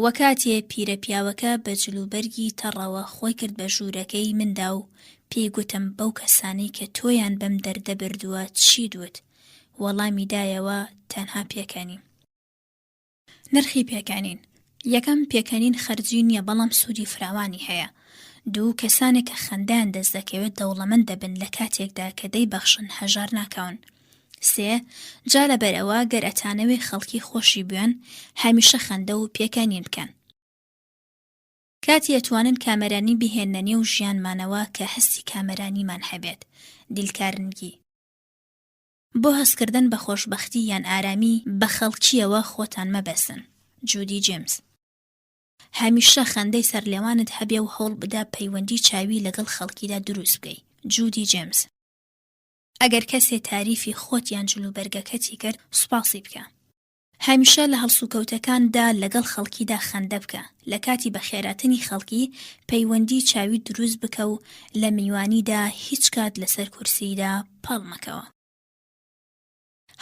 وەکاتێ پیرە پیاوەکە بە جلوبەرگی تەڕەوە خۆی کرد بە ژوورەکەی مندا و پێی گوتم بەو کەسانەی کە تۆیان بەم دەردە بردووە چی دوت؟ وەڵامی دایەوە تەنها پێکەنین. نرخی پێکەنین. یەکەم پێکەنین خەرجی نییە بەڵام سوودی فراوانی هەیە. دوو کەسانێک کە خەندیان دەست دەکەوێت دەوڵەمەند دەبن لە کاتێکدا کە دەیبەخشن هەژار ناکەون. سێ جا لەبەرەوە گەر ئەتانەوێ خەڵکی خۆشی بوێن هەمیشە خەندە و پێکەنین بکەن. کاتی ئەتوانن کامەرانی بهێننە و ژیانمانەوە کە هەستی کامەرانیمان هەبێت. دیلکارنگی. بۆ هەستکردن بە خۆشبەختی یان ئارامی بە خەڵکیەوە خۆتان مەبەسن. جودی جیمز. هەمیشە خەندەی سەرلێوانت هەبێ و هەوڵ بدا پەیوەندی چاوی لەگەڵ خەڵکیدا دروست بکەی. جودی جیمز. ئەگەر کەسێ تاریفی خۆت یان جلوبەرگەکەتی کرد سوپاسی بکە. هەمیشە لە هەڵسوکەوتەکاندا لەگەڵ خەڵکیدا خەندە بکە. لە کاتی بەخێراتنی خەڵکی پەیوەندی چاوی دروست بکە و لە میوانیدا هیچ کات لەسەر کورسیدا پاڵ مەکەوە.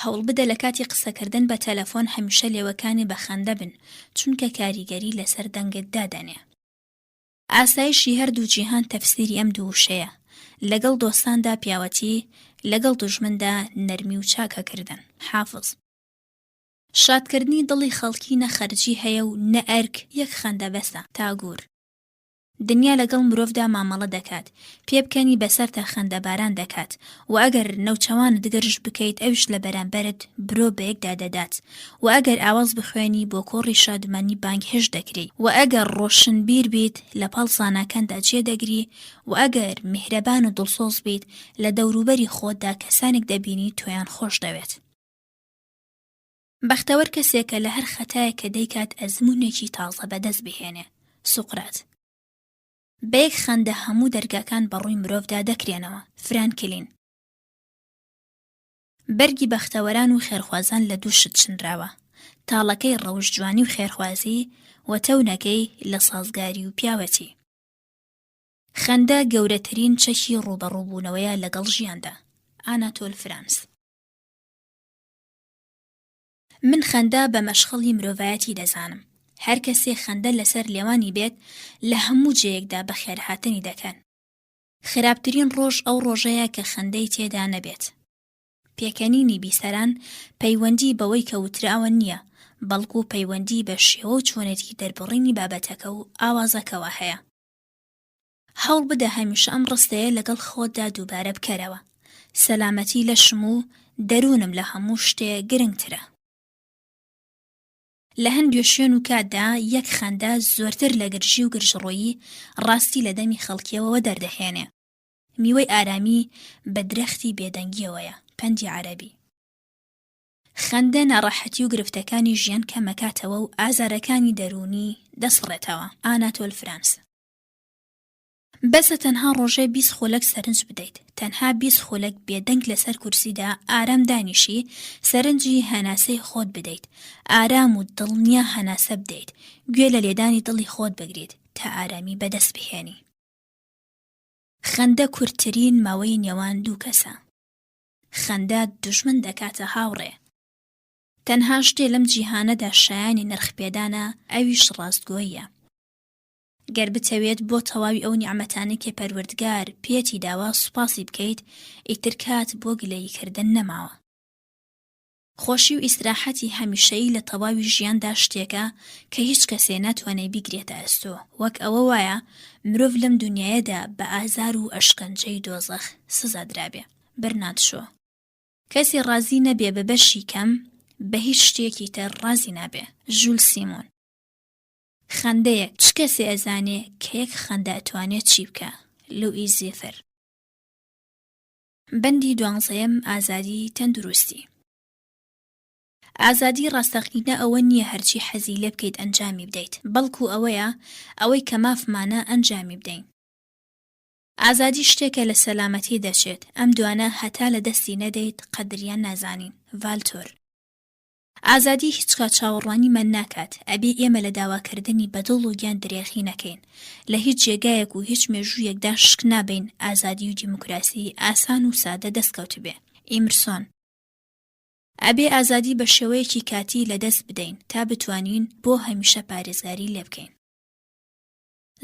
هەوڵ بدە لە کاتی قسەکردن بە تەلەفۆن هەمیشە لێوەکانی بە خەندە بن چونکە کاریگەری لەسەر دەنگت دادەنێ. ئاسایشی هەردوو جیهان تەفسیری ئەم دوو وشەیە، لەگەڵ دۆستاندا پیاوەتی، لەگەڵ دوژمندا نەرمی و چاکەکردن. حافظ. شادکردنی دڵی خەڵکی نەخەرجی هەیە و نە ئەرک یەک خەندە بەسە. تاگور. دنیا لەگەڵ مرۆڤدا مامەڵە دەکات، پێ بکەنی بەسەر تا خەندەباران دەکات، و ئەگەر نەوچەوانت گەرش بکەیت ئەوش لە بەرامبەرت برۆ بەیەکدا دەدات، و ئەگەر ئاواز بخوێنی بۆ کۆڕی شادمانی بانگ هێش دەکری، و ئەگەر ڕۆشنبیر بیت لە پاڵ زاناکاندا جێ دەگری، و ئەگەر میهرەبان و دڵسۆز بیت لە دەوروبەری خۆتدا کەسانێک دەبینی تۆیان خۆش دەوێت. بەختەوەر کەسێکە لە هەر خەتایە کە دەیکات ئەزموونێکی تازە بەدەست بهێنێ. سوقرات. بەیەک خەندە هەموو دەرگاکان بەڕووی مرۆڤدا دەکرێنەوە. فرانکلین. بەرگی بەختەوەران و خێرخوازان لە دوو شت چنراوە، تاڵەکەی ڕەوشجوانی و خێرخوازی و تەونەکەی لە سازگاری و پیاوەتی. خەندە گەورەترین چەکی ڕوبەڕووبوونەوەیە لەگەڵ ژیاندا. ئاناتۆل فرانس. من خەندە بە مەشخەڵی مرۆڤایەتی دەزانم. هەر کەسێ خەندە لەسەر لێوانی بێت لە هەموو جەیەکدا بە خێرهاتنی دەکەن. خراپترین ڕۆژ ئەو ڕۆژەیە کە خەندەی تێدا نەبێت. پێکەنینی بیسەران پەیوەندی بەوەی کەوتراوە نییە، بەڵکو پەیوەندی بە شێوە و چۆنێتی دەربڕینی بابەتەکە و ئاوازەکەوە هەیە. هەوڵ بدە هەمیشە ئەم ڕستەیە لەگەڵ خۆتدا دووبارە بکەرەوە. سەلامەتی لە شم و دەروونم لە هەموو شتێ گرنگترە. لە هەندێ شوێن و کاتدا یەک خەندە زۆرتر لە گرژی و گرژڕۆیی ڕاستی لە دەمی خەڵکیەوە دەردەهێنێ. میوەی ئارامی بە درەختی بێدەنگیەوەیە. پەندی عەرەبی. خەندە ناڕەحەتی و گرفتەکانی ژیان کەمەکاتەوە و ئازارەکانی دەرونی دەسڕێتەوە. ئاناتۆل فرانس. بەسە تەنها ڕۆژێ 20 خولەک سەرنج بدەیت، تەنها 20 خولەک بێدەنگ لەسەر کورسیدا ئارام دانیشی، سەرنجی هەناسەی خۆت بدەیت، ئارام و دڵنیا هەناسە بدەیت، گوێ لە لێدانی دڵی خۆت بگریت تا ئارامی بەدەست بهێنی. خەندە کورتترین ماوەی نێوان دوو کەسە. خەندە دوژمن دەکاتە هاوڕێ. تەنها شتێ لەم جیهانەدا شایانی نرخپێدانە، ئەویش ڕاستگۆییە. گەر بتەوێت بۆ تەواوی ئەو نیعمەتانەی کە پەروەردگار پێتی داوە سوپاسی بکەیت، ئیتر کات بۆ گلەییکردن نەماوە. خۆشی و ئیسراحەتی هەمیشەیی لە تەواوی ژیاندا شتێکە کە هیچ کەسێ ناتوانێت بیگرێتە ئەستۆ، وەک ئەوە وایە مرۆڤ لەم دنیایەدا بە ئازار و ئەشکەنجەی دۆزەخ سزادرابێ. بەرنارد شۆ. کەسی ڕازی نەبێ بە بەشی کەم بە هیچ شتێکی تر ڕازی نابێ. ژول سیمۆن. خەندەیەک چ کەسێ ئەزانێ کە یەک خەندە ئەتوانێت چی بکە؟ لوئی زێفەر. بەندی 12 ئازادی تەندروستی. ئازادی ڕاستەقینە ئەوە نییە هەرچی حەزی لێ بکەیت ئەنجامی بدەیت، بەڵکو ئەوەیە ئەوەی کە مافمانە ئەنجامی بدەین. ئازادی شتێکە لە سەلامەتی دەچێت، ئەم دوانە هەتا لە دەستی نەدەیت قەدریان نازانین. ڤالتۆر. ئازادی هیچ کات چاوەڕوانیمان ناکات، ئەبێ ئێمە لە داواکردنی بەدڵ و گیان درێخی نەکەین، لە هیچ جێگایەک و هیچ مێژوویەکدا شک نابین ئازادی و دیموکراسی ئاسان و سادە دەستکەوت بێ. ئیمرسۆن. ئەبێ ئازادی بە شێوەیەکی کاتی لەدەست بدەین تا بتوانین بۆ هەمیشە پارێزگاری لێ بکەین.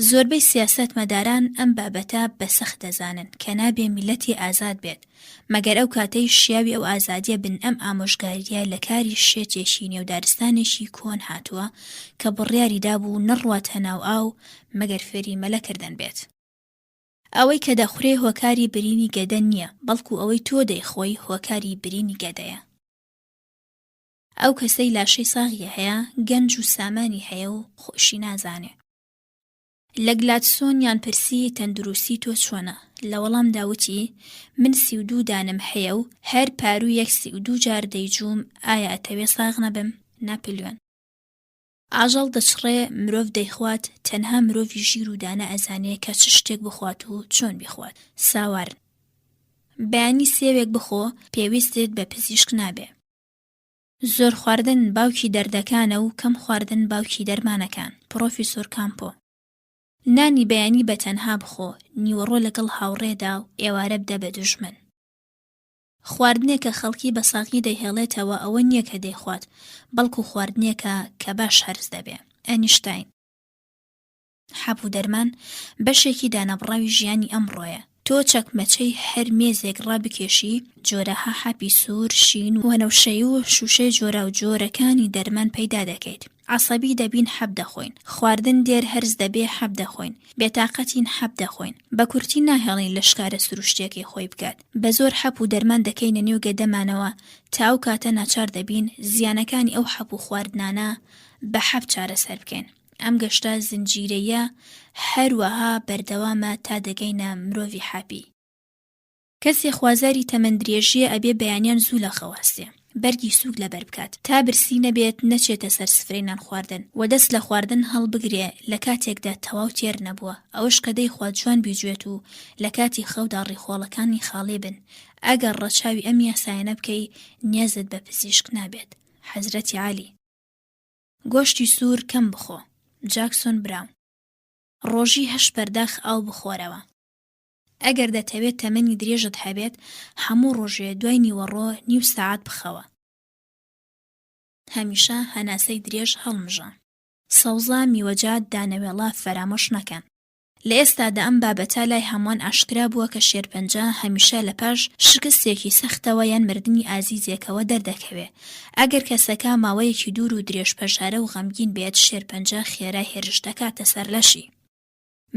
زۆربەی سیاسەتمەداران ئەم بابەتە بەسەخت دەزانن کە نابێ میلەتی ئازاد بێت، مەگەر ئەو کاتەی شیاوی ئەو ئازادیە بن ئەم ئامۆژگاریە لە کاری شێتێکی نێودارستانێکی کۆن هاتووە کە بڕیاری دابوو نەڕواتە ناو ئاو مەگەر فێری مەلەکردن بێت. ئەوەی کە دەخورێ هۆکاری برینی گەدە نییە، بەڵکو ئەوەی تۆ دەیخۆی هۆکاری برینی گەدەیە. ئەو کەسەی لاشەی ساغیە هەیە، گەنج و سامانی هەیە و خۆشی نازانێ. لە گلادسۆن یان پرسی تەندروستی تۆ چۆنە؟ لە وەڵام داوتی من 32 دانم هەیە و هەر پارو 132 جار دەیجووم، ئایا ئەتەوێ ساغ نەبم؟ ناپلیۆن. ئاژەڵ دەچڕێ مرۆڤ دەیخوات، تەنها مرۆڤی ژیر و دانە ئەزانێ کە چ شتێک بخوات و چۆن بیخوات. ساوارن. بەیانی سێوێک بخۆ پێویستت بە پزیشک نابێ. زۆر خواردن باوکی دەردەکانە و کەم خواردن باوکی دەرمانەکان. پرۆفیسۆر کامپۆ. نانی بەیانی بەتەنها بخۆ، نیوەڕۆ لەگەڵ هاوڕێدا و ئێوارە بدە بە دوژمن. خواردنێکە خەڵکی بە ساغی دەیهێڵێتەوە ئەوە نییە کە دەیخوات، بەڵکو خواردنێکە کە باش هەرز دەبێ. ئەنیشتاین. حەب و دەرمان بەشێکی دانەبڕاوی ژیانی ئەمڕۆیە. تۆ چەکمەچەی هەر مێزێک ڕابکێشی جۆرەها حەپی سوور، شین و وەنەوشەی و شوشەی جۆرە و جۆرەکانی دەرمان پەیدا دەکەیت. عەسەبی دەبین حەب دەخۆین، خواردن دێر هەرز دەبێ حەب دەخۆین، بێتاقەتین حەب دەخۆین، بە کورتی ناهێڵین لە شکارە سروشتێکی خۆی بکات. بە زۆر حەب و دەرمان دەکەینە نێو گەدەمانەوە تا ئەو کاتە ناچار دەبین زیانەکانی ئەو حەب و خواردنانە بە حەب چارەسەر بکەین. ئەم گەشتە زنجیرەیە هەروەها بەردەوامە تا دەگەینە مرۆڤی حەپی. کەسێ خوازاری تەمەندرێژیە ئەبێ بەیانیان زوو لە خەواستێ، بەرگی سووک لەبەر بکات تا برسی نەبێت نەچێتە سەر سفرەی نان خواردن و دەست لە خواردن هەڵبگرێ لە کاتێکدا تەواو تێر نەبووە، ئەوەش کە دەی خوا جوان بیجوێت و لە کاتی خەودا ڕیخۆڵەکانی خاڵێ بن. ئەگەر ڕەچاوی ئەم یاسایانە بکەی نیازت بە پزیشک نابێت. حەزرەتی عالی. گۆشتی سوور کەم بخۆ. جاکسۆن براون. ڕۆژی 8 بەرداخ ئاو بخۆرەوە. ئەگەر دەتەوێت تەمەنی درێژت هەبێت هەموو ڕۆژێ دوای نیوەڕۆ نیو سەعات بخەوە. هەمیشە هەناسەی درێژ هەڵمژە. سەوزە میوەجات دانەوێڵە فەرامۆش نەکەن. لە ئێستادا ئەم بابەتە لای هەمووان ئاشکرا بووە کە شێرپەنجە هەمیشە لە پاش شکستێکی سەختەوە یان مردنی ئازیزێکەوە دەردەکەوێ. ئەگەر کەسەکە ماوەیەکی دوور و درێژ پەژارە و غەمگین بێت شێرپەنجە خێرای هێرش دەکاتە سەر لەشی.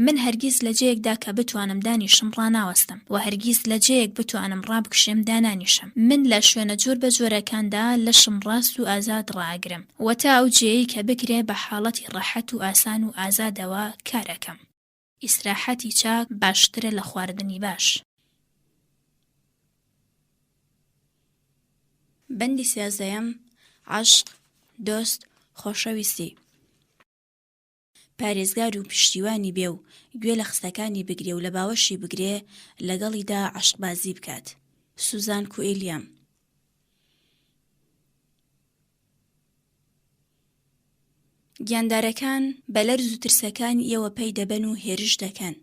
من هەرگیز لە جەیەکدا کە بتوانم دانیشم ڕاناوەستم و هەرگیز لە جەیەک بتوانم ڕابکشێم دانانیشم. من لە شوێنە جۆر بە جۆرەکاندا لەشم ڕاست و ئازاد ڕائەگرم و تا ئەو جێی کە بکرێ بە حاڵەتی ڕەحەت و ئاسان و ئازادەوە کارەکەم. ئیسراحەتی چاک باشترە لە خواردنی باش. بەندی 13 عەشق، دۆست، خۆشەویستی. پارێزگار و پشتیوانی بێ و گوێ لە خستەکانی بگرێ و لە باوەشی بگرێ لەگەڵیدا عەشقبازی بکات. سوزان کوئیلیام. گیاندارەکان بە لەرز و ترسەکانی ئێوە پەی دەبەن و هێرش دەکەن.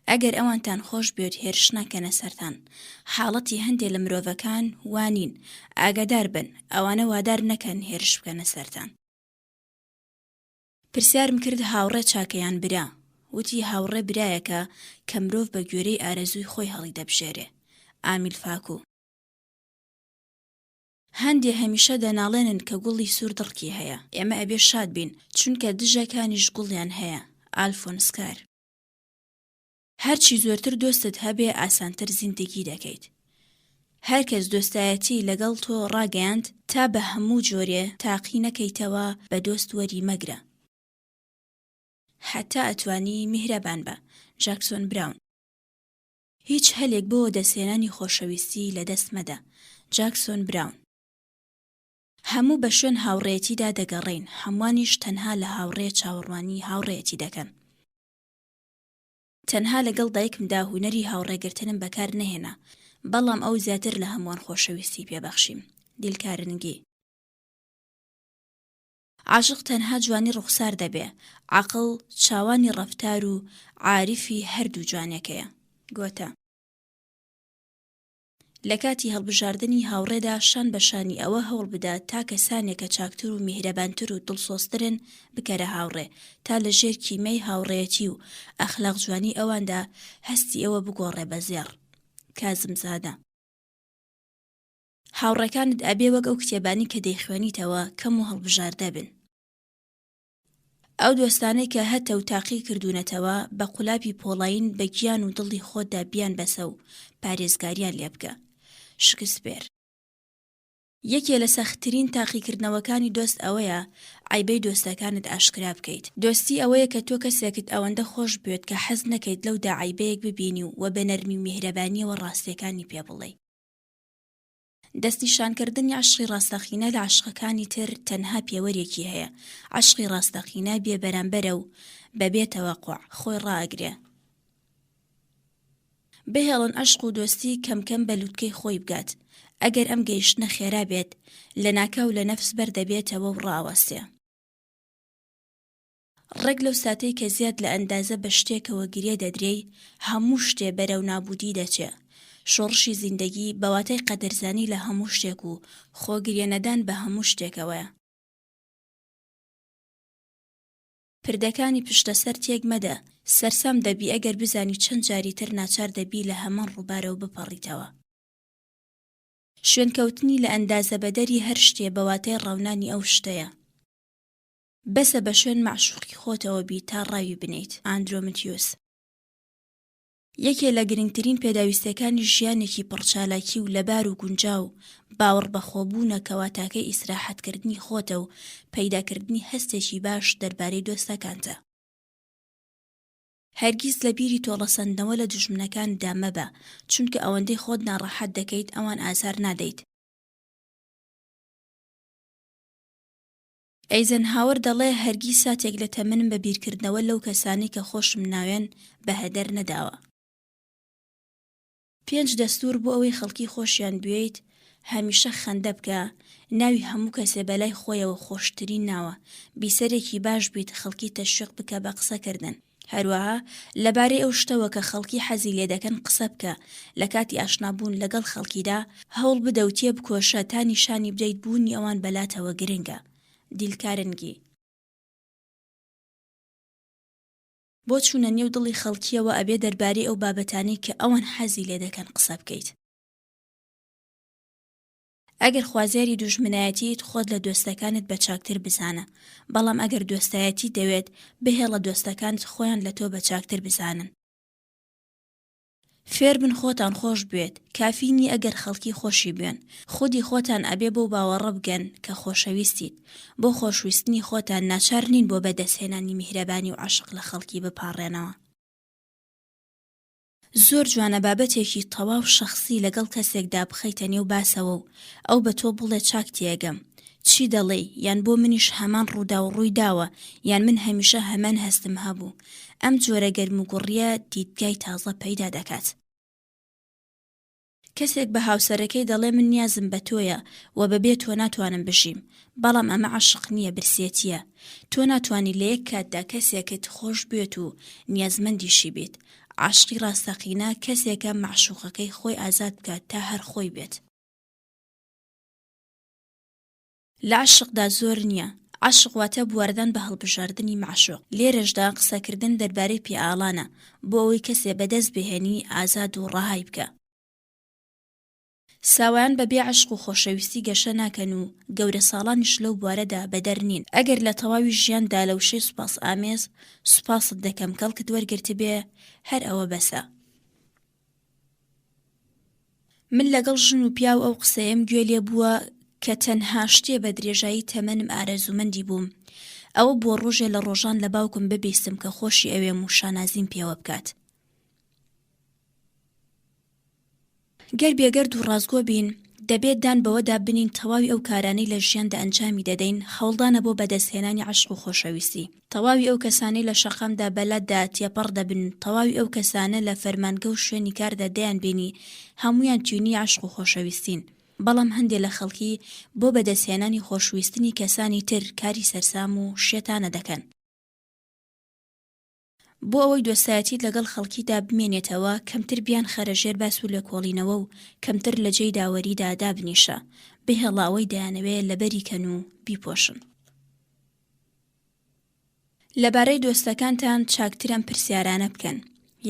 ئەگەر ئەوانتان خۆش بێت هێرش ناکەنە سەرتان. حاڵەتی هەندێک لە مرۆڤەکان وانین. ئاگادار بن ئەوانە وادار نەکەن هێرش بکەنە سەرتان. پرسیارم کرد هاوڕێ چاکەیان برا. وتی هاوڕێ برایەکە کە مرۆڤ بە گوێرەی ئارەزووی خۆی هەڵی دەبژێرێ. ئامیل فاکو. هەندێ هەمیشە دەناڵێنن کە گوڵی سوور دڕکی هەیە. ئێمە ئەبێ شاد بین چونکە دژەکانیش گوڵیان هەیە. ئالفۆنسکار. هەرچی زۆرتر دۆستت هەبێ ئاسانتر زیندگی دەکەیت. هەرکەس دۆستایەتی لەگەڵ تۆ ڕاگەیاند تا بە هەموو جۆرێ تاقی نەکەیتەوە بە دۆست وەری مەگرە. حتا ئەتوانی میهرەبان بە. جاکسۆن براون. هیچ هەلێک بۆ دەسێنانی خۆشەویستی لە دەست مەدە. جاکسۆن براون. هەموو بە شوێن هاوڕێیەتیدا دەگەڕین، هەموانیش تەنها لە هاوڕێ چاوەڕوانی هاوڕێیەتی دەکەن. تەنها لەگەڵ دایکمدا هونەری هاوڕێگرتنم بەکار نەهێنا، بەڵام ئەو زیاتر لە هەمووان خۆشەویستی پێبەخشیم. دیلکارنگی. عاشق تەنها جوانی ڕوخسار دەبێ، عەقڵ چاوانی ڕەفتار و عاریفی هەردوو جوانێکەیە. گۆتە. لە کاتی هەڵبژاردننی هاوڕێدا شان بەشانی ئەوە هەوڵ بدات تا کەسانێکە چاکتر و میهرەبانتر و دڵسۆزترن بکەرە هاوڕێ تا لە ژێر کیمەی هاوڕێیەتی و ئەخلاق جوانی ئەواندا هەستی ئەوە بگۆڕێ بە زێڕ. کازم زادە. هاوڕێکانت ئەبێ وەک ئەو کتێبانی کە دەیخوێنیتەوە کەم و هەڵبژاردە بن. ئەو دۆستانەی کە هەتە و تاقی کردوونەتەوە بە قولاپی پۆڵاین بە گیان و دڵی خۆتدا بیان بەسە و پارێزگاریان لێ بکە. شکسپێر. یەکێ لە سەختترین تاقیکردنەوەکانی دۆست ئەوەیە عیبەی دۆستەکانت ئاشکرا بکەیت. دۆستی ئەوەیە کە تۆ کەسێکت ئەوەندە خۆش بێت کە حەز نەکەیت لەودا عیبەیەک ببینی و بە نەرمی و میهرەبانیەوە ڕاستیەکانی پێ بڵێ. دەستنیشانکردنی عەشقی ڕاستەقینە لە عەشقەکانی تر تەنها پێوەرێکی هەیە. عەشقی ڕاستەقینە بێ بەرامبەرە و بەبێ تەوەقوع خۆی ڕائەگرێ. بهێڵن عەشق و دۆستی کەمکەم بە لووتکەی خۆی بگات. ئەگەر ئەم گەیشتنە خێرا بێت لە ناکاو لە نەفس بەردەبێتەوە و ڕائەوەستێ. ڕێک لەو ساتەی کە زیاد لە ئەندازە بە شتێکەوە گرێ دەدرێی هەموو شتێ بەرەو نابوودی دەچێ. شۆڕشی زیندەگی بەواتای قەدەرزانی لە هەموو شتێک و خۆگریێنەدان بە هەموو شتێکەوەیە. پردەکانی پشتەسەر تێک مەدە، سەرسام دەبی ئەگەر بزانی چەند جاری تر ناچار دەبی لە هەمان ڕووبارەوە بپەڕیتەوە. شوێنکەوتنی لە ئەندازە بەدەری هەر شتێ بەواتای ڕاونانی ئەو شتەیە. بەسە بە شوێن معشوقی خۆتەوە بی تا ڕاوی بنیت. ئاندرۆمەتیۆس. یەکێ لە گرنگترین پێداویستەکانی ژیانێکی پڕچالاکی و لەبار و گونجاو باوەڕ بەخۆبوونە کەواتاکەی ئیسراحەتکردنی خۆتە و پەیداکردنی هەستێکی باش دەربارەی دۆستەکانتە. هەرگیز لە بیری تۆڵەسەندنەوە لە دوژمنەکاندا مەبە، چونکە ئەوەندەی خۆت ناڕەحەت دەکەیت ئەوان ئازار نادەیت. ئەیزنهاور دەڵێ هەرگیز ساتێک لە تەمەنم بە بیرکردنەوە لەو کەسانی کە خۆشم ناوێن بە هەدەر نەداوە. 5 دەستور بۆ ئەوەی خەڵکی خۆشیان بوێیت. هەمیشە خەندە بکە، ناوی هەموو کەسێ بەلای خۆیەوە خۆشترین ناوە، بیسەرێکی باش بیت، خەڵکی تەشویق بکە بە قسەکردن. هەروەها لەبارەی ئەو شتەوە کە خەڵکی حەزی لێ دەکەن قسە بکە، لە کاتی ئاشنابوون لەگەڵ خەڵکیدا هەوڵ بدە و تێ بکۆشە تا نیشانی بدەیت بوونی ئەوان بەلاتەوە گرنگە. دیلکارنگی. بۆ چوونە نێو دڵی خەڵکیەوە ئەبێ دەربارەی ئەو بابەتانەی کە ئەوان حەزی لێ دەکەن قسە بکەیت. ئەگەر خوازیاری دوژمنایەتیت، خۆت لە دۆستەکانت بە چاکتر بزانە، بەڵام ئەگەر دۆستایەتی دەوێت بهێڵە دۆستەکانت خۆیان لە تۆ بە چاکتر بزانن. فێر بن خۆتان خۆش بێت، کافینی ئەگەر خەڵکی خۆشی بێن. خودی خۆتان ئەبێ بۆ باوەڕە بگەن کە خۆشەویستیت. بۆ خۆشویستنی خۆتان ناچار نین بۆ بەدەستهێنانی میهرەبانی و عاشق لە خەڵکی بپاڕێنەوە. زۆر جوانە بابەتێکی تەواو شەخسی لەگەڵ کەسێکدا بخەیتە نێو باسەوە و ئەو بە تۆ بڵێ چاک تێگەم، چی دەڵێ، یان بۆ منیش هەمان ڕوودا و ڕووی داوە، یان من هەمیشە هەمان هەستم هەبوو. ئەم جۆرە گەرموگوڕیە دیدگای تازە پەیدا دەکات. کەسێک بە هاوسەرەکەی دەڵێ من نیازم بە تۆیە و بەبێ تۆ ناتوانم بژیم، بەڵام ئەمە عاشق نییە، برسێتیە. تۆ ناتوانی لە یەک کاتدا کەسێکت خۆش بێت و نیازمەندیشی بێت. عاشقی ڕاستەقینە کەسێکە معشوقەکەی خۆی ئازاد بکات تا هەر خۆی بێت. لە عاشقدا زۆر نییە. عاشق واتە بواردان بە هەڵبژاردننی معشوق. لێرەشدا قسەکردن دەربارەی پیاڵانە بۆ ئەوەی کەسێ بەدەست بهێنی ئازاد و ڕەهای بکە. ساوایان بەبێ عشق و خۆشەویستی گەشە ناکەن و گەورە ساڵانیش لەو بوارەدا بەدەرنین. ئەگەر لە تەواوی ژیاندا لە وشەی سوپاس ئامێز سوپاست دەکەم کەڵکت وەرگرت بێ، هەر ئەوە بەسە. من لەگەڵ ژن و پیاو ئەو قسەیەم گوێ لێ بووە کە تەنها شتێ بە درێژایی تەمەنم ئارەزومەندی بووم. ئەوە بۆ ڕۆژێ لە ڕۆژان لە باوکم ببیستم کە خۆشی ئەوێم و شانازیم پێوە بکات. گەر بێگەرد و ڕازگۆ بین، دەبێت دان بەوەدا بنین تەواوی ئەو کارانەی لە ژیاندا ئەنجامی دەدەین هەوڵدانە بۆ بەدەستهێنانی عاشق و خۆشەویستی. تەواوی ئەو کەسانەی لە شەقامدا بەلاتدا تێپەڕ دەبن، تەواوی ئەو کەسانە لە فەرمانگە و شوێنی کاردا دەیان بینی هەمویان توێنی عاشق و خۆشەویستین. بەڵام هەندێک لە خەڵکی بۆ بەدەستهێنانی خۆشویستنی کەسانی تر کاری سەرسام و شێتانە دەکەن. بۆ ئەوەی دۆستایەتیت لەگەڵ خەڵکیدا بمێنێتەوە، کەمتر بیان خەرەژێر باس و لە کۆڵینەوە و کەمتر لە جێی داوەریدا دابنیشە، بهێڵاوەی دەیانەوێت لەبەری کەن و بیپۆشن. لەبارەی دۆستەکانتان چاکترم پرسیارانە بکەن.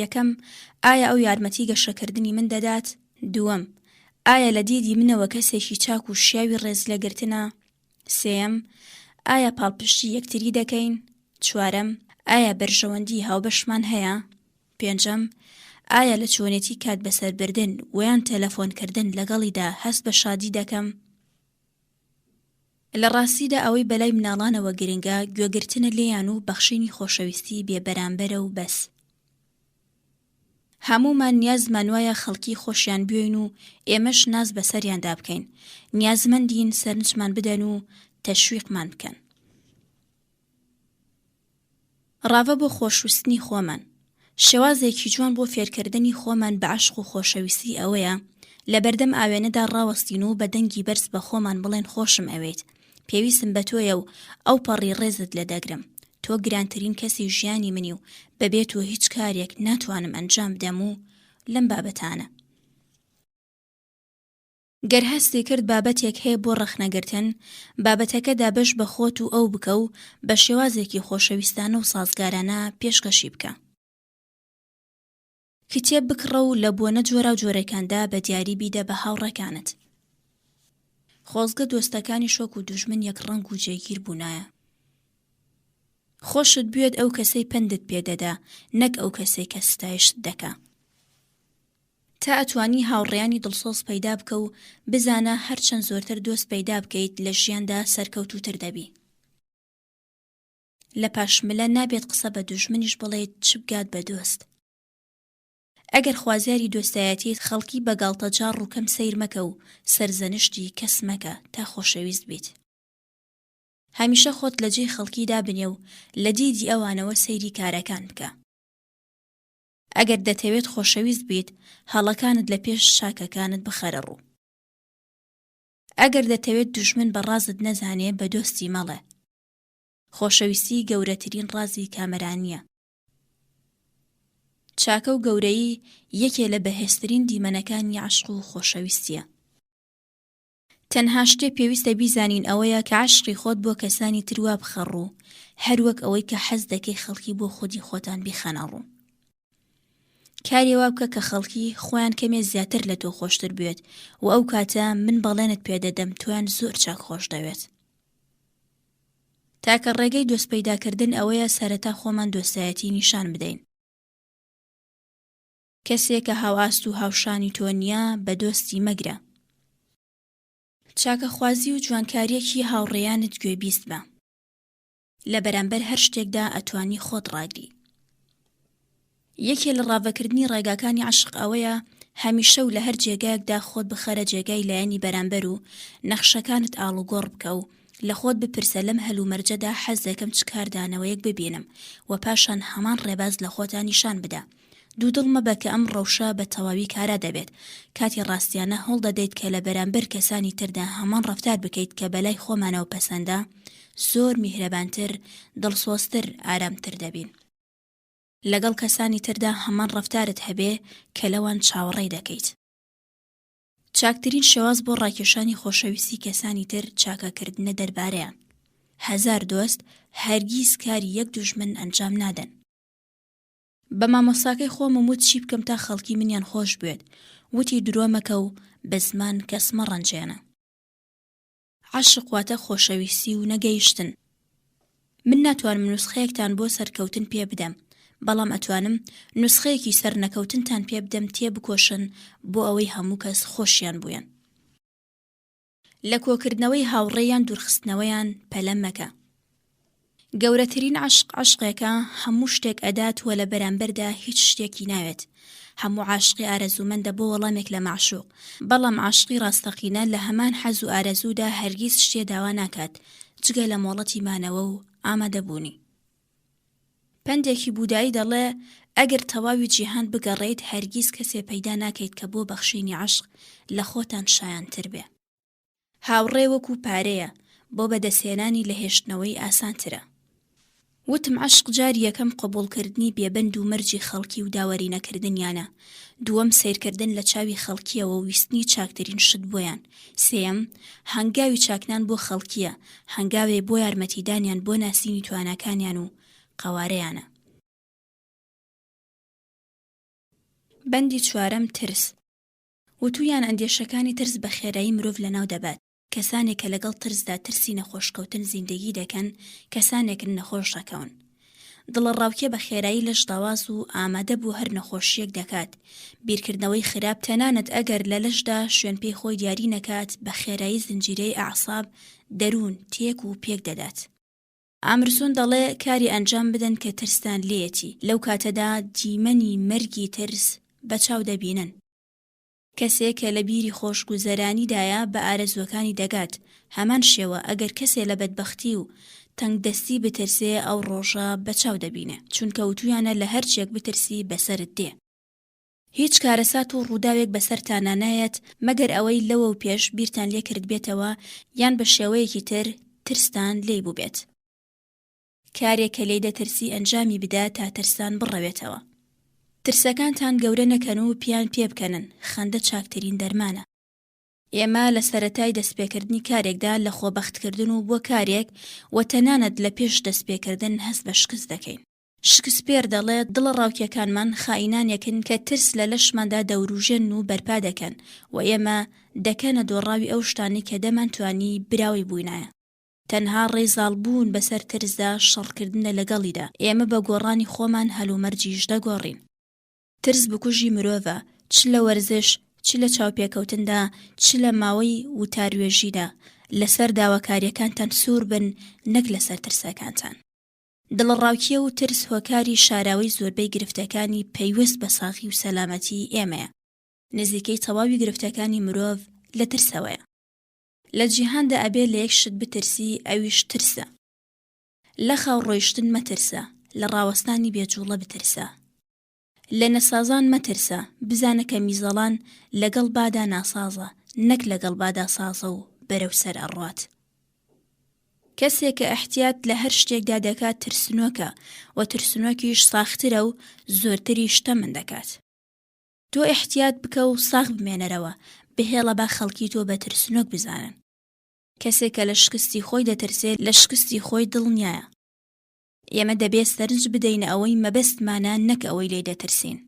یەکەم، ئایا ئەو یارمەتی گەشەکردنی من دەدات؟ دووەم، ئایا لە دیدی منەوە کەسێکی چاک و شیاوی ڕێز لەگرتنە؟ سێەم، ئایا پاڵپشتی یەکتری دەکەین؟ چوارەم، ئایا بەرژەوەندی هاوبەشمان هەیە؟ پێنجەم، ئایا لە چۆنێتی کات بەسەربردن ویان تەلەفۆنکردن لەگەڵیدا هەست بە شادی دەکەم؟ لە ڕاستیدا ئەوەی بەلای مناڵانەوە گرنگە گوێگرتنە لێیان و بەخشینی خۆشەویستی بێبەرامبەرە و بەس. هەموومان نیازمان وایە خەڵکی خۆشیان بوێن و ئێمەش ناز بەسەریاندا بکەین. نیازمەندین سەرنجمان بدەن و تەشویقمان بکەن. ڕاوە بۆ خۆشویستنی خۆمان. شێوازێکی جوان بۆ فێرکردنی خۆمان بە عاشق و خۆشەویستی ئەوەیە لە بەردەم ئاوێنەدا ڕاوەستین و بە دەنگی بەرز بە خۆمان بڵێن خۆشم ئەوێت، پێویستم بە تۆیە و ئەو پەڕی ڕێزت لە دەگرم. تۆ گرانترین کەسی ژیانی منی و بەبێت تۆ هیچ کارێک ناتوانم ئەنجام بدەم و لەم بابەتانە. گەر هەستی کرد بابەتێک هەیە بۆ ڕەخنەگرتن، بابەتەکە دابەش بە خۆت و ئەو بکە و بە شێوازێکی خۆشەویستانە و سازگارانە پێشکەشی بکە. کتێب بکڕە و لە بۆنە جۆرە و جۆرەکاندا بە دیاری بیدە بە هاوڕەکانت. خۆزگە دۆستەکانی شۆک و دوژمن یەک ڕەنگ و جێگیر بوونایە. خۆشت بوێت ئەو کەسەی پندت پێدەدا، نەک ئەو کەسەی کە ستایشت دەکا. تا ئەتوانی هاوڕێیانی دڵسۆز پەیدا بکە و بزانە هەرچەند زۆرتر دۆست پەیدا بکەیت لە ژیاندا سەرکەوتووتر دەبی. لە پاشملە نابێت قسە بە دوژمنیش بڵێت چ بگات بە دۆست. ئەگەر خوازیاری دۆستایەتیت خەڵکی بە گاڵتەجار ڕووکەم سەیر مەکە و سەرزەنشتی کەس مەکە تا خۆشەویست بیت. هەمیشە خۆت لە جێی خەڵکیدا بنێ و لە دیدی ئەوانەوە سەیری کارەکان بکە. ئەگەر دەتەوێت خۆشەویست بیت، هەڵەکانت لە پێش شاکەکانت بخەرە ڕوو. ئەگەر دەتەوێت دوژمن بە ڕازت نەزانێ بە دۆستی مەڵێ. خۆشەویستی گەورەترین ڕازی کامەرانیە. چاکە و گەورەیی یەکێ لە بەهێزترین دیمەنەکانی عەشق و خۆشەویستیە. تەنها شتێ پێویستە بیزانین ئەوەیە کە عەشقی خۆت بۆ کەسانی تروا بخەڕوو، هەروەک ئەوەی کە حەز دەکەی خەڵکی بۆ خودی خۆتان بیخەنە ڕوو. کاری وا بکە کە خەڵکی خۆیان کەمێ زیاتر لە تۆ خۆشتر بێت و ئەو کاتە من بەڵێنت پێدەدەم تۆیان زۆر چاک خۆش دەوێت. تاکە ڕێگەی دۆست پەیداکردن ئەوەیە سەرەتا خۆمان دۆستایەتی نیشان بدەین. کەسێک کە هاواست و هاوشانی تۆ نییە بە دۆستی مەگرە. چاکە خوازی و جوانکاریەکی هاوڕێیانت گوێبیست بە. لە بەرامبەر هەر شتێکدا ئەتوانی خۆت ڕاگری. یەکێ لە ڕاوەکردنی ڕێگاکانی عەشق ئەوەیە هەمیشە و لە هەر جێگایەکدا خۆت بخەرە جێگای لایەنی بەرامبەر و نەخشەکانت ئاڵوگۆڕ بکە و لە خۆت بپرسە لەم هەلومەرجەدا حەز دەکەم چ کاردانەوەیەک ببینم و پاشان هەمان ڕێباز لە خۆتان نیشان بدە. دوودڵ مەبە کە ئەم ڕەوشە بە تەواوی کارا دەبێت. کاتی ڕاستیانە هەوڵ دەدەیت کە لە بەرامبەر کەسانی تردا هەمان ڕەفتار بکەیت کە بەلای خۆمانەوە پەسەندە، زۆر میهرەبانتر، دڵسۆزتر، ئارامتر دەبین. لەگەڵ کەسانی تردا هەمان ڕەفتارت هەبێ کە لەوان چاوەڕێی دەکەیت. چاکترین شێواز بۆ ڕاکێشانی خۆشەویستی کەسانی تر چاکەکردنە دەربارەیان. هەزار دۆست هەرگیز کاری یەک دوژمن ئەنجام نادەن. بە مامۆستاکەی خۆمم وت چی بکەم تا خەڵکی منیان خۆش بێت، وتی درۆ مەکە و بە زمان کەس مەڕەنجێنە. عەشق واتە خۆشەویستی و نەگەیشتن. من ناتوانم نوسخەیەکتان بۆ سەرکەوتن پێ بدەم، بەڵام ئەتوانم نوسخەیەکی سەر نەکەوتنتان پێ بدەم تێ بکۆشن بۆ ئەوەی هەموو کەس خۆشیان بووێن. لە کۆکردنەوەی هاوڕێیان دوورخستنەوەیان پەلە مەکە. گەورەترین عەشق عەشقێکە هەموو شتێک ئەدات وە لە بەرامبەردا هیچ شتێکی ناوێت. هەموو عاشقی ئارەزومەندە بۆ وەڵامێک لە معشوق، بەڵام عاشقی ڕاستەقینە لە هەمان حەز و ئارەزوودا هەرگیز شتێ داوا ناکات جگە لە مۆڵەتی مانەوە و ئامادەبوونی. پندێکی بودایی دەڵێ ئەگەر تەواوی جیهان بگەڕێیت هەرگیز کەسێ پەیدا ناکەیت کە بۆ بەخشینی عەشق لە خۆتان شایانتر بێ. هاوڕێ وەکو پارەیە، بۆ بەدەستهێنانی لە هێشتنەوەی ئاسانترە. وتم عەشق جاری یەکەم قبوڵکردنی بێبەند و مەرجی خەڵکی و داوەری نەکردنیانە. دووەم سیرکردن لە چاوی خەڵکیەوە و ویستنی چاکترین شت بۆیان. سێم هەنگاوی چاکنان بۆ خەڵکیە، هەنگاوێ بۆ یارمەتیدانیان بۆ ناسینی تواناکانیان و قەوارەیانە. بەندی چوارەم ترس. وتویان ئەندێشەکانی ترس بە خێرایی مرۆڤ لەناو دەبات. کەسانێک کە لەگەڵ ترسدا ترسی نەخۆشکەوتن زیندگی دەکەن، کەسانێکن نەخۆش دەکەون. دڵە ڕاوکێ بە خێرایی لەش داواز و ئامادە بوو هەر نەخۆشیەک دەکات. بیرکردنەوەی خراپ تەنانەت ئەگەر لە لەشدا شوێن پێی خۆی دیاری نەکات بە خێرایی زنجیرەی ئەعساب دەروون تێک و پێک دەدات. ئامرسون دەڵێ کاری ئەنجام بدەن کە ترستان لێیەتی، لەو کاتەدا دیمەنی مەرگی ترس بەچاو دەبینن. کەسێک کە لە بیری خۆشگوزەرانیدایە بە ئارەزوەکانی دەگات، هەمان شێوە ئەگەر کەسێ لە بەدبەختی و تەنگدەستی بترسێ ئەو ڕۆژە بەچاو دەبینێ، چونکە وتویانە لە هەر شتێک بترسی بەسەرت دێ. هیچ کارەسات و ڕووداوێک بەسەرتانە نایەت مەگەر ئەوەی لەوە و پێش بیرتان لێ کرد بێتەوە یان بە شێوەیەکی تر ترستان لێی بوو بێت. کارێک کە لێی دەترسی ئەنجامی بدە تا ترسان بڕەوێتەوە. ترسەکانتان گەورە نەکەن و پیان پێ بکەنن، خەندە چاکترین دەرمانە. ئێمە لە سەرەتای دەستپێکردنی کارێکدا لە خۆبەختکردن و بۆ کارێک و تەنانەت لە پێش دەستپێکردن هەست بە شکست دەکەین. شکسپێر دەڵێت دڵە ڕاوکیەکانمان خائینانێکن کە ترس لە لەشماندا دەوروژێن و بەرپا دەکەن و ئێمە دەکەنە دۆڕاوی ئەو شتانی کە دەمانتوانی براوی بووینایە. تەنها ڕێزاڵبوون بەسەر ترسدا شەڕکردنە لەگەڵیدا. ئێمە بە گۆڕانی خۆمان هەلومەرجیش دەگۆڕین. ترس بکوژی مرۆڤە، چ لە وەرزش، چ لە چاوپێکەوتندا، چ لە ماوەی وتاروێژیدا. لەسەر داواکاریەکانتان سوور بن، نەک لەسەر ترسەکانتان. دڵڕاوکیە و ترس هۆکاری شاراوی زۆربەی گرفتەکانی پەیوەست بە ساغی و سەلامەتی ئێمەیە. نزیکەی تەواوی گرفتەکانی مرۆڤ لە ترسەوەیە. لە جیهاندا ئەبێ لە یەک شت بترسی، ئەویش ترسە. لە خاو ڕۆیشتن مەترسە، لە ڕاوەستانی بێجوڵە بترسە. لە نەسازان مەترسە، بزانە کە میزەڵان لەگەڵ بادا ناسازە، نەک لەگەڵ بادا سازە و بەرەو سەر ئەڕوات. کەسێک کە ئەحتیات لە هەر شتێکدا دەکات ترسنۆکە و ترسنۆکیش ساخترە و زۆرتری شتەمن دەکات. تۆ ئەحتیات بکە و ساغ بمێنەرەوە، بهێڵە با خەڵکی تۆ بە ترسنۆک بزانن. کەسێک کە لە شکستی خۆی دەترسێت لە شکستی خۆی دڵنیایە. ئێمە دەبێت سەرنج بدەینە ئەوەی مەبەستمانە، نەک ئەوەی لێ دەترسین.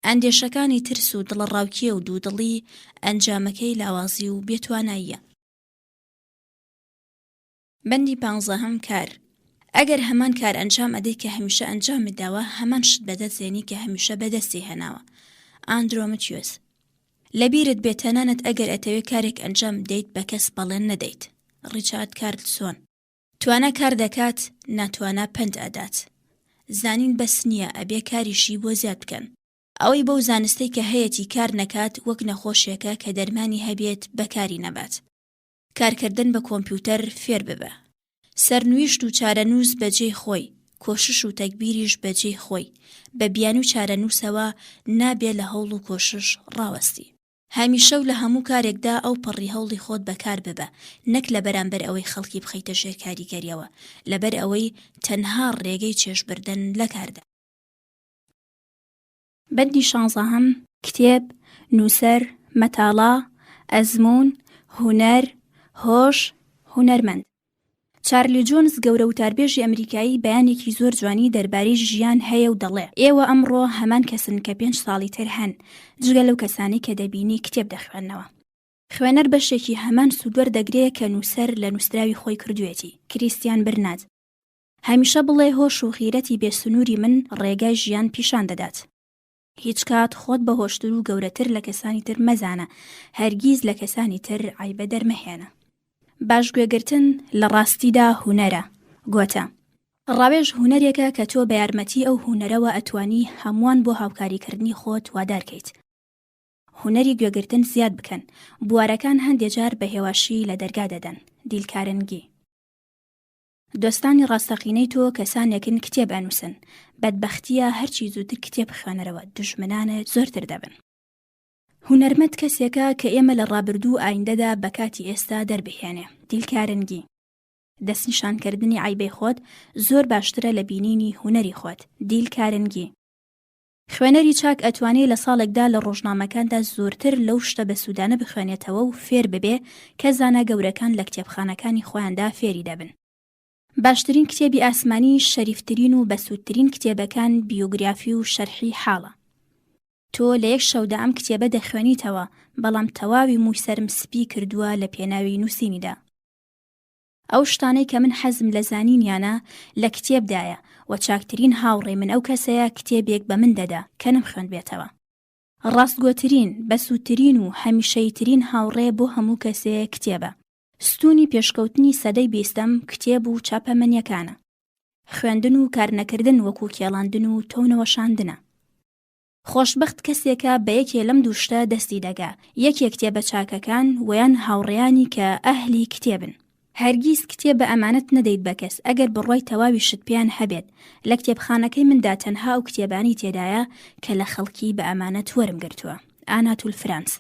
ئەندێشەکانی ترس و دڵڕاوکیە و دوودڵی ئەنجامەکەی لاوازی و بێتواناییە. بەندی 15 کار. ئەگەر هەمان کار ئەنجام ئەدەی کە هەمیشە ئەنجامت داوە، هەمان شت بەدەستێنی کە هەمیشە بەدەستی هێناوە. ئاندرۆمەتیۆس. لەبیرت بێت تەنانەت ئەگەر ئەتەوێت کارێک ئەنجام بدەیت بە کەس بەڵێن نەدەیت. ڕیچارد کارلسۆن. توانە کار دەکات، ناتوانە پند ئەدات. زانین بەس نییە، ئەبێ کاریشی بۆ زیاد بکەن. ئەوەی بەو زانستەی کە هەیەی کار نەکات وەک نەخۆشیەکە کە دەرمانی هەبێت بەکاری نەبات. کارکردن بە کۆمپیوتەر فێر ببە. سەرنویشت و چارەنووس بەجێی خۆی، کۆشش و تەکبیریش بەجێی خۆی. بە بیان و چارەنووسەوە نابێ لە هەوڵ و کۆشش ڕاوەستی. هەمیشە و لە هەموو کارێکدا ئەو پەڕی هەوڵی خۆت بەکار ببە، نەک لە بەرامبەر ئەوەی خەڵکی بخەیتە ژێر کاریگەریەوە، لەبەر ئەوەی تەنها ڕێگەی چێژبردن لە کاردا. بەندی 16 کتێب، نووسەر، مەتاڵە، ئەزموون، هونەر، هۆش، هونەرمەند. چارلی جۆنز گەورە وتاربێژی ئەمریکایی بەیانێکی زۆر جوانی دەربارەی ژیان هەیە و دەڵێ: ئێوە ئەمڕۆ هەمان کەسن کە 5 ساڵی تر هەن، جگە لەو کەسانی کە دەبینی کتێب دەخوێننەوە. خوێنەر بەشێکی هەمان سوودوەر دەگرێت کە نووسەر لە نووسراوی خۆی کردوێتی. کریستیان برنات. هەمیشە بڵێ هۆش و خیرەتی بێسنووری من ڕێگای ژیان پیشان دەدات. هیچ کات خۆت بە هۆشتر و گەورەتر لە کەسانی تر مەزانە، هەرگیز لە کەسانی تر عیبە دەرمەهێنە. باشگوێگرتن لە ڕاستیدا هونەرە. گۆتە. ڕاوێژ هونەرێکە کە تۆ بە یارمەتی ئەو هونەرەوە ئەتوانی هەمووان بۆ هاوکاریکردنی خۆت وادارکەیت. هونەری گوێگرتن زیاد بکەن. بوارەکان هەندێک جار بە هێواشی لە دەرگا دەدەن. دیلکارنگی. دۆستانی ڕاستەقینەی تۆ کەسانێکن کتێب ئەنووسن. بەدبەختیە هەرچی زووتر کتێب بخوێنەرەوە، دژمنانت زۆرتر دەبن. هونەرمەند کەسێکە کە ئێمە لە ڕابردوو ئایندەدا بە کاتی ئێستا دەربهێنێ. دیلکارنگی. دەستنیشانکردنی عیبەی خۆت زۆر باشترە لە بینینی هونەری خۆت. دیلکارنگی. خوێنەری چاک ئەتوانێت لە ساڵێکدا لە ڕۆژنامەکاندا زۆرتر لەو شتە بە سوودانە بخوێنێتەوە و فێر ببێ کە زانە گەورەکان لە کتێبخانەکانی خۆیاندا فێری دەبن. باشترین کتێبی ئاسمانی شەریفترین و بەسوودترین کتێبەکان بیۆگرافی و شەرحی حاڵە. تۆ لە یەک شەودا ئەم کتێبە دەخوێنیتەوە، بەڵام تەواوی مووی سەرم سپی کردووە لە پێناوی نووسینیدا. ئەو شتانەی کە من حەزم لە زانینیانە لە کتێبدایە و چاکترین هاوڕێ من ئەو کەسەیە کتێبێک بە من دەدا کە نەمخوێن بێتەوە. ڕاستگۆترین، بەسوودترین و هەمیشەیترین هاوڕێ بۆ هەموو کەسەیە کتێبە. ستونی پێشکەوتنی سەدەی 20ەم کتێب و چاپەمەنیەکانە. خوێندن و کارنەکردن وەکو کێڵاندن و تۆنەوەشاندنە. خۆشبەخت کەسێکە بە یەکێ لەم دووشتە دەستی دەگا، یەکێک کتێبە چاکەکان ویان هاوڕێیانی کە ئەهلی کتێبن. هەرگیز کتێب بە ئەمانەت نەدەیت بە کەس ئەگەر بڕوای تەواوی شت پێیان هەبێت. لە کتێبخانەکەی مندا تەنها ئەو کتێبانی تێدایە کە لە خەڵکی بە ئەمانەت وەرم گرتووە. ئاناتول فرانس.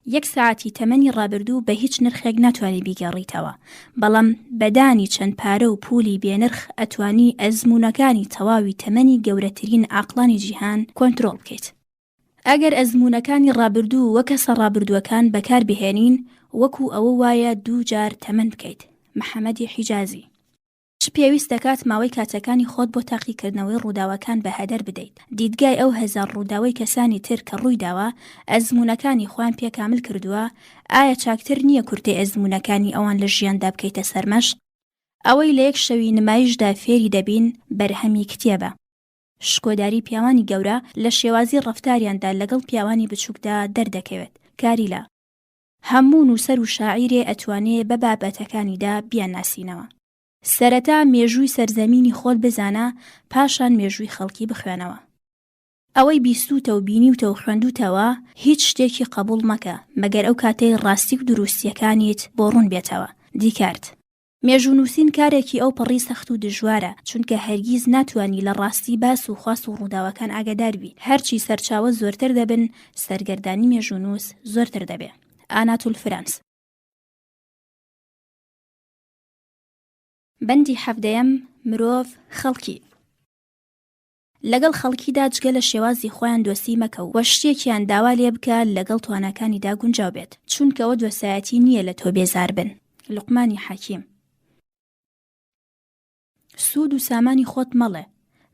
1 ساعتی تەمەنی ڕابردوو بە هیچ نرخێک ناتوانێت بیگەڕیتەوە، بەڵام بەدانی چەند پارە و پولی بێنرخ ئەتوانی ئەزموونەکانی تەواوی تەمەنی گەورەترین عاقلانی جیهان کۆنتڕۆڵ بکەیت. ئەگەر ئەزموونەکانی ڕابردوو وە کەسە ڕابردووەکان بەکار بهێنین وەکو ئەوە وایە 2 جار تەمەن بکەیت. محەممەدی حیجازی. چ پێویست دەکات ماوەی کاتەکانی خۆت بۆ تاقیکردنەوەی ڕووداوەکان بە هەدەر بدەیت. دیدگای ئەو 1000 ڕووداوەی کەسانی تر کە ڕوویداوە ئەزموونەکانی خۆیان پێکامل کردووە، ئایا چاکتر نییە کورتەی ئەزموونەکانی ئەوان لە ژیاندا بکەیتە سەرمەشق؟ ئەوەی لە یەک شەوی نمایشدا فێری دەبین بەرهەمی کتێبە. شکۆداری پیاوانی گەورە لە شێوازی ڕەفتاریاندا لەگەڵ پیاوانی بچووکدا دەردەکەوێت. کاریلا. هەموو نووسەر و شاعیرێ ئەتوانێ بە بابەتەکانیدا بیان ناسینەوە. سەرەتا مێژووی سەرزەمینی خۆت بزانە، پاشان مێژووی خەڵکی بخوێنەوە. ئەوەی بیستوتە و بینیوتە و خوێندوتەوە هیچ شتێکی قبول مەکە مەگەر ئەو کاتەی ڕاستی و دروستیەکانیت بۆ ڕوون بێتەوە. دیکارت. مێژوو نووسین کارێکی ئەو پەڕی سەخت و دژوارە، چونکە هەرگیز ناتوانی لە ڕاستی باس و خواست و ڕووداوەکان ئاگادار بی. هەرچی سەرچاوە زۆرتر دەبن، سەرگەردانی مێژوو نووس زۆرتر دەبێ. ئاناتول فرانس. بەندی 7 مرۆڤ خەڵکی. لەگەڵ خەڵکیدا جگە لە شێوازی خۆیان دۆسی مەکە و شتێکیان داوا لێ بکە لەگەڵ توانەکانیدا گونجاو بێت، چونکەوە دۆسایەتی نییە لە تۆ بێزار بن. لوقمانی حەکیم. سوود و سامانی خۆت مەڵێ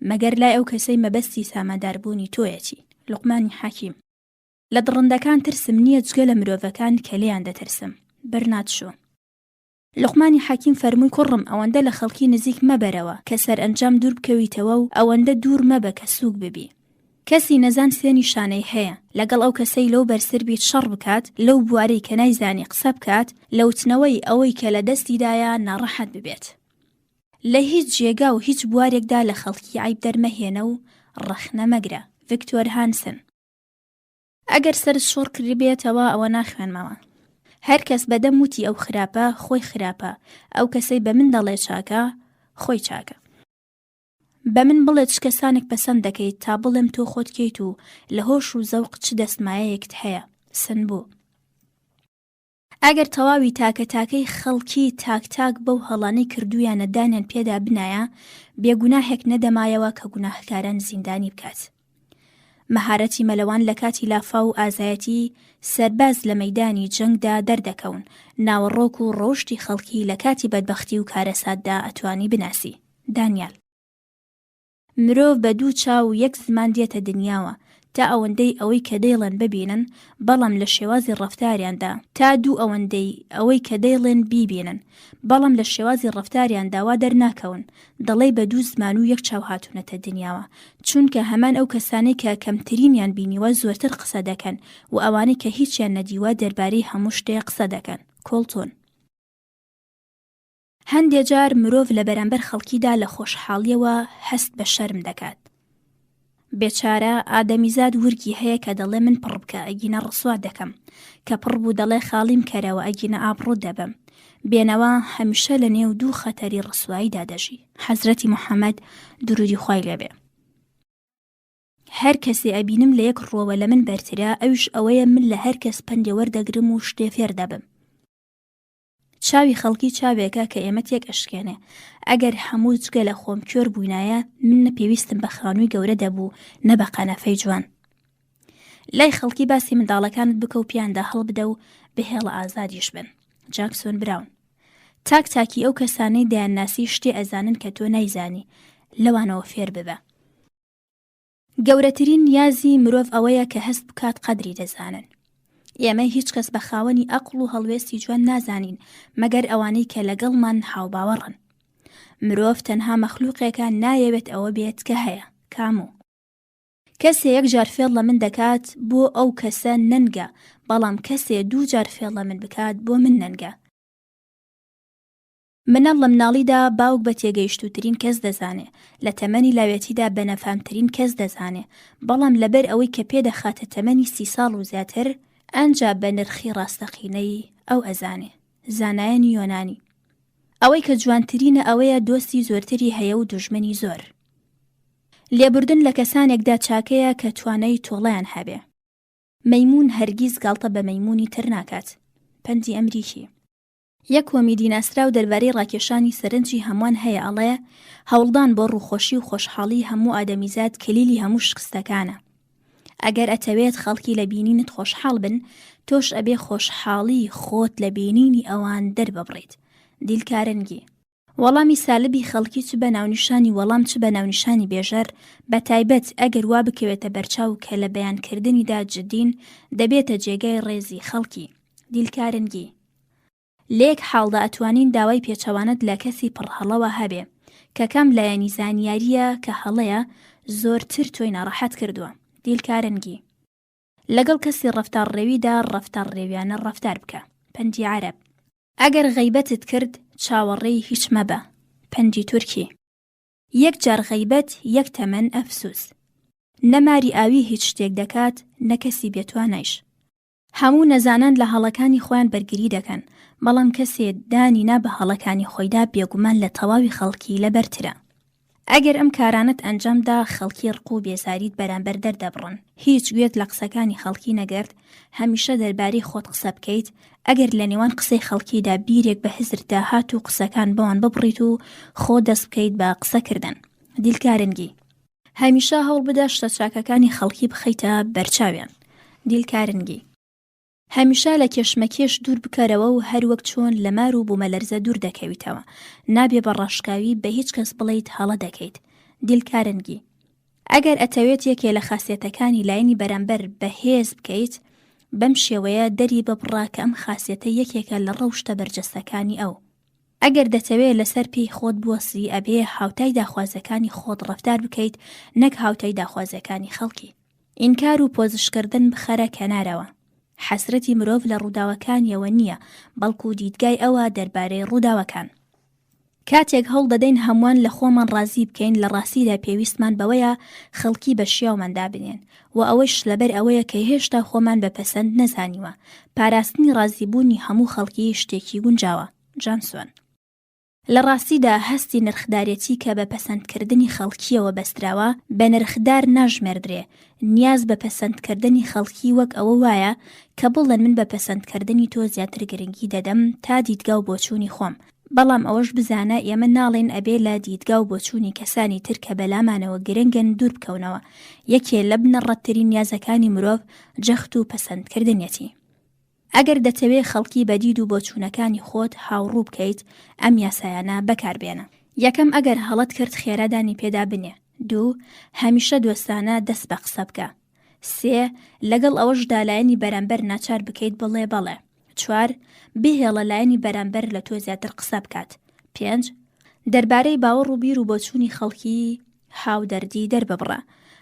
مەگەر لای ئەو کەسەی مەبەستی ساماداربوونی تۆیەتی. لوقمانی حەکیم. لە دڕندەکان ترسم نییە جگە لە مرۆڤەکان کە لێیان دەترسم. بەرنات شۆ. لوقمانی حەکیم فەرمووی کوڕم ئەوەندە لە خەڵکی نزیک مەبەرەوە کە سەر ئەنجام دوور بکەویتەوە و ئەوەندە دوور مەبە کە سووک ببی. کەسی نەزان 3 نیشانەی هەیە، لەگەڵ ئەو کەسەی لەو بەرسەر بیت شەڕ بکات، لەو بوارەی کە نایزانی قسە بکات، لەوتنەوەی ئەوەی کە لە دەستیدایە ناڕەحەت ببێت. لە هیچ جێگا و هیچ بوارێکدا لە خەڵکی عیب دەرمەهێنە و ڕەخنە مەگرە. ڤیکتۆر هانسن. ئەگەر سەر شۆڕ کردی بێتەوە ئەوە ناخوێنمەوە. هەر کەس بەدەم وتی ئەو خراپە خۆی خراپە، ئەو کەسەی بە من دەڵێ چاکە خۆی چاکە. بە من بڵێ چ کەسانێک پەسەند دەکەیت تا بڵێم تۆ خۆت کەیت و لە هۆش و زەوق چ دەستمایەیەکت هەیە. سنبوو. ئەگەر تەواوی تاکە تاکەی خەڵکی تاک بەو هەڵانەی کردویانە دانیان پێدا بنایە، بێگوناهێک نەدەمایەوە کە گوناهکاران زیندانی بکات. مەهارەتی مەلەوان لە کاتی لافا و ئازایەتی سەرباز لە مەیدانی جەنگدا دەردەکەون، ناوەڕۆک و ڕۆشتی خەڵکی لە کاتی بەدبەختی و کارەساتدا ئەتوانی بناسی. دانیال. مرۆڤ بە 2 چاو و 1 زمان دێتە دنیاوە تا ئەوەندەی ئەوەی کە دەیڵێن ببینن، بەڵام لە شێوازی ڕەفتاریاندا تا 2 ئەوەندەی ئەوەی کە دەیڵێن بیبینن، بەڵام لە شێوازی ڕەفتاریاندا وا دەرناکەون. دەڵێ بە 2 زمان و 1 چاو هاتوونەتە دنیاوە، چونکە هەمان ئەو کەسانەی کە کەمترینیان بینیوە زۆرتر قسە دەکەن و ئەوانەی کە هیچیان نەدیوە دەربارەی هەموو شتێک قسە دەکەن. کۆڵتۆن. هەندێک جار مرۆڤ لە بەرامبەر خەڵکیدا لە خۆشحاڵیەوە هەست بە شەرم دەکات. بێچارە ئادەمیزاد ورگی هەیە کە دەڵێ من پڕ بکە ئەگینە ڕسوا دەکەم، کە پڕ بوو دەڵێ خاڵیم کەرەوە ئەگینە ئابڕوو دەبم. بێنەوە هەمیشە لە نێو 2 خەتەری ڕسواییدا دەژی. حەزرەتی موحەممەد درودی خوای لێبێ. هەر کەسێ ئەبینم لە یەک ڕۆوە لە من بەرترە، ئەوش ئەوەیە من لە هەر کەس پەندێ وەردەگرم و شتێ فێر دەبم. چاوی خەڵکی چاوێکە کە ئێمە تێک ئەشکێنێ. ئەگەر هەموو جگە لە خۆم کێر بووینایە، من نەپێویستم بە خانووی گەورە دەبوو، نە بە قەنەفەی جوان. لای خەڵکی باسی منداڵەکانت بکە و پیاندا هەڵ بدە و بهێڵە ئازادیش بن. جاکسۆن براون. تاکی ئەو کەسانەی دایانناسی شتێ ئەزانن کە تۆ نایزانی، لەوانەوە فێر ببە. گەورەترین نیازی مرۆڤ ئەوەیە کە هەست بکات قەدری دەزانن. ئێمە هیچ کەس بە خاوەنی ئەقڵ و هەڵوێستی جوان نازانین مەگەر ئەوانەی کە لەگەڵمان هاوباوەڕن. مرۆڤ تەنها مەخلووقێکە نایەوێت ئەوە بێت کە هەیە. کاموو. کەسێ 1 جار فێڵ لە من دەکات بۆ ئەو کەسە نەنگە، بەڵام کەسێ 2 جار فێڵ لە من بکات بۆ من نەنگە. منەڵ لە مناڵیدا باوک بە تێگەیشتووترین کەس دەزانێ، لە تەمەنی لاوێتیدا بە نەفامترین کەس دەزانێ، بەڵام لەبەر ئەوەی کە پێدەخاتە تەمەنی 30 ساڵ و زیاتر، ئەنجا بە نرخی ڕاستەقینەی ئەو ئەزانێ. زانایانی یۆنانی. ئەوەی کە جوانترینە ئەوەیە دۆستی زۆرتری هەیە و دوژمنی زۆر. لێبوردن لە کەسانێکدا چاکەیە کە توانای تۆڵەیان هەبێ. مەیمون هەرگیز گاڵتە بە مەیمونی تر ناکات. پەندی ئەمریکی. یەک کۆمیدی ناسرا و دەربارەی ڕاکێشانی سەرنجی هەمووان هەیە، ئەڵێ هەوڵدان بۆ ڕووخۆشی و خۆشحاڵی هەموو ئادەمیزاد کلیلی هەموو شکستەکانە. ئەگەر ئەتەوێت خەڵکی لە بینینت خۆشحاڵ بن، تۆش ئەبێ خۆشحاڵی خۆت لە بینینی ئەوان دەرببڕیت. دیلکارنگی وەڵامی سالبی خەڵکی چ بە ناونیشانی وەڵام چ بە ناونیشانی بێژەر، بە تایبەت ئەگەر وا بکەوێتە بەرچاو کە لە بەیانکردنیدا جدین، دەبێتە جێگای ڕێزی خەڵکی. دیلکارنگی لێک حاڵدا ئەتوانین داوای پێچەوانت لە کەسی پڕهەڵەوە هەبێ کە کەم لایەنی زانیاریە کە هەڵەیە زۆرتر تۆی ناڕەحەت کردووە. دیلکارنگی لەگەڵ کەسی ڕەفتار ڕێویدا ڕەفتار ڕێویانە ڕەفتار بکە. پەندی عەرەب ئەگەر غەیبەتت کرد چاوەڕێی هیچ مەبە. پەندی تورکی یەک جار غەیبەت یەک تەمەن ئەفسوس. نەماری ئاوی هیچ شتێک دەکات نەکەسی بێتوانایش. هەموو نەزانان لە هەڵەکانی خۆیان بەرگری دەکەن، بەڵام کەسێ دانی نا بە هەڵەکانی خۆیدا بێگومان لە تەواوی خەڵکی لەبەرترە. ئەگەر ئەم کارانت ئەنجامدا خەڵکی ڕق و بێزاریت بەرامبەر دەردەبڕن، هیچ گوێت لە قسەکانی خەڵکی نەگرت، هەمیشە دەربارەی خۆت قسە بکەیت. ئەگەر لە نێوان قسەی خەڵکیدا بیرێک بە هزردا هات و قسەکان بەوان ببڕیت و خۆ دەست بکەیت بە قسەکردن. دیلکارنگی هەمیشە هەوڵ بدە شتە چاکەکانی خەڵکی بخەیتە بەرچاویان. دیلکارنگی هەمیشە لە کێشمەکێش دوور بکەرەوە و هەر وەک چۆن لە مار و بوومەلەرزە دوور دەکەویتەوە، نابێ بە ڕەشکاوی بە هیچ کەس بڵێیت هەڵە دەکەیت. دیلکارنگی ئەگەر ئەتەوێت یەکێ لە خاسیەتەکانی لایەنی بەرامبەر بەهێز بکەیت، بەم شێوەیە دەری ببڕا کە ئەم خاسیەتە یەکێکە لە ڕەوشتە بەرجەستەکانی ئەو. ئەگەر دەتەوێت لەسەر پێی خۆت بوەسی، ئەبێ هاوتای داخوازەکانی خۆت ڕەفتار بکەیت، نەک هاوتای داخوازەکانی خەڵکی. ئینکار و پۆزشکردن بخەرە کەنارەوە. حەسرەتی مرۆڤ لە ڕووداوەکانیەوە نییە، بەڵکو دیدگای ئەوە دەربارەی ڕووداوەکان. کاتێک هەوڵ دەدەین هەمووان لە خۆمان ڕازی بکەین، لە ڕاستیدا پێویستمان بەوەیە خەڵکی بە شیاوماندا بنێن و ئەوەش لەبەر ئەوەیە کە هێشتا خۆمان بەپەسەند نەزانیوە. پاراستنی ڕازیبوونی هەموو خەڵکی شتێکی گونجاوە. جانسۆن لە ڕاستیدا هەستی نرخدارێتی کە بە پەسەندکردنی خەڵکیەوە بەستراوە بە نرخدار ناژمێردرێ. نیاز بە پەسەندکردنی خەڵکی وەک ئەوە وایە کە بڵێن من بە پەسەندکردنی تۆ زیاتر گرنگی دەدەم تا دیدگا و بۆچوونی خۆم. بەڵام ئەوەش بزانە ئێمە ناڵێن ئەبێ لە دیدگا و بۆچوونی کەسانی تر کە بەلامانەوە گرنگن دوور بکەونەوە. یەکێ لە بنەڕەتترین نیازەکانی مرۆڤ جەخت و پەسەندکردنیەتی. ئەگەر دەتەوێت خەڵکی بەدید و بۆچوونەکانی خۆت هاوڕوو بکەیت، ئەم یاسایانە بەکاربێنە. یەکەم ئەگەر هەڵەت کرد خێرادانی پێدا بنێ. 2 هەمیشە دۆستانە دەست بە قسە بکە. 3 لەگەڵ ئەوەشدا لایەنی بەرامبەر ناچار بکەیت بڵێ بەڵێ. 4 بهێڵە لایەنی بەرامبەر لە تۆ زیاتر قسە بکات. 5 دەربارەی باوەڕ و بیر و بۆچوونی خەڵکی هاودەردی دەرببڕە.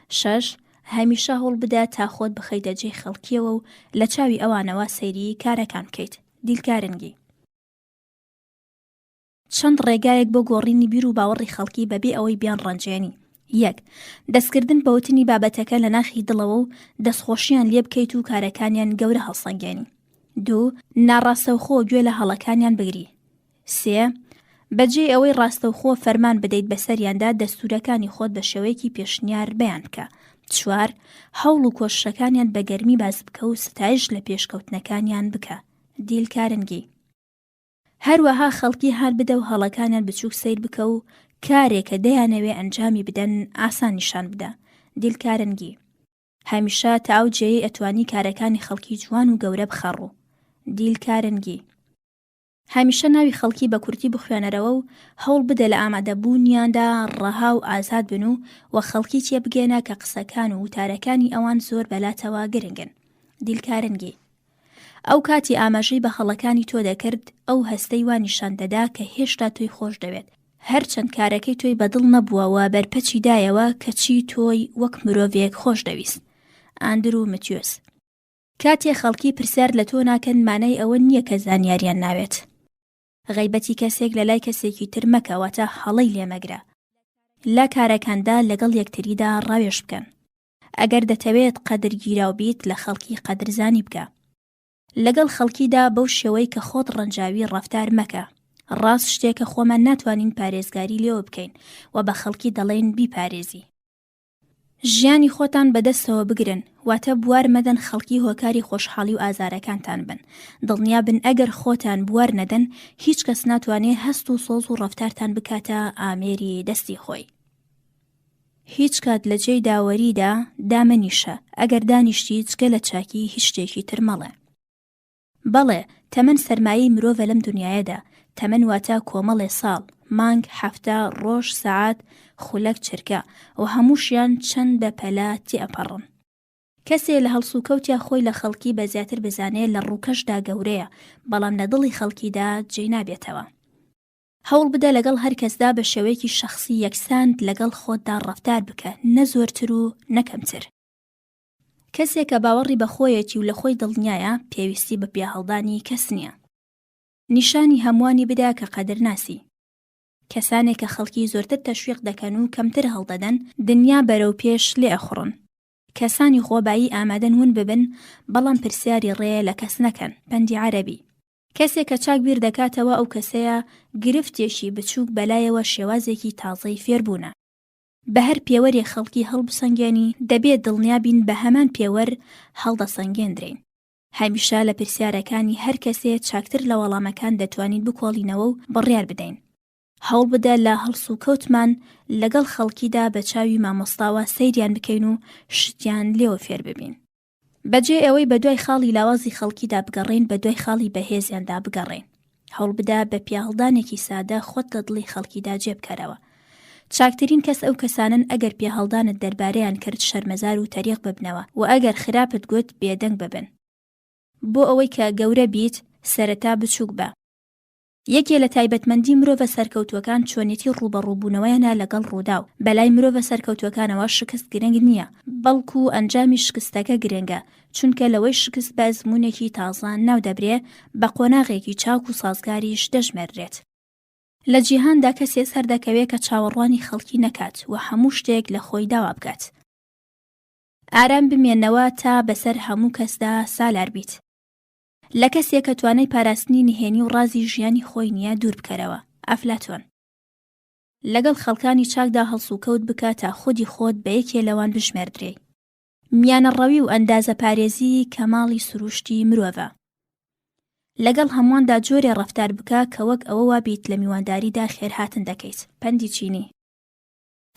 6 هەمیشە هەوڵ بدە تا خۆت بخەیتە جێی خەڵکیەوە و لە چاوی ئەوانەوە سەیری کارەکان بکەیت. دیلکارنگی چەند ڕێگایەک بۆ گۆڕینی بیر و باوەڕی خەڵکی بەبێ ئەوەی بیان ڕەنجێنی. 1 دەستکردن بەوتنی بابەتەکە لە ناخی دڵەوە و دەستخۆشیان لێ بکەیت و کارەکانیان گەورە هەڵسەنگێنی. 2 ناڕاستەوخۆ گوێ لە هەڵەکانیان بگری. 3 بەجێ ئەوەی ڕاستەوخۆ فەرمان بدەیت بەسەریاندا دەستورەکانی خۆت بە شێوەیەکی پێشنیار بەیان بکە. 4 هەوڵ و کۆششەکانیان بە گەرمی باز بکە و ستایش لە پێشکەوتنەکانیان بکە. دیلکارنگی هەروەها خەڵکی هەر بدە و هەڵەکانیان بچووک سیر بکە و کارێکە دەیانەوێ ئەنجامی بدەن ئاسان نیشان بدە. دیلکارنگی هەمیشە تاو جێی ئەتوانی کارەکانی خەڵکی جوان و گەورە بخەڕوو. دیلکارنگی هەمیشە ناوی خەڵکی بە کورتی بخوێنەرەوە و هەوڵ بدە لە ئامادەبوونیاندا ڕەها و ئازاد بن و خەڵکی تێبگێنە کە قسەکان و وتارەکانی ئەوان زۆر بەلاتەوە گرنگن. دیلکارنگی ئەو کاتی ئاماژەی بە هەڵەکانی تۆ دەکرد، ئەو هەستەی وان نیشان دەدا کە هێشتا تۆی خۆش دەوێت، هەرچەند کارەکەی تۆی بەدڵ نەبووەوە بەرپەچی دایەوە کەچی تۆی وەک مرۆڤێک خۆش دەویست. ئاندرو متیۆس کاتێ خەڵکی پرسیار لە تۆ ناکەن مانای ئەوە نییە کە زانیاریان ناوێت. غەیبەتی کەسێک لە لای کەسێکی تر مەکەواتە هەڵەی لێمەگرە. لە کارەکاندا لەگەڵ یەکتریدا ڕاوێش بکەن. ئەگەر دەتەوێت قەدرگیراو بیت لە خەڵکی قەدرزانی بکە. لەگەڵ خەڵکیدا بەو شێوەی کە خۆت ڕەنجاوی ڕەفتار مەکە. ڕاست شتێکە خۆمان ناتوانین پارێزگاری لێوە بکەین و بە خەڵکی دەڵێن بیپارێزی. ژیانی خۆتان بەدەستەوە بگرن، واتە بوار مەدەن خەڵکی هۆکاری خۆشحاڵی و ئازارەکانتان بن. دڵنیا بن ئەگەر خۆتان بوار نەدەن، هیچ کەس ناتوانێت هەست و سۆز و ڕەفتارتان بکاتە ئامێری دەستی خۆی. هیچ کات لە جێی داوەریدا دامەنیشە ئەگەر دانیشتی جگە لە چاکی هیچ شتێکی تر مەڵێ. بەڵێ تەمەن سەرمایەی مرۆڤە لەم دنیاەدا، تەمەن واتە کۆمەڵێ ساڵ، مانگ، هەفتە، ڕۆژ، سەعات، خولەک، چرکە و هەمووشیان چەند بە پەلا تێئەپەڕن. کەسێ لە هەڵسوکەوتیا خۆی لە خەڵکی بە زیاتر بزانێ لە ڕووکەشدا گەورەیە، بەڵام لە دڵی خەڵکیدا جێی نابێتەوە. هەوڵ بدە لەگەڵ هەر کەسدا بە شێوەیەکی شەخسی یەکساند لەگەڵ خۆتدا ڕەفتار بکە، نە زۆرتر و نەکەمتر. کەسێک کە باوەڕی بە خۆیەتی و لە خۆی دڵنیایە پێویستی بە پیاهەڵدانی کەس نییە. نیشانی هەمووانی بدا کە قەدرناسی. کەسانێک کە خەڵکی زۆرتر تەشویق دەکەن و کەمتر هەڵدەدەن دنیا بەرەو پێش لێ ئەخڕن. کەسانی خۆبایی ئامادەن ون ببن بەڵام پرسیاری ڕێ لە کەس نەکەن. پەندی عەرەبی. کەسێک کە چاک بیر دەکاتەوە ئەو کەسەیە گرفتێکی بچووک بەلایەوە شێوازێکی تازەی فێربوونە. بە هەر پێوەری خەڵکی هەڵبسەنگێنی دەبێت دڵنیابین بە هەمان پێوەر هەڵدەسەنگێندرین. هەمیشە لە پرسیارەکانی هەر کەسێ چاکتر لە وەڵامەکان دەتوانین بکۆڵینەوە و بڕیار بدەین. هەوڵ بدە لە هەڵسوکەوتمان لەگەڵ خەڵکیدا بە چاوی مامۆستاوە سەیریان بکەین و شتیان لێوە فێر ببین. بەجێ ئەوەی بە دوای خاڵی لاوازی خەڵکیدا بگەڕین بە دوای خاڵی بەهێزیاندا بگەڕین. هەوڵ بدە بە پیاهەڵدانێکی سادە خۆت لە دڵی خەڵکیدا جێبکەرەوە. چاکترین کەس ئەو کەسانن ئەگەر پیاهەڵدانت دەربارەیان کرد شەرمەزار و تەریق ببنەوە و ئەگەر خراپت گوت بێدەنگ ببن. بۆ ئەوەی کە گەورە بیت سەرەتا بچووک بە. یەکێ لە تایبەتمەندی مرۆڤە سەرکەوتوەکان چۆنێتی ڕوبەڕووبوونەوەیانە لەگەڵ ڕوودا و بەلای مرۆڤە سەرکەوتوەکانەوە شکست گرنگ نییە، بەڵکو ئەنجامی شکستەکە گرنگە، چونکە لەوەی شکست بە ئەزموونێکی تازان ناو دەبرێ بە قۆناغێکی چاک و سازگاریش دەژمێردرێت. لە جیهاندا کەسێ سەر دەکەوێت کە چاوەڕوانی خەڵکی نەکات و هەموو شتێک لە خۆی داوا بکات. ئارام بمێنەوە تا بەسەر هەموو کەسدا سالار بیت. لە کەسێک کە توانای پاراستنی نهێنی و ڕازی ژیانی خۆی نییە دوور بکەرەوە. ئەفلاتۆن. لەگەڵ خەڵکانی چاکدا هەڵسوکەوت بکە تا خودی خۆت بە یەکێ لەوان بژمێردرێ. میانەڕەوی و ئەندازە پارێزی کەماڵی سروشتی مرۆڤە. لەگەڵ هەموواندا جۆرێ ڕەفتار بکە کە وەک ئەوە وابیت لە میوانداریدا خێرهاتن دەکەیت. پەندی چینی.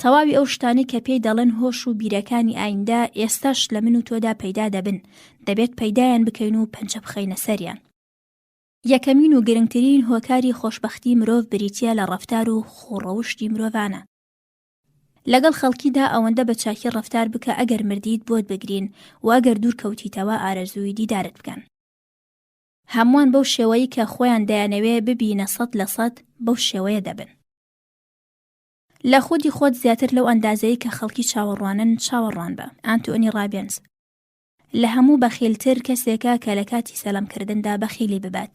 تەواوی ئەو شتانی کە پێی دەڵێن هۆش و بیرەکانی ئایندا ئێستاش لە من و تۆدا پەیدا دەبن، دەبێت پەیدایان بکەین و پەنجە بخەینە سەریان. یەکەمین و گرنگترین هۆکاری خۆشبەختی مرۆڤ بریتیە لە ڕەفتار و خوڕەوشتی مرۆڤانە. لەگەڵ خەڵکیدا ئەوەندە بە چاکی ڕەفتار بکە ئەگەر مردیت بۆت بگرین و ئەگەر دوور کەوتیتەوە ئارەزووی دیدارت بکەن. هەمووان بەو شێوەیە کە خۆیان دەیانەوێ ببینە 100% بەو شێوەیە دەبن. لە خودی خۆت زیاتر لەو ئەندازەیە کە خەڵکی چاوەڕوانن چاوەڕوان بە. ئانتۆنی ڕابێنز. لە هەموو بەخیلتر کەسێکە کە لە کاتی سەلامکردندا بەخیلی ببات.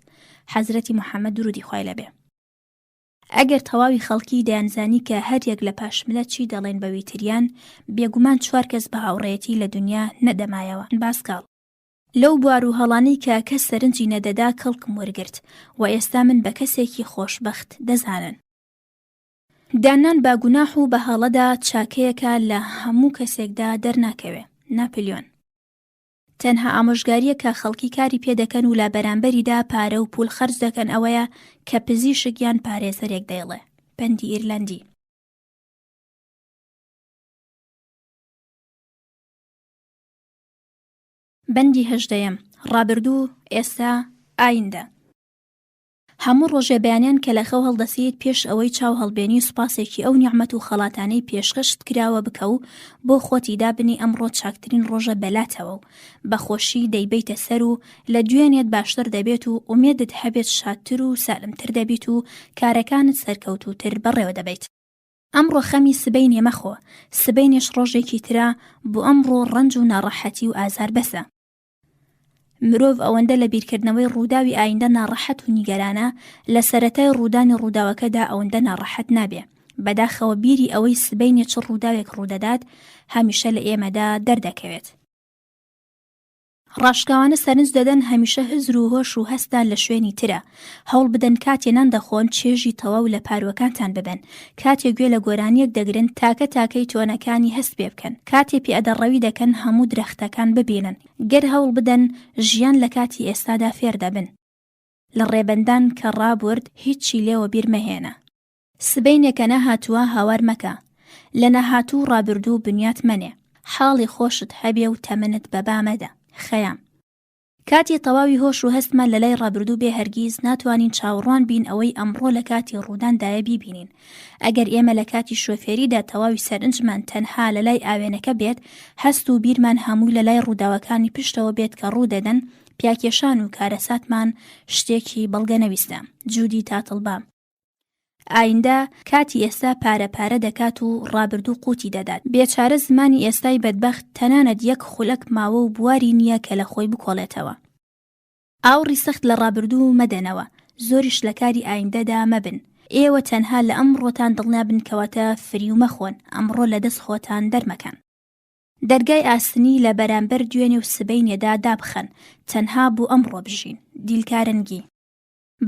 حەزرەتی موحەممەد درودی خوای لەبێ. ئەگەر تەواوی خەڵکی دەیانزانی کە هەریەک لە پاشملە چی دەڵێن بەوی تریان، بێگومان 4 کەس بە هاوڕێیەتی لە دنیا نەدەمایەوە. باسکاڵ. لەو بوار و هەڵانەی کە کەس سەرنجی نەدەدا کەڵکم وەرگرت و ئێستا من بە کەسێکی خۆشبەخت دەزانن. دانان با گوناح و بە هەڵەدا چاکەیەکە لە هەموو کەسێکدا دەرناکەوێ. ناپلیۆن. تەنها ئامۆژگاریە کە خەڵکی کاری پێدەکەن و لە بەرامبەریدا پارە و پول خەرج دەکەن ئەوەیە کە پزیشکیان پارێزەرێک دەیڵێ. پەندی ئیرلەندی. بەندی 18 ڕابردوو ئێستا ئایندە. هەموو ڕۆژێ بەیانیان کە لە خەو هەڵدەسیت پێش ئەوەی چاو هەڵبێنی سوپاسێکی ئەو نیعمەت و خەڵاتانەی پێشکەشت کراوە بکە و بۆ خۆتی دابنی ئەمڕۆ چاکترین ڕۆژە بەلاتەوە و بەخۆشی دەیبیتە سەر و لە دوێنێت باشتر دەبێت و ئومێدت هەبێت شادتر و سالمتر دەبیت و کارەکانت سەرکەوتوتر بەڕێوە دەبیت. ئەمڕۆ خەمی سبەی نێمەخۆ، سبەینێش ڕۆژێکی ترا بۆ ئەمڕۆ ڕەنج و ناڕەحەتی و ئازار بەسە. مرۆڤ ئەوەندە لە بیرکردنەوەی ڕووداوی ئایندە ناڕەحەت و نیگەرانە لە سەرەتای ڕوودانی ڕووداوەکەدا ئەوەندە ناڕەحەت نابێ. بەداخەوە بیری ئەوەی سبەینێ چ ڕووداوێک ڕوودەدات هەمیشە لە ئێمەدا دەردەکەوێت. ڕاشکاوانە سەرنج دەدەن هەمیشە هزر و هۆش و هەستان لە شوێنی ترە. هەوڵ بدەن کاتێ نان دەخۆن چێژی تەواو لە پاروەکانتان ببن. کاتێ گوێ لە گۆرانیەک دەگرن تاکە تاکەی تۆنەکانی هەست پێ بکەن. کاتێ پێئەدەڕەوی دەکەن هەموو درەختەکان ببینن. گەر هەوڵ بدەن ژیان لە کاتی ئێستادا فێر دەبن. لە ڕێبەندان کە ڕابرد هیچی لێوە بیر مەهێنە. سبەینێکە نەهاتووە هاوار مەکە. لە نەهاتوو ڕابردوو بنیات منێ، حاڵی خۆشت هەبێ و تەمەنت بەبامەدە. خەیام کاتی تەواوی هۆش و هەستمان لە لای ڕابردوو بێ هەرگیز ناتوانین چاوەڕوان بین ئەوەی ئەمڕۆ لە کاتی ڕووداندایە بیبینین. ئەگەر ئێمە لە کاتی شۆفێریدا تەواوی سەرنجمان تەنها لە لای ئاوێنەکە بێت، هەست و بیرمان هەموو لە لای ڕووداوەکانی پشتەوە بێت کە ڕوودەدەن، پیاکێشان و کارەساتمان شتێکی بەڵگە نەویستە. جودی تاتڵبام. ئایندە کاتی ئێستا پارە دەکات و ڕابردوو قوتی دەدات. بێچارە زمانی ئێستای بەدبەخت تەنانەت یەک خولەک ماوە و بواری نییە کە لە خۆی بکۆڵێتەوە. ئاوڕی سەخت لە ڕابردوو مەدەنەوە، زۆریش لە کاری ئایندەدا مەبن. ئێوە تەنها لە ئەمڕۆتان دڵنیابن کەواتە فری و مەخۆن، ئەمڕۆ لە دەست خۆتان دەرمەکەن. دەرگای ئاسنی لە بەرامبەر دوێنێ و سبەینێدا دابخەن، تەنها بوو ئەمڕۆ بژین. دیلکارنگی.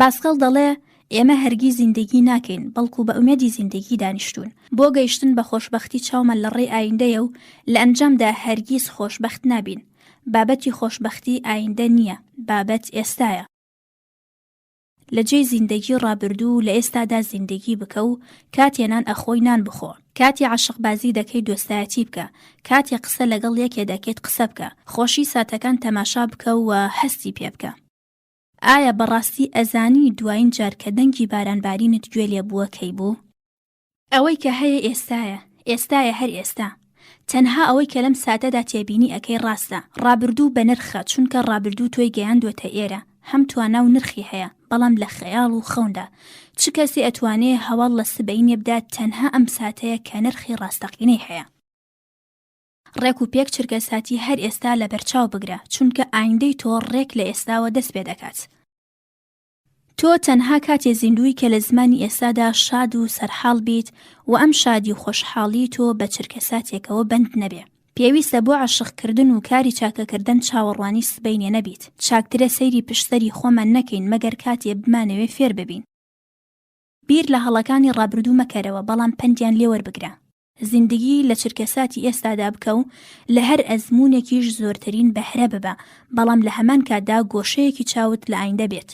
باسکەڵ دەڵێ ئێمە هەرگی زیندگی ناکەین، بەڵکو بە ئومێدی زیندگی دانیشتون. بۆ گەیشتن بە خۆشبەختی چاومان لە ڕێی ئایندەیە و لە ئەنجامدا هەرگیز خۆشبەخت نابین. بابەتی خۆشبەختی ئایندە نییە، بابەت ئێستایە. لە جێی زیندگی ڕابردوو لە ئێستادا زیندگی بکە و کاتێنان ئەخۆی نان بخۆ، کاتی عاشقبازی دەکەی دۆستایەتی بکە، کاتی قسە لەگەڵ یەکێ دەکەیت قسە بکە، خۆشی ساتەکان تەماشا بکە و هەستی پێ بکە. ئایا بەڕاستی ئەزانی دوایین جار کە دەنگی بارانبارینت گوێ لێ بووە کەی بوو؟ ئەوەی کە هەیە ئێستایە هەر ئێستا. تەنها ئەوەی کە لەم ساتەدا تێبینی ئەکەی ڕاستە. ڕابردوو بە نرخە، چونکە ڕابردوو تۆی گەیاندوێتە ئێرە. هەم توانا و نرخی هەیە، بەڵام لە خەیاڵ و خەوندا. چ کەسی ئەتوانێ هەواڵ لە سبەینێ بدات تەنها ئەم ساتەیە کە نرخی ڕاستەقینەی هەیە. ڕێک و پێک چرکە ساتی هەر ئێستا لە بەرچاو بگرە، چونکە ئایندەی تۆ ڕێک لە ئێستاوە دەست پێ دەکات. تۆ تەنها کاتێ زیندوی کە لە زمانی ئێستادا شاد و سەرحاڵ بیت و ئەم شادی و خۆشحاڵی تۆ بە چرکە ساتێکەوە بەند نەبێ. پێویستە بۆ عاشقکردن و کاری چاکەکردن چاوەڕوانی سبەینێ نەبیت. چاکترە سەیری پشتەری خۆمان نەکەین مەگەر کاتێ بمانەوێ فێر ببین. بیر لە هەڵەکانی ڕابردوو مەکەرەوە، بەڵام پەندیان لێوەربگرە. زیندگی لە چرکەساتی ئێستادا بکە و لە هەر ئەزمونێکیش زۆرترین بەهرە ببە، بەڵام لە هەمان کاتدا گۆشەیەکی چاوت لە ئایندە بێت.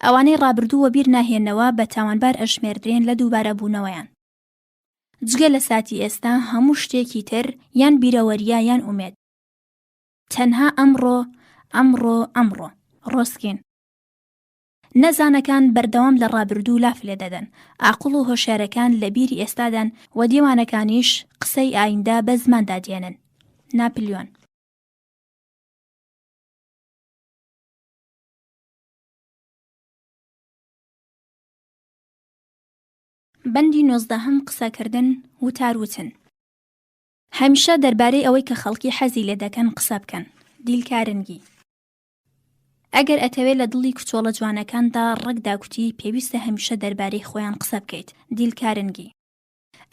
ئەوانەی ڕابردووە بیر ناهێنەوە بە تاوانبار ئەژمێردرێن لە دووبارە بوونەوەیان. جگە لە ساتی ئێستا هەموو شتێکی تر یان بیرەوەریە یان ئومێد. تەنها ئەمڕۆ. ڕۆسکین. نەزانەکان بەردەوام لە ڕابردوو لاف لێ دەدەن. عاقڵ و هۆشیارەکان لە بیری ئێستادان و دیوانەکانیش قسەی ئایندە بە زماندا دێنن. ناپلیۆن. بەندی 19 قسەکردن وتاروتن. هەمیشە دەربارەی ئەوەی کە خەڵکی حەزی لێ دەکەن قسە بکەن. دیلکارنگی. ئەگەر ئەتەوێت لە دڵی کچۆڵە جوانەکاندا ڕەگداکوتی پێویستە هەمیشە دەربارەی خۆیان قسە بکەیت. دیلکارنگی.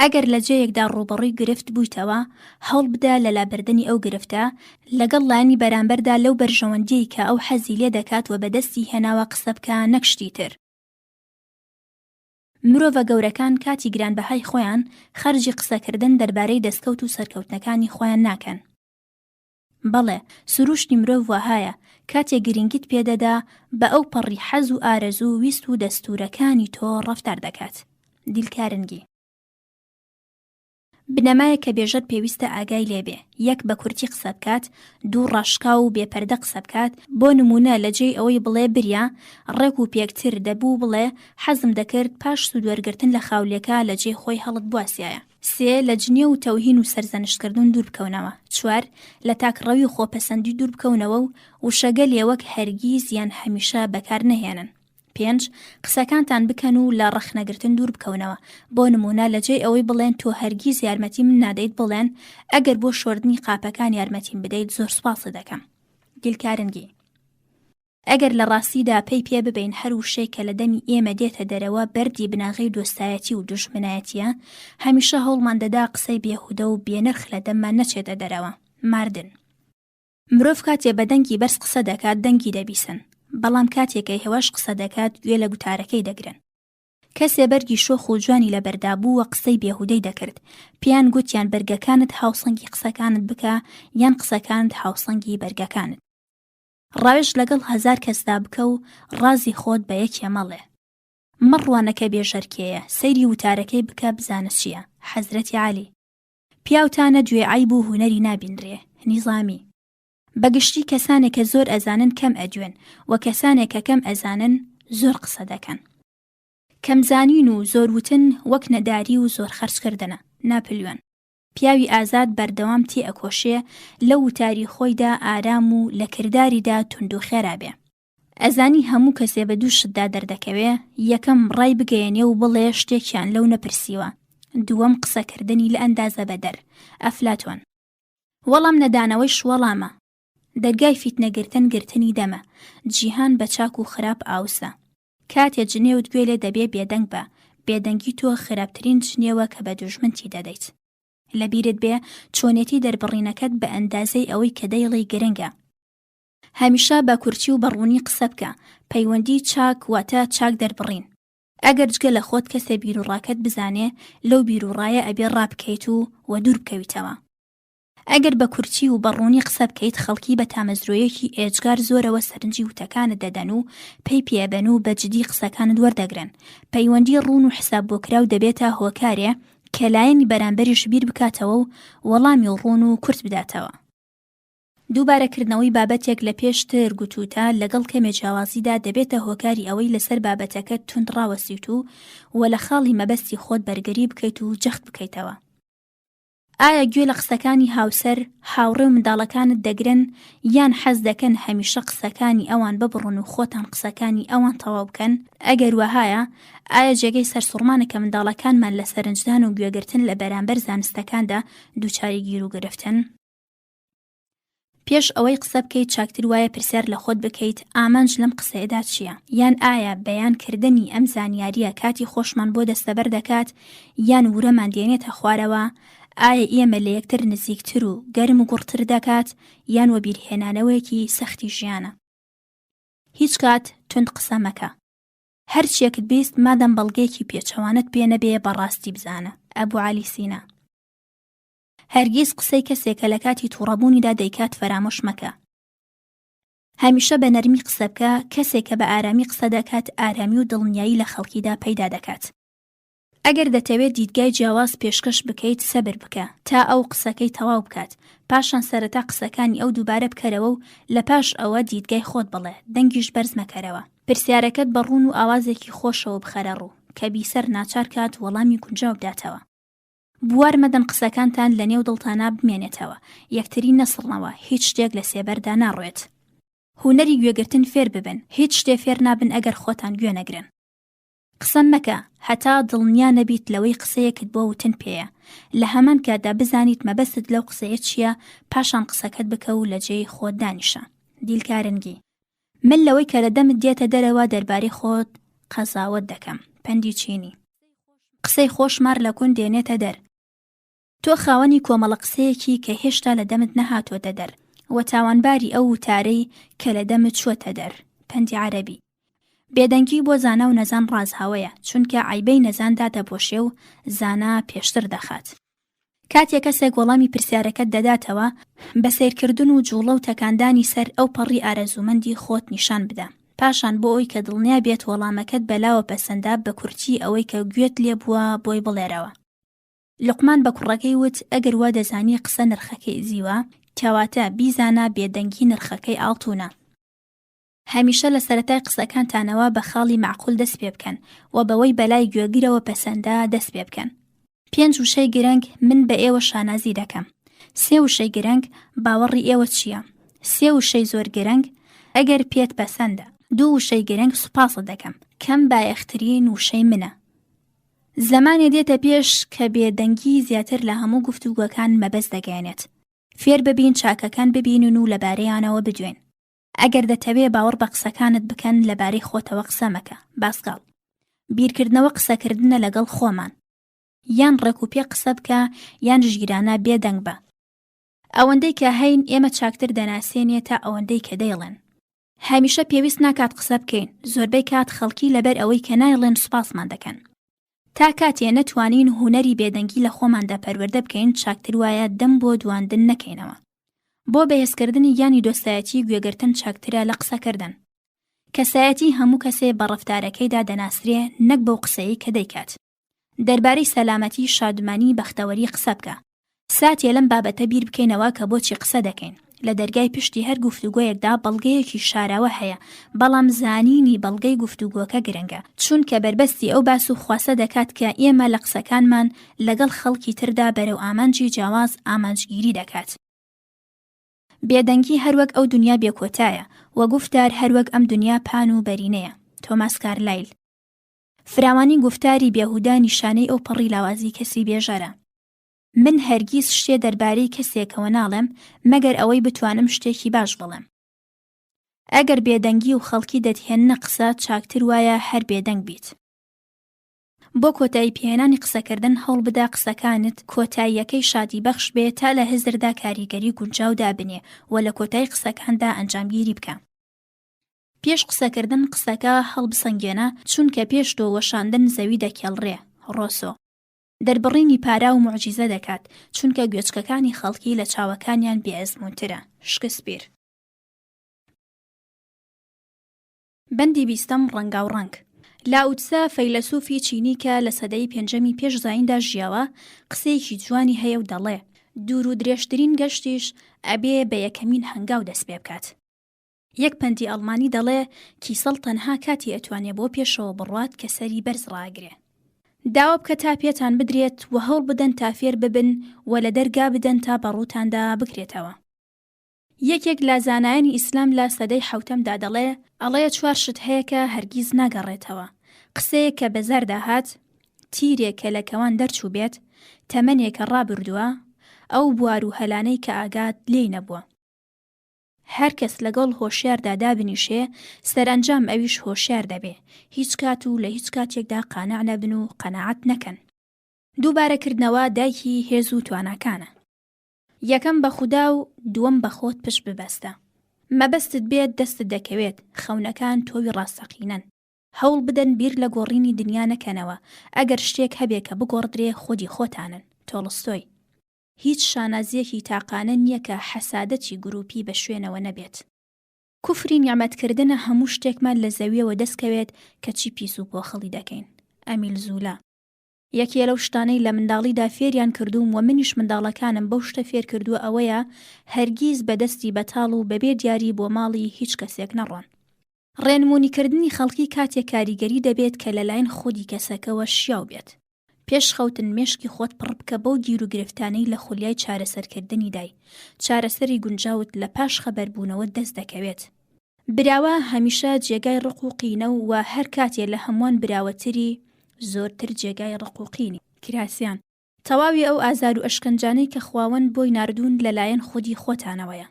ئەگەر لە جەیەکدا ڕوبەڕووی گرفت بوویتەوە، هەوڵ بدە لە لابردنی ئەو گرفتە لەگەڵ لایانی بەرامبەردا لەو بەرژەوەندیی کە ئەو حەزی لێ دەکات و بەدەستی هێناوە قسە بکە نەکشتی تر. مرۆڤە گەورەکان کاتی گرانبەهای خۆیان خەرجی قسەکردن دەربارەی دەستکەوت و سەرکەوتنەکانی خۆیان ناکەن. بەڵێ، سروشتی مرۆڤ وەهایە کاتێک گرنگیت پێدەدا بە ئەو پەڕی حەز و ئارەزوو و ویست و دەستورەکانی تۆ ڕەفتار دەکات. دیلکارنگی. بنەمایە کە بێژەر پێویستە ئاگای لێبێ، یەک بە کورتی قسە بکات، دوو ڕاشکا و بێپەردە قسە بکات. بۆ نمونە لە جێی ئەوەی بڵێ بریا، ڕێک و پێکتر دەبوو بڵێ حەزم دەکرد پاش سوودوەرگرتن لە خاولێکە لە جێی خۆی هەڵت بواسیایە. 3 لە جنێ و تەوهین و سەرزەنشتکردن دوور بکەونەوە. 4 لە تاکڕەوی و خۆپەسەندی دوور بکەونەوە و وشەگە لێوەک هەرگیز یان هەمیشە بەکار نەهێنن. 5 قسەکانتان بکەن و لە ڕەخنەگرتن دوور بکەونەوە. بۆ نمونە لە جێی ئەوەی بڵێن تۆ هەرگیز یارمەتی من نادەیت، بڵێن ئەگەر بۆ شۆردنی قاپەکان یارمەتیم بدەیت زۆر سوپاست دەکەم. دیلکارنگی. ئەگەر لە ڕاستیدا پێی پێ ببین هەر وشەی کە لە دەمی ئێمە دێتە دەرەوە بەردی بناغی دۆستایەتی و دوژمنایەتیە، هەمیشە هەوڵمان دەدا قسەی بێهودە و بێنرخ لە دەممان نەچێتە دەرەوە. ماردن. مرۆڤ کاتێ بە دەنگی بەرز قسە دەکات دەنگی دەبیسن، بەڵام کاتێکەی هێواش قسە دەکات گوێ لە گوتارەکەی دەگرن. کەسێ بەرگی شۆخ و جوانی لە بەردابوو و قسەی بێهودەی دەکرد، پیان گوتیان بەرگەکانت هاوسەنگی قسەکانت بکە یان قسەکانت هاوسەنگی بەرگەکانت. ڕاوێژ لەگەڵ 1000 کەسدا بکە و ڕازی خۆت بە یەکێ مەڵێ. مەڕوانەکە بێژەرکێیە، سەیری وتارەکەی بکە بزانە چییە. حەزرەتی عالی. پیاوتانە گوێ عەیب و هونەری نابینرێ، نیزامی. بەگشتی کەسانێک کە زۆر ئەزانن کەم ئەدوێن و کەسانێک کە کەم ئەزانن زۆر قسە دەکەن. کەمزانین و زۆر وتن وەک نەداری و زۆر خەرجکردنە، ناپلوێن. پیاوی ئازاد بەردەوام تێ ئەکۆشێ لە وتاری خۆیدا ئارام و لە کرداریدا تونند و خێرابێ. ئەزانی هەموو کەسێ بە دوو شتدا دەردەکەوێ، یەکەم ڕای بگەیەنێ و بڵێ شتێکیان لەو نەپرسیوە، دووەم قسەکردنی لە ئەندازە بەدەر، ئەفلاتۆن. وەڵام نەدانەوەی شوەڵامە، دەرگای فیتنەگرتن گرتنی دەمە، جیهان بە چاک و خراپ ئاوسە. کاتێ جنێوت گوێ لێ دەبێ بێدەنگ بە، بێدەنگی تۆ خراپترین جنێوە کە بە دوژمنتی دەدەیت. لەبیرت بێ چۆنێتی دەربڕینەکەت بە ئەندازەی ئەوەی کە دەیڵی گرنگە. هەمیشە بە کورتی و بەڕوونی قسە بکە، پەیوەندی چاک واتە چاک دەربڕین. ئەگەر جگە لە خۆت کەسێ بیرروڕاکەت بزانێ، لەو بیرروڕایە ئەبێ ڕابکەیت و دوور بکەویتەوە. ئەگەر بە کورتی و بەڕوونی قسە بکەیت، خەڵکی بە تامەزرۆیەکی ئێجگار زۆرەوە سەرنجی وتەکانت دەدەن و پێی پێبەن و بە جدی قسەکانت وەردەگرن. پەیوەندی ڕوون و حساب بۆ کراو دەبێتە هۆکارێ کە لایەنی بەرامبەریش بیر بکاتەوە و وەڵامی ڕوون و کورت بداتەوە. دووبارەکردنەوەی بابەتێک لە پێشتر گوتوتە لەگەڵ کەمێ جیاوازیدا دەبێتە هۆکاری ئەوەی لەسەر بابەتەکە تند ڕاوەسیت و لە خاڵی مەبەستی خۆت بەرگەری بکەیت و جەخت بکەیتەوە. ئایا گوێ لە قسەکانی هاوسەر، هاوڕێ و منداڵەکانت دەگرن یان حەز دەکەن هەمیشە قسەکانی ئەوان ببڕن و خۆتان قسەکانی ئەوان تەواو بکەن؟ ئەگەر وەهایە، ئایا جێگەی سەرسوڕمانە کە منداڵەکانمان لە سەرنجدان و گوێگرتن لە بەرامبەر زانستەکاندا دووچاری گیر و گرفتن؟ پێش ئەوەی قسە بکەیت چاکتر وایە پرسیار لە خۆت بکەیت ئامانج لەم قسەیەدا چییە؟ یان ئایا بەیانکردنی ئەم زانیاریە کاتی خۆشمان بۆ دەستەبەر دەکات یان ورەمان دێنێتە خوارەوە؟ ئایا ئێمە لە یەکتر نزیکتر و گەرم و گوڕتر دەکات یان وە بیرهێنانەوەیەکی سەختی ژیانە؟ هیچ کات تند قسە مەکە. هەر چیەکت بیست مادەم بەڵگەیەکی پێچەوانت پێ نەبێ بەڕاستی بزانە. ئەبوو عەلی سینا. هەرگیز قسەی کەسێکە لە کاتی تووڕەبوونیدا دەیکات فەرامۆش مەکە. هەمیشە بە نەرمی قسە بکە، کەسێکە بە ئارامی قسە دەکات ئارامی و دڵنیایی لە خەڵکیدا پەیدا دەکات. ئەگەر دەتەوێت دیدگای جیاواز پێشکەش بکەیت، سەبر بکە تا ئەو قسەکەی تەواو بکات، پاشان سەرەتا قسەکانی ئەو دووبارە بکەرەوە و لە پاش ئەوە دیدگای خۆت بڵێ، دەنگیش بەرز مەکەرەوە. پرسیارەکەت بە ڕوون و ئاوازێکی خۆشەوە بخەرە ڕوو کە بیسەر ناچار کات وەڵامی گونجاو بداتەوە. بوار مەدەن قسەکانتان لە نێو دڵتانە بمێنێتەوە، یەکتری نەسڵنەوە، هیچ شتێک لە سێبەردا ناڕوێت. هونەری گوێگرتن فێر ببن، هیچ شتێ فێر نابن ئەگەر خۆتان گوێ نەگرن. قسە مەکە هەتا دڵنیا نەبیت لەوەی قسەیەکت بۆ وتن پێیە. لە هەمان کاتدا بزانیت مەبەست لەو قسەیە چییە، پاشان قسەکەت بکە و لە جێی خۆت دانیشە. دیلکارنگی. من لەوەی کە لە دەمت دێتە دەرەوە دەربارەی خۆت قەزاوت دەکەم. پەندی چینی. قسەی خۆشمار لە کون دێنێتە دەر. تۆ خاوەنی کۆمەڵە قسەیەکی کە هێشتا لە دەمت نەهاتوۆتە دەر و تاوانباری ئەو وتارەی کە لە دەمت چووەتە دەر. پەندی عەرەبی. بێدەنگی بۆ زانا و نەزان ڕازهاوەیە، چونکە عیبەی نەزاندا دەپۆشێ و زانا پێشتر دەخات. کاتێک کەسێک وەڵامی پرسیارەکەت دەداتەوە، بە سیرکردن و جوڵە و تەکاندانی سەر ئەو پەڕی ئارەزومەندی خۆت نیشان بدە. پاشان بۆ ئەوی کە دڵنیا بێت وەڵامەکەت بەلاوە پەسەندا بە کورتی ئەوەی کە گوێت لێ بووە بۆی بڵێرەوە. لوقمان بە کوڕەکەی وت ئەگەر وا دەزانی قسە نرخەکەی زیوە، کەواتە بیزانە بێدەنگی نرخەکەی ئاڵتوونە. هەمیشە لە سەرەتای قسەکانتانەوە بە خاڵی معقول دەست پێ بکەن و بەوەی بەلای گوێگیرەوە پەسەندا دەست پێ بکەن. 5 وشەی گرنگ من بە ئێوە شانازی دەکەم. 3 وشەی گرنگ باوەڕی ئێوە چییە؟ 3 وشەی زۆر گرنگ ئەگەر پێت پەسەندە. 2 وشەی گرنگ سوپاسە دەکەم. کەم بایەخترین وشەی منە. زەمانێ دێتە پێش کە بێدەنگی زیاتر لە هەموو گفتوگۆکان مەبەست دەگەێنێت. فێر ببین چاکەکان ببینن و لەبارەیانەوە بدوێن. ئەگەر دەتەوێ باوەڕ بە قسەکانت بکەن لەبارەی خۆتەوە قسە مەکە. باسگاڵ. بیرکردنەوە قسەکردنە لەگەڵ خۆمان. یان ڕێکوپێ قسە بکە یان ژیرانە بێدەنگ بە. ئەوەندەی کە هەین ئێمە چاکتر دەناسێنێت تا ئەوەندەی کە دەیڵێن. هەمیشە پێویست ناکات قسە بکەین، زۆربەی کات خەڵکی لەبەر ئەوەی کە نایڵێن سوپاسمان دەکەن. تا کاتێ نەتوانین هونەری بێدەنگی لە خۆماندا پەروەردە بکەین، چاکتر وایە دەم بۆ دواندن نەکەینەوە. بۆ بەهێزکردنی یانی دۆستایەتی گوێگرتن چاکترە لە قسەکردن. کەسایەتی هەموو کەسێ بە ڕەفتارەکەیدا دەناسرێ نەک بەو قسەی کە دەیکات. دەربارەی سەلامەتی شادمانی بەختەوەری قسە بکە. ساتێ لەم بابەتە بیر بکەینەوە کە بۆچی قسە دەکەین. لە دەرگای پشتی هەر گفتوگۆیەکدا بەڵگەیەکی شاراوە هەیە، بەڵام زانینی بەڵگەی گفتوگۆکە گرنگە، چونکە بربەستی ئەو باس و خواسە دەکات کە ئێمە لە قسەکانمان لەگەڵ خەڵکی تردا بەرەو ئامانجی جیاواز ئامانجگیری دەکات. بێدەنگی هەروەک ئەو دنیا بێکۆتایە، و گفتار هەروەک ئەم دنیا پان و بەرینەیە. تۆماس کارلایل. فراوانی گفتاری بێهودا نیشانەی ئەو پەڕی لاوازی کەسی بێژەرە. من هەرگیز شتێ دەربارەی کەسێکەوە ناڵێم مەگەر ئەوەی بتوانم شتێکی باش بڵێم. ئەگەر بێدەنگی و خەڵکی دەتهێننە قسە، چاکتر وایە هەر بێدەنگ بیت. بۆ کۆتایی پێهێنانی قسەکردن هەوڵ بدا قسەکانت کۆتاییەکەی شادی بەخش بێت تا لە هزردا کاریگەری گونجاو دابنێ و لە کۆتایی قسەکاندا ئەنجامگیری بکە. پێش قسەکردن قسەکە هەڵبسەنگێنە، چونکە پێش تۆ وەشاندن زەوی دەکێڵڕێ. ڕۆسۆ. دەربڕینی پارا و موعجیزە دەکات، چونکە گوێچکەکانی خەڵکی لە چاوەکانیان بێئەزموونترە. شکسپیر. بەندی 20 ڕەنگاوڕەنگ. لاوتسە فەیلسوفی چینی کە لە سەدەی 5 پێش زایندا ژیاوە، قسەیەکی جوانی هەیە و دەڵێ دوور و درێژترین گەشتیش ئەبێ بە یەکەمین هەنگاو دەست پێ بکات. یەک پەندی ئەڵمانی دەڵێ کیسەڵ تەنها کاتی ئەتوانێ بۆ پێشەوە بڕوات کە سەری بەرز ڕاگرێ. داوا بکە تا پێتان بدرێت و هەوڵ بدەن تا فێر ببن و لە دەرگا بدەن تا بەڕووتاندا بکرێتەوە. یەکێک لە زانایانی ئیسلام لە سەدەی 7دا ئەڵێ 4 شت هەیە کە هەرگیز ناگەڕێتەوە: قسەیەک کە بەزار داهات، تیرێک کە لە کەوان دەرچوو بێت، تەمەنێک کە ڕابردووە، ئەو بوار و هەلانەی کە ئاگات لێی نەبووە. هەر کەس لەگەڵ هۆشیاردا دابنیشێ، سەرئەنجام ئەویش هۆشیار دەبێ. هیچ کات و لە هیچ کاتێکدا قانع نەبن و قەناعەت نەکەن. دووبارەکردنەوە دایکی هێز و تواناکانە. یەکەم بە خودا و دووەم بە خۆت پشت ببەستە. مەبەستت بێت دەستت دەکەوێت، خەونەکان تۆوی ڕاستەقینەن. هەوڵ بدەن بیر لە گۆڕینی دنیا نەکەنەوە. ئەگەر شتێک هەبێ کە بگۆڕدرێ، خودی خۆتانن. تۆڵستۆی. هیچ شانازیەکی تاقانە نییە کە حەسادەتی گروپی بە شوێنەوە نەبێت. کوفری نیعمەتکردنە هەموو شتێکمان لە زەویەوە دەستکەوێت کە چی پیس و پۆخەڵی دەکەین. ئەمیل زولا. یەکێ لەو شتانەی لە منداڵیدا فێریان کردووم و منیش منداڵەکانم بەو شتە فێر کردووە ئەوەیە هەرگیز بەدەستی بەتاڵ و بەبێ دیاری بۆ ماڵی هیچ کەسێک نەڕۆن. ڕێنمونیکردنی خەڵکی کاتێک کاریگەری دەبێت کە لەلایەن خودی کەسەکەوە شیاو بێت. پێش خەوتن مێشکی خۆت پڕ بکە بەو گیر و گرفتانەی لە خولیای چارەسەرکردنی دای. چارەسەری گونجاوت لە پاش خەبەربوونەوە دەست دەکەوێت. براوە هەمیشە جێگای ڕق و قینە و هەر کاتێ لە هەمووان براوەتری زۆرتر جێگای ڕق و قینی. کراسیان. تەواوی ئەو ئازار و ئەشکەنجانەی کە خواوەند بۆی ناردوون لەلایەن خودی خۆتانەوەیە.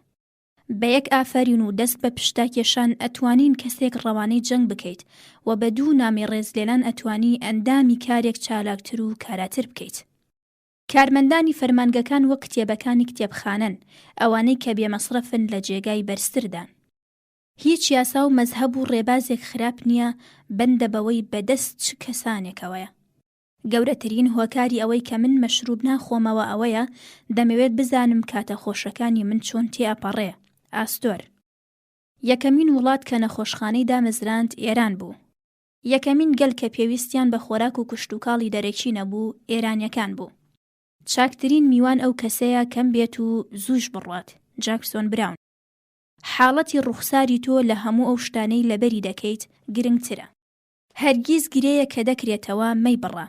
بە یەک ئافرین و دەست بە پشتاکێشان ئەتوانین کەسێک ڕەوانەی جەنگ بکەیت و بە دوو نامی ڕێزلێنان ئەتوانی ئەندامی کارێک چالاکتر و کاراتر بکەیت. کارمەندانی فەرمانگەکان وەک کتێبەکانی کتێبخانەن، ئەوانەی کە بێمەسرەفن لە جێگای بەرزتردان. هیچ یاسا و مەزهەب و ڕێبازێک خراپ نییە بەندە بەوەی بەدەست چ کەسانێکەوەیە. گەورەترین هۆکاری ئەوەی کە من مەشروب ناخۆمەوە ئەوەیە دەمەوێت بزانم کاتە خۆشەکانی من چۆن تێئەپەڕێ. ئاستۆر. یەکەمین وڵات کە نەخۆشخانەی دامەزراند ئێران بوو. یەکەمین گەل کە پێویستیان بە خۆراک و کشتوکاڵی دەرەکی نەبوو ئێرانیەکان بوو. چاکترین میوان ئەو کەسەیە کەم بێت و زووش بڕوات. جاکسۆن براون. حاڵەتی ڕوخساری تۆ لە هەموو ئەو شتانەی لەبەری دەکەیت گرنگترە. هەرگیز گرەیە کە دەکرێتەوە مەی بڕە.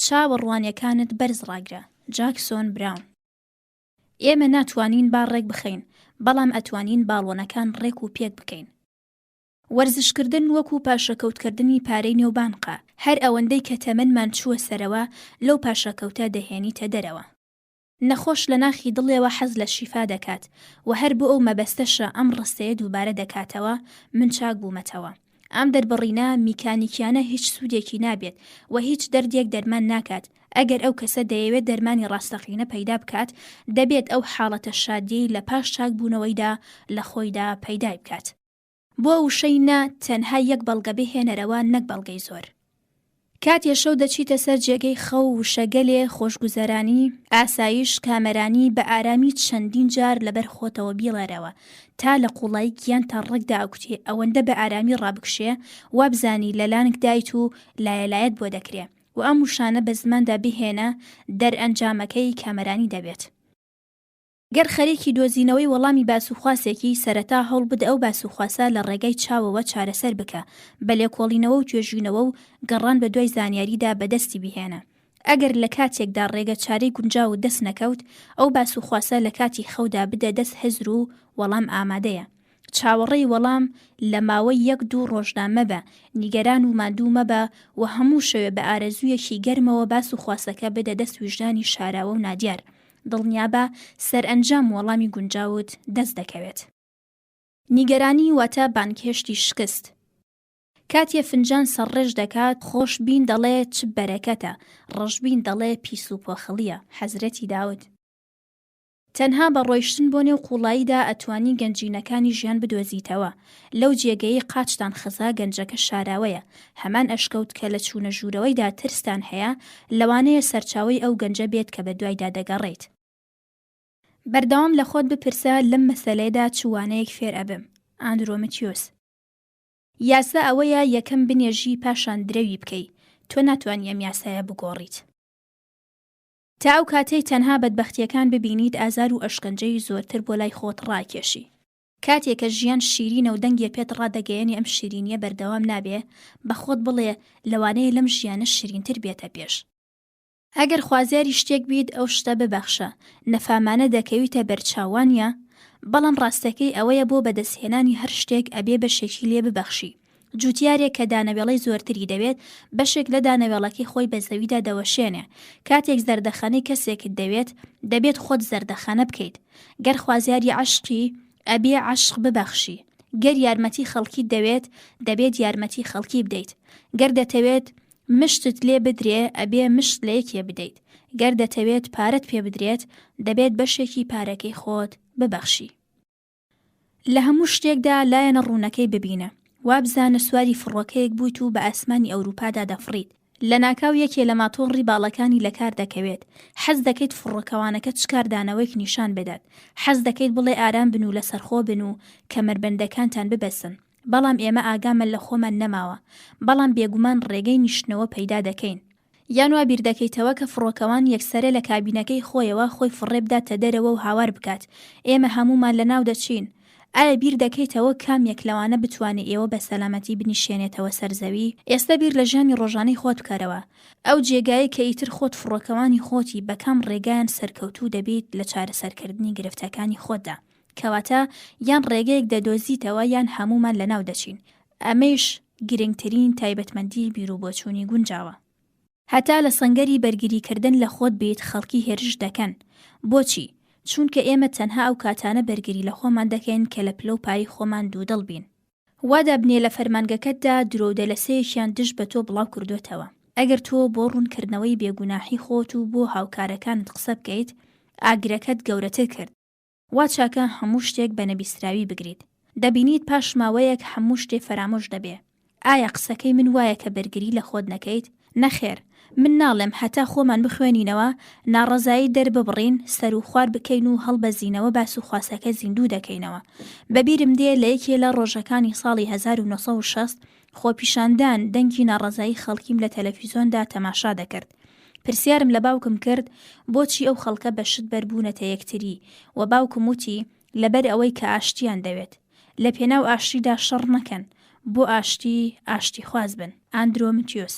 چاوە ڕوانیەکانت بەرز ڕاگرە. جاکسۆن براون. ئێمە ناتوانین باڕێک بخەین، بەڵام ئەتوانین باڵۆنەکان ڕێک و پێک بکەین. وەرزشکردن وەکو پاشەکەوتکردنی پارەی نێوبانقە، هەر ئەوەندەی کە تەمەنمان چووە سەرەوە لەو پاشەکەوتە دەهێنیتە دەرەوە. نەخۆش لە ناخی دڵێەوە حەز لە شیفا دەکات و هەر بۆ ئەو مەبەستەشە ئەم ڕستەیە دووبارە دەکاتەوە. من چاک بوومەتەوە. ئەم دەربڕینە میکانیکیانە هیچ سوودێکی نابێت و هیچ دەردێک دەرمان ناکات. ئەگەر ئەو کەسە دەیەوێت دەرمانی ڕاستەقینە پەیدا بکات، دەبێت ئەو حاڵەتە شادیەی لە پاش چاک بوونەوەیدا لە خۆیدا پەیدا بکات. بۆ وشەینە تەنها یەک بەڵگە بهێنەرەوە، نەک بەڵگەی زۆر. کاتێ شەو دەچیتە سەر جێگەی خەو و شەگەلێ خۆشگوزەرانی، ئاسایش، کامەرانی بە ئارامی چەندین جار لەبەر خۆتەوە بیڵێرەوە تا لە قوڵایی گیان تا ڕێکدا ئەکوتێ ئەوەندە بە ئارامی ڕابکشێ وابزانی لە لانک دایت و لایەلایەت بۆ دەکرێ و ئەم وشانە بە زماندا بهێنە دەرئەنجامەکەی کامەرانی دەبێت. گەر خەریکی دۆزینەوەی وەڵامی باسوخواسێکی سەرەتا هەوڵ بدە ئەو باسوخواسە لە ڕێگای چاوەوە چارەسەر بکە بە لێکۆڵینەوە و توێژینەوە و گەڕان بە دوای زانیاریدا بەدەستی بهێنە. ئەگەر لە کاتێکدا ڕێگە چارەی گونجاو و دەست نەکەوت ئەو باسوخواسە لە کاتی خەودا بدە دەست هەزر و وەڵام ئامادەیە. چاوەڕێی وەڵام لە ماوەی 1-2 ڕۆژدا مەبە، نیگەران و ماندوو مەبە و هەموو شەوێ بە ئارەزوویەکی گەرمەوە باسوخواسەکە بدە دەست وجدانی شاراوە و نادیار. دڵنیابە سەرئەنجام وەڵامی گونجاوت دەست دەکەوێت. نیگەرانی واتە بانکێشتی شکست. کاتێ فنجان سەرڕێژ دەکات خۆش بین دەڵێ چ بەرەکەتە، ڕەشبین دەڵێ پیس و پۆخەڵیە. حەزرەتی داود. تەنها بە ڕۆیشتن بۆ نێو قوڵاییدا ئەتوانی گەنجینەکانی ژیان بدۆزیتەوە. لەو جێگەی قاچتان خزا گەنجەکە شاراوەیە. هەمان ئەشکەوت کە لە چوونە ژوورەوەیدا ترستان هەیە لەوانەیە سەرچاوی ئەو گەنجە بێت کە بە دوایدا دەگەڕێیت. بەردەوام لە خۆت بپرسە لەم مەسەلەیەدا چوانەیەک فێر ئەبم. ئاندرۆمەتیۆس. یاسا ئەوەیە یەکەم بنێژی پاشان درەوی بکەی. تۆ ناتوانانی ئەم یاسایە بگۆڕیت. تا ئەو کاتەی تەنها بەدبەختیەکان ببینیت ئازار و ئەشکەنجەی زۆرتر بۆ لای خۆت ڕاکێشی. کاتێکە ژیان شیرینە و دەنگێ پێت ڕادەگەیەنی ئەم شیرینیە بەردەوام نابێ بە خۆت بڵێ لەوانەیە لەم ژیانە شیرینتر بێتە پێش. ئەگەر خوازیاری شتێک بیت ئەو شتە ببەخشە، نەفامانە دەکەویتە بەرچاوانیە، بەڵام ڕاستەکەی ئەوەیە بۆ بەدەستهێنانی هەر شتێک ئەبێ بەشێکی لێ ببەخشی. جوتیارێک کە دانەوێڵەی زۆرتری دەوێت بەشێک لە دانەوێڵەکەی خۆی بە زەویدا دەوەشێنێ. کاتێک زەردەخانەی کەسێکت دەبێت خۆت زەردەخانە بکەیت. گەر خوازیاری عەشقی ئەبێ عەشق ببەخشی. گەر یارمەتی خەڵکی دەبێت یارمەتی خەڵکی بدەیت. گەر دەتەوێت مشتت لێ بدرێ ئەبێ مشت لە یەکێ بدەیت. گەر دەتەوێت پارەت پێ بدرێت دەبێت بەشێکی پارەکەی خۆت ببەخشی. لە هەموو شتێکدا لایەنە ڕوونەکەی ببینە. وابزانە سواری فڕۆکەیەک بوویت و بە ئاسمانی ئەوروپادا دەفڕیت. لە ناکاو یەکێ لە ماتۆڕی باڵەکانی لە کار دەکەوێت. حەز دەکەیت فڕۆکەوانەکە چ کاردانەوەیک نیشان بدات. حەز دەکەیت بڵێ ئارام بن و لەسەرخۆ بن و کەمەربەندەکانتان ببەسن. بەڵام ئێمە ئاگامە لە خۆمان نەماوە. بەڵام بێگومان ڕێگەی نیشتنەوە پەیدا دەکەین. یان وا بیر دەکەیتەوە کە فڕۆکەوان یەکسەرە لە کابینەکەی خۆیەوە خۆی فڕێ بداتە دەرەوە و هاوار بکات. ئێمە هەمومان لەناو دەچین. ئایا بیر دەکەیتەوە کامێک لەوانە بتوانێت ئێوە بە سەلامەتی بنیشێنێتەوە سەرزەوی؟ ئێستا بیر لە ژیانی ڕۆژانەی خۆت بکەرەوە. ئەو جێگایی کە ئیتر خۆت فڕۆکەوانی خۆتی بە کام ڕێگایان سەرکەوتوو دەبیت لە چارەسەرکردنی گرفتەکانی خۆتدا. کەواتە یان ڕێگەیەک دەدۆزیتەوە یان هەمومان لەناو دەچین. ئەمەش گرنگترین تایبەتمەندی بیرروبۆچوونی گونجاوە. هەتا لە سەنگەری بەرگریکردن لە خۆت بێت خەڵکی هێرش دەکەن. بۆچی؟ چونکە ئێمە تەنها ئەو کاتانە بەرگری لە خۆمان دەکەین کە لە پلە و پای خۆمان دوودڵ بین. وادا بنێ لە فەرمانگەکەتدا درۆدە لە سەیەکیان دژ بە تۆ بڵاو کردوتەوە. ئەگەر تۆ بۆ ڕوونکردنەوەی بێگوناحی خۆت و بۆ هاوکارەکانت قسە بکەیت ئاگرەکەت گەورەتر کرد. وا چاکە هەموو شتێک بە نەبیستراوی بگریت. دەبینیت پاش ماوەیەک هەموو شتێ فرامۆش دەبێ. ئایا قسەکەی من وایە کە بەرگری لە خۆت نەکەیت؟ نەخێر. من ناڵێم هەتا خۆمان بخوێنینەوە ناڕەزایی دەرببڕین سەر و خوار بکەین و هەڵبەزینەوە باس و خواسەکە زیندوو دەکەینەوە. بەبیرم دێ لە یەکێ لە ڕۆژەکانی ساڵی 1960 خۆپیشاندان دەنگی ناڕەزایی خەڵکیم لە تەلەڤیزۆندا تەماشا دەکرد. پرسیارم لە باوکم کرد بۆچی ئەو خەڵکە بەشت بەربوونەتە یەکتری و باوکم وتی لەبەر ئەوەی کە ئاشتیان دەوێت. لە پێناو ئاشتیدا شەڕ نەکەن، بۆ ئاشتی خواز بن. ئاندرۆمەتیۆس.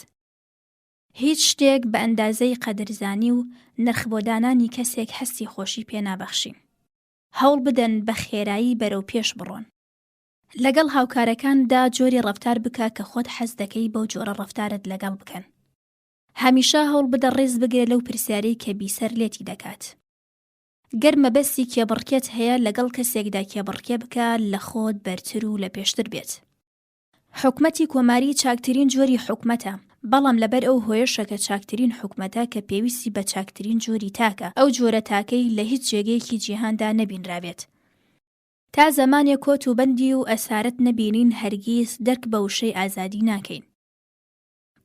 هیچ شتێک بە ئەندازەی قەدرزانی و نرخبۆدانانی کەسێک هەستی خۆشی پێنابەخشین. هەوڵ بدەن بە خێرایی بەرەو پێش بڕۆن. لەگەڵ هاوکارەکاندا جۆری ڕەفتار بکە کە خۆت حەز دەکەی بەو جۆرە ڕەفتارت لەگەڵ بکەن. هەمیشە هەوڵ بدە ڕێز بگرێ لەو پرسیارەی کە بیسەر لێتی دەکات. گەر مەبەستی کێبڕکێت هەیە لەگەڵ کەسێکدا کێبڕکێ بکە لە خۆت بەرتر و لە پێشتر بێت. حکومەتی کۆماری چاکترین جۆری حکومەتە، بەڵام لەبەر ئەو هۆیشە کە چاکترین حکومەتە کە پێویستی بە چاکترین جۆری تاکە ئەو جۆرە تاکەی لە هیچ جێگەیەکی جیهاندا نەبینراوێت. تا زەمانێک کۆت و بەندی و ئەسارەت نەبینین هەرگیز دەرک بە وشەی ئازادی ناکەین.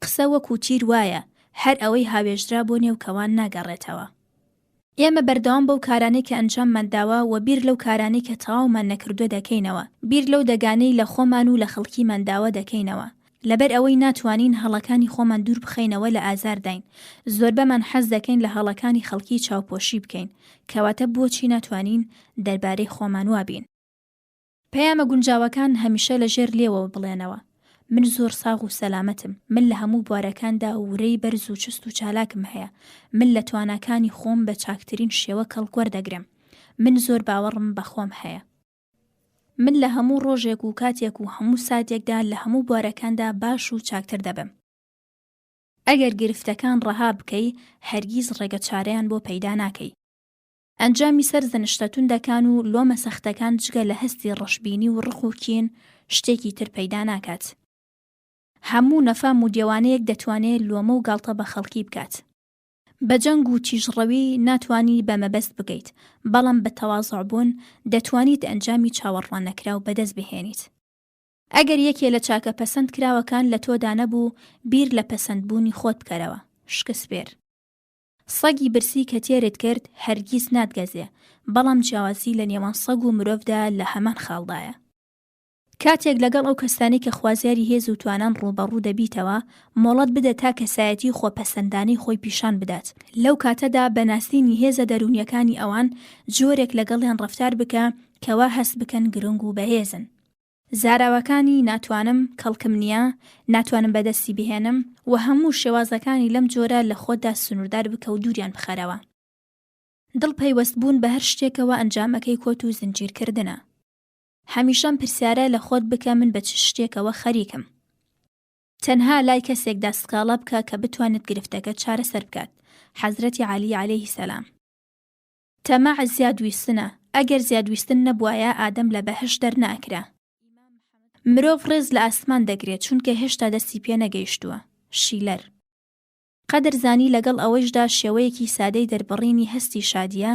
قسە وەکو تیر وایە هەر ئەوەی هاوێژرا بۆ نێوکەوان ناگەڕێتەوە. ئێمە بەردەوام بەو کارانەی کە ئەنجاممان داوە و بیر لەو کارانەی کە تەواومان نەکردووە دەکەینەوە. بیر لەو دەگانەی لە خۆمان و لە خەڵکیمان داوە دەکەینەوە. لەبەر ئەوەی ناتوانین هەڵەکانی خۆمان دوور بخەینەوە لە ئازارداین، زۆربەمان حەز دەکەین لە هەڵەکانی خەڵکی چاوپۆشی بکەین، کەواتە بۆچی ناتوانین دەربارەی خۆمان وابین. پەیامە گونجاوەکان هەمیشە لەژێر لێوە بڵێنەوە: من زۆر ساغ و سەلامەتم، من لە هەموو بوارەکاندا ورەی بەرز و چست و چالاکم هەیە، من لە تواناکانی خۆم بە چاکترین شێوە کەڵکوەردەگرم، من زۆر باوەڕم بە خۆم هەیە. من لە هەموو ڕۆژێک و کاتێک و هەموو ساتێکدا لە هەموو بوارەکاندا باش و چاکتر دەبم. ئەگەر گرفتەکان ڕەها بکەی، هەرگیز ڕێگە چارەیان بۆ پەیدا ناکەی. ئەنجامی سەرزەنشتە توندەکان و لۆمە سەختەکان جگە لە هەستی ڕەشبینی و ڕق و کین شتێکی تر پەیدا ناکات. هەموو نەفام و دیێوانەیەک دەتوانێت لۆمە و گاڵتە بە خەڵکی بکات. بە جەنگ و تیژڕەوی ناتوانی بەمەبەست بگەیت، بەڵام بە تەواضع بوون دەتوانیت ئەنجامی چاوەڕوانەکراو بەدەست بهێنیت. ئەگەر یەکێ لە چاکە پەسەند کراوەکان لە تۆدا نەبوو، بیر لە پەسەندبوونی خۆت بکەرەوە. شکست بێر. سەگی برسی کە تێرت کرد هەرگیز ناتگەزێ، بەڵام جیاوازی لە نێوان سەگ و مرۆڤدا لە هەمان خاڵدایە. کاتێک لەگەڵ ئەو کەسانی کە خوازیاری هێز و توانان ڕووبەڕوو دەبیتەوە، مۆڵەت بدە تا کەسایەتی خۆپەسەندانەی خۆی پیشان بدات. لەو کاتەدا بەناسینی هێزە دەرونیەکانی ئەوان جۆرێک لەگەڵیان ڕەفتار بکە کەوا هەست بکەن گرنگ و بەهێزن. زاراوەکانی ناتوانم، کەڵکم نییە، ناتوانم بەدەستی بهێنم و هەموو شێوازەکانی لەم جۆرە لە خۆتدا سنووردار بکە و دووریان بخەرەوە. دڵ پەیوەستبوون بە هەر شتێکەوە ئەنجامەکەی کۆت و زنجیرکردنە. هەمیشەم پرسیارە لە خۆت بکە من بە چ شتێکەوە خەریکم. تەنها لای کەسێکدا سکاڵە بکە کە بتوانێت گرفتەکە چارەسەر بکات. حەزرەتی عەلی عەلەیهی سەلام. تەماع زیادویستنە، ئەگەر زیادویستن نەبوایە ئادەم لە بەهەشت دەرناکرا. مرۆڤ ڕێز لە ئاسمان دەگرێت چونکە هێشتا دەستی پێ نەگەیشتووە. شیلەر. قەدرزانی لەگەڵ ئەوەشدا شێوەیەکی سادەی دەربڕینی هەستی شادیە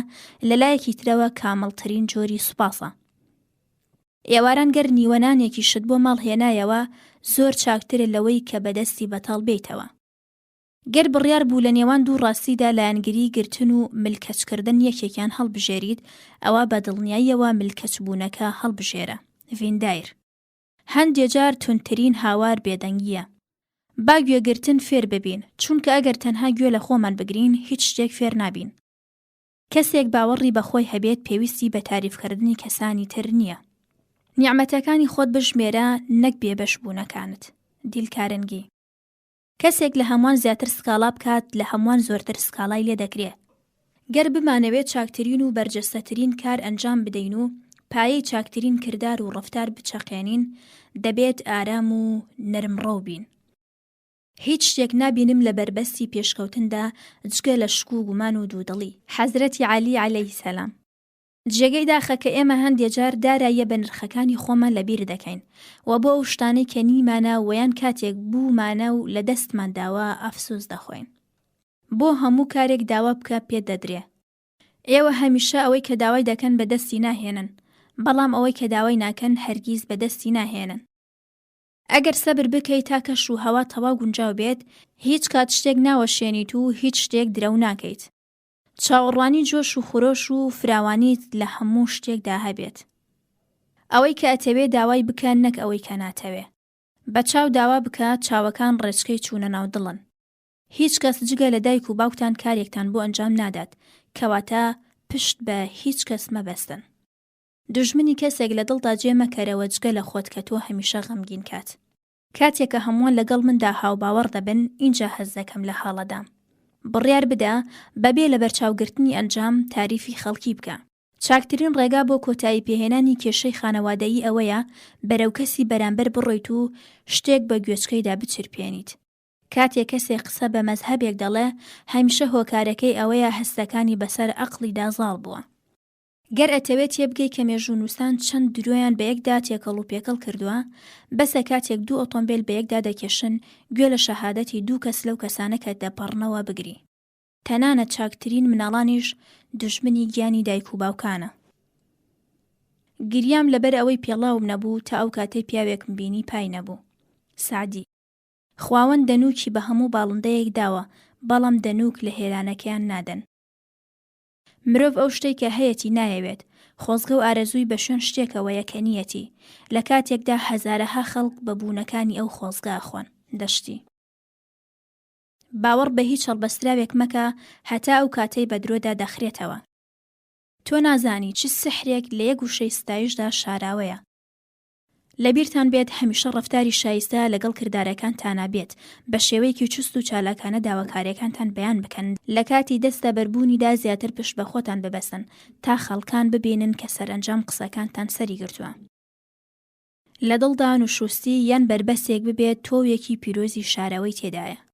لەلایەکی ترەوە کامەڵترین جۆری سوپاسە. ئێواران گەر نیوەنانێکی شت بۆ ماڵ هێنایەوە زۆر چاکترە لەوەی کە بەدەستی بەتاڵ بێتەوە. گەر بڕیار بوو لە نێوان دوو ڕاستیدا لایەنگری گرتن و ملکەچکردن یەکێکیان هەڵبژێریت، ئەوە بە دڵنیاییەوە ملکەچبوونەکە هەڵبژێرە. ڤیندایر. هەندێک جار تونترین هاوار بێدەنگیە. با گوێگرتن فێر ببین، چونکە ئەگەر تەنها گوێ لە خۆمان بگرین هیچ شتێک فێر نابین. کەسێک باوەڕی بەخۆی هەبێت پێویستی بە تاریفکردنی کەسانی تر نییە. نیعمەتەکانی خۆت بژمێرە، نەک بێبەش بوونەکانت. دیلکارنگی. کەسێک لە هەمووان زیاتر سکاڵا بکات لە هەمووان زۆرتر سکاڵای لێ دەکرێت. گەر بمانەوێت چاکترین و بەرجەستەترین کار ئەنجام بدەین و پایەی چاکترین کردار و ڕەفتار بچەقێنین، دەبێت ئارام و نەرمڕەو بین. هیچ شتێک نابینم لە بەربەستی پێشکەوتندا جگە لە شک و گومان و دوودڵی. حەزرەتی عەلی عەلەیهی سەلام. جێگەی داخە کە ئێمە هەندێک جار داراییە بە نرخەکانی خۆمان لەبیر دەکەین و بۆ ئەو شتانەی کە نیمانە ویان کاتێک بوومانە و لە دەستمان داوە ئەفسوس دەخۆین. بۆ هەموو کارێک داوا بکە پێ دەدرێ. ئێوە هەمیشە ئەوەی کە داوای دەکەن بەدەستی ناهێنن، بەڵام ئەوەی کە داوای ناکەن هەرگیز بەدەستی ناهێنن. ئەگەر سەبر بکەیت تا کەش و هەوا تەواو گونجاو بێت، هیچ کات شتێک ناوەشێنیت و هیچ شتێک درەو ناکەیت. چاوەڕوانی جۆش و خۆرۆش و فراوانیت لە هەموو شتێکدا هەبێت. ئەوەی کە ئەتەوێ داوای بکە، نەک ئەوەی کە ناتەوێ. بە چاو داوا بکە، چاوەکان ڕێچکەی چوونە ناو دڵن. هیچ کەس جگە لە دایک و باوکتان کارێکتان بۆ ئەنجام نادات، کەواتە پشت بە هیچ کەس مەبەستن. دژمنی کەسێک لە دڵدا جێمەکەرەوە جگە لە خۆت کە تۆ هەمیشە غەمگین کات. کاتێکە هەمووان لەگەڵ مندا هاوباوەڕ دەبن، اینجا هەز دەکەم لە حاڵەدام. بڕیار بدە بەبێ لە بەرچاوگرتنی ئەنجام تاریفی خەڵکی بکە. چاکترین ڕێگا بۆ کۆتایی پێهێنانی کێشەی خانەوادەیی ئەوەیە بەرەو کەسی بەرامبەر بڕۆیت و شتێک بە گوێچکەیدا بچرپێنیت. کاتێک کەسێک قسە بە مەزهەبێک دەڵێ، هەمیشە هۆکارەکەی ئەوەیە هەستەکانی بەسەر عەقڵیدا زاڵ بووە. گەر ئەتەوێت تێبگەی کە مێژوونووسان چەند درۆیان بە یەکدا تێکەڵ و پێکەڵ کردووە، بەسە کاتێک دوو ئۆتۆمبیل بە یەکدا دەکێشن گوێ لە شەهادەتی دوو کەس لەو کەسانە کە دەپەڕنەوە بگری. تەنانەت چاکترین مناڵانیش دژمنی گیانی دایک و باوکانە. گریام لەبەر ئەوەی پێڵاوم نەبوو تا ئەو کاتەی پیاوێکم بینی پای نەبوو. سعدی. خواوەند دەنووکی بە هەموو باڵندەیەک داوە، بەڵام دەنووک لە هێرانەکەیان نادەن. مرۆڤ ئەو شتەی کە هەیەی نایەوێت، خۆزگە و ئارەزووی بە شوێن شتێکەوە یەکەنیەتی لە کاتێکدا هەزارەها خەڵک بە بوونەکانی ئەو خۆزگا خۆن دەشتی. باوەڕ بە هیچ هەڵبەستراوێک مەکە هەتا ئەو کاتەی بە درۆدا دەخرێتەوە. تۆ نازانی چ سحرێک لە یەک گوشەی ستایشدا شاراوەیە. لەبیرتان بێت هەمیشە ڕەفتاری شایستە لەگەڵ کردارەکانتانە بێت بە شێوەیەکی چست و چالاکانە داواکاریەکانتان بەیان بکەن لە کاتی دەستە بەربوونیدا زیاتر پشت بە خۆتان ببەسن تا خەڵکان ببینن کە سەرنجام قسەکانتان سەری گرتووە. لە دڵدا نوشوستی یان بربەسێک ببێت تۆوێکی پیرۆزی شاراوەی تێدایە.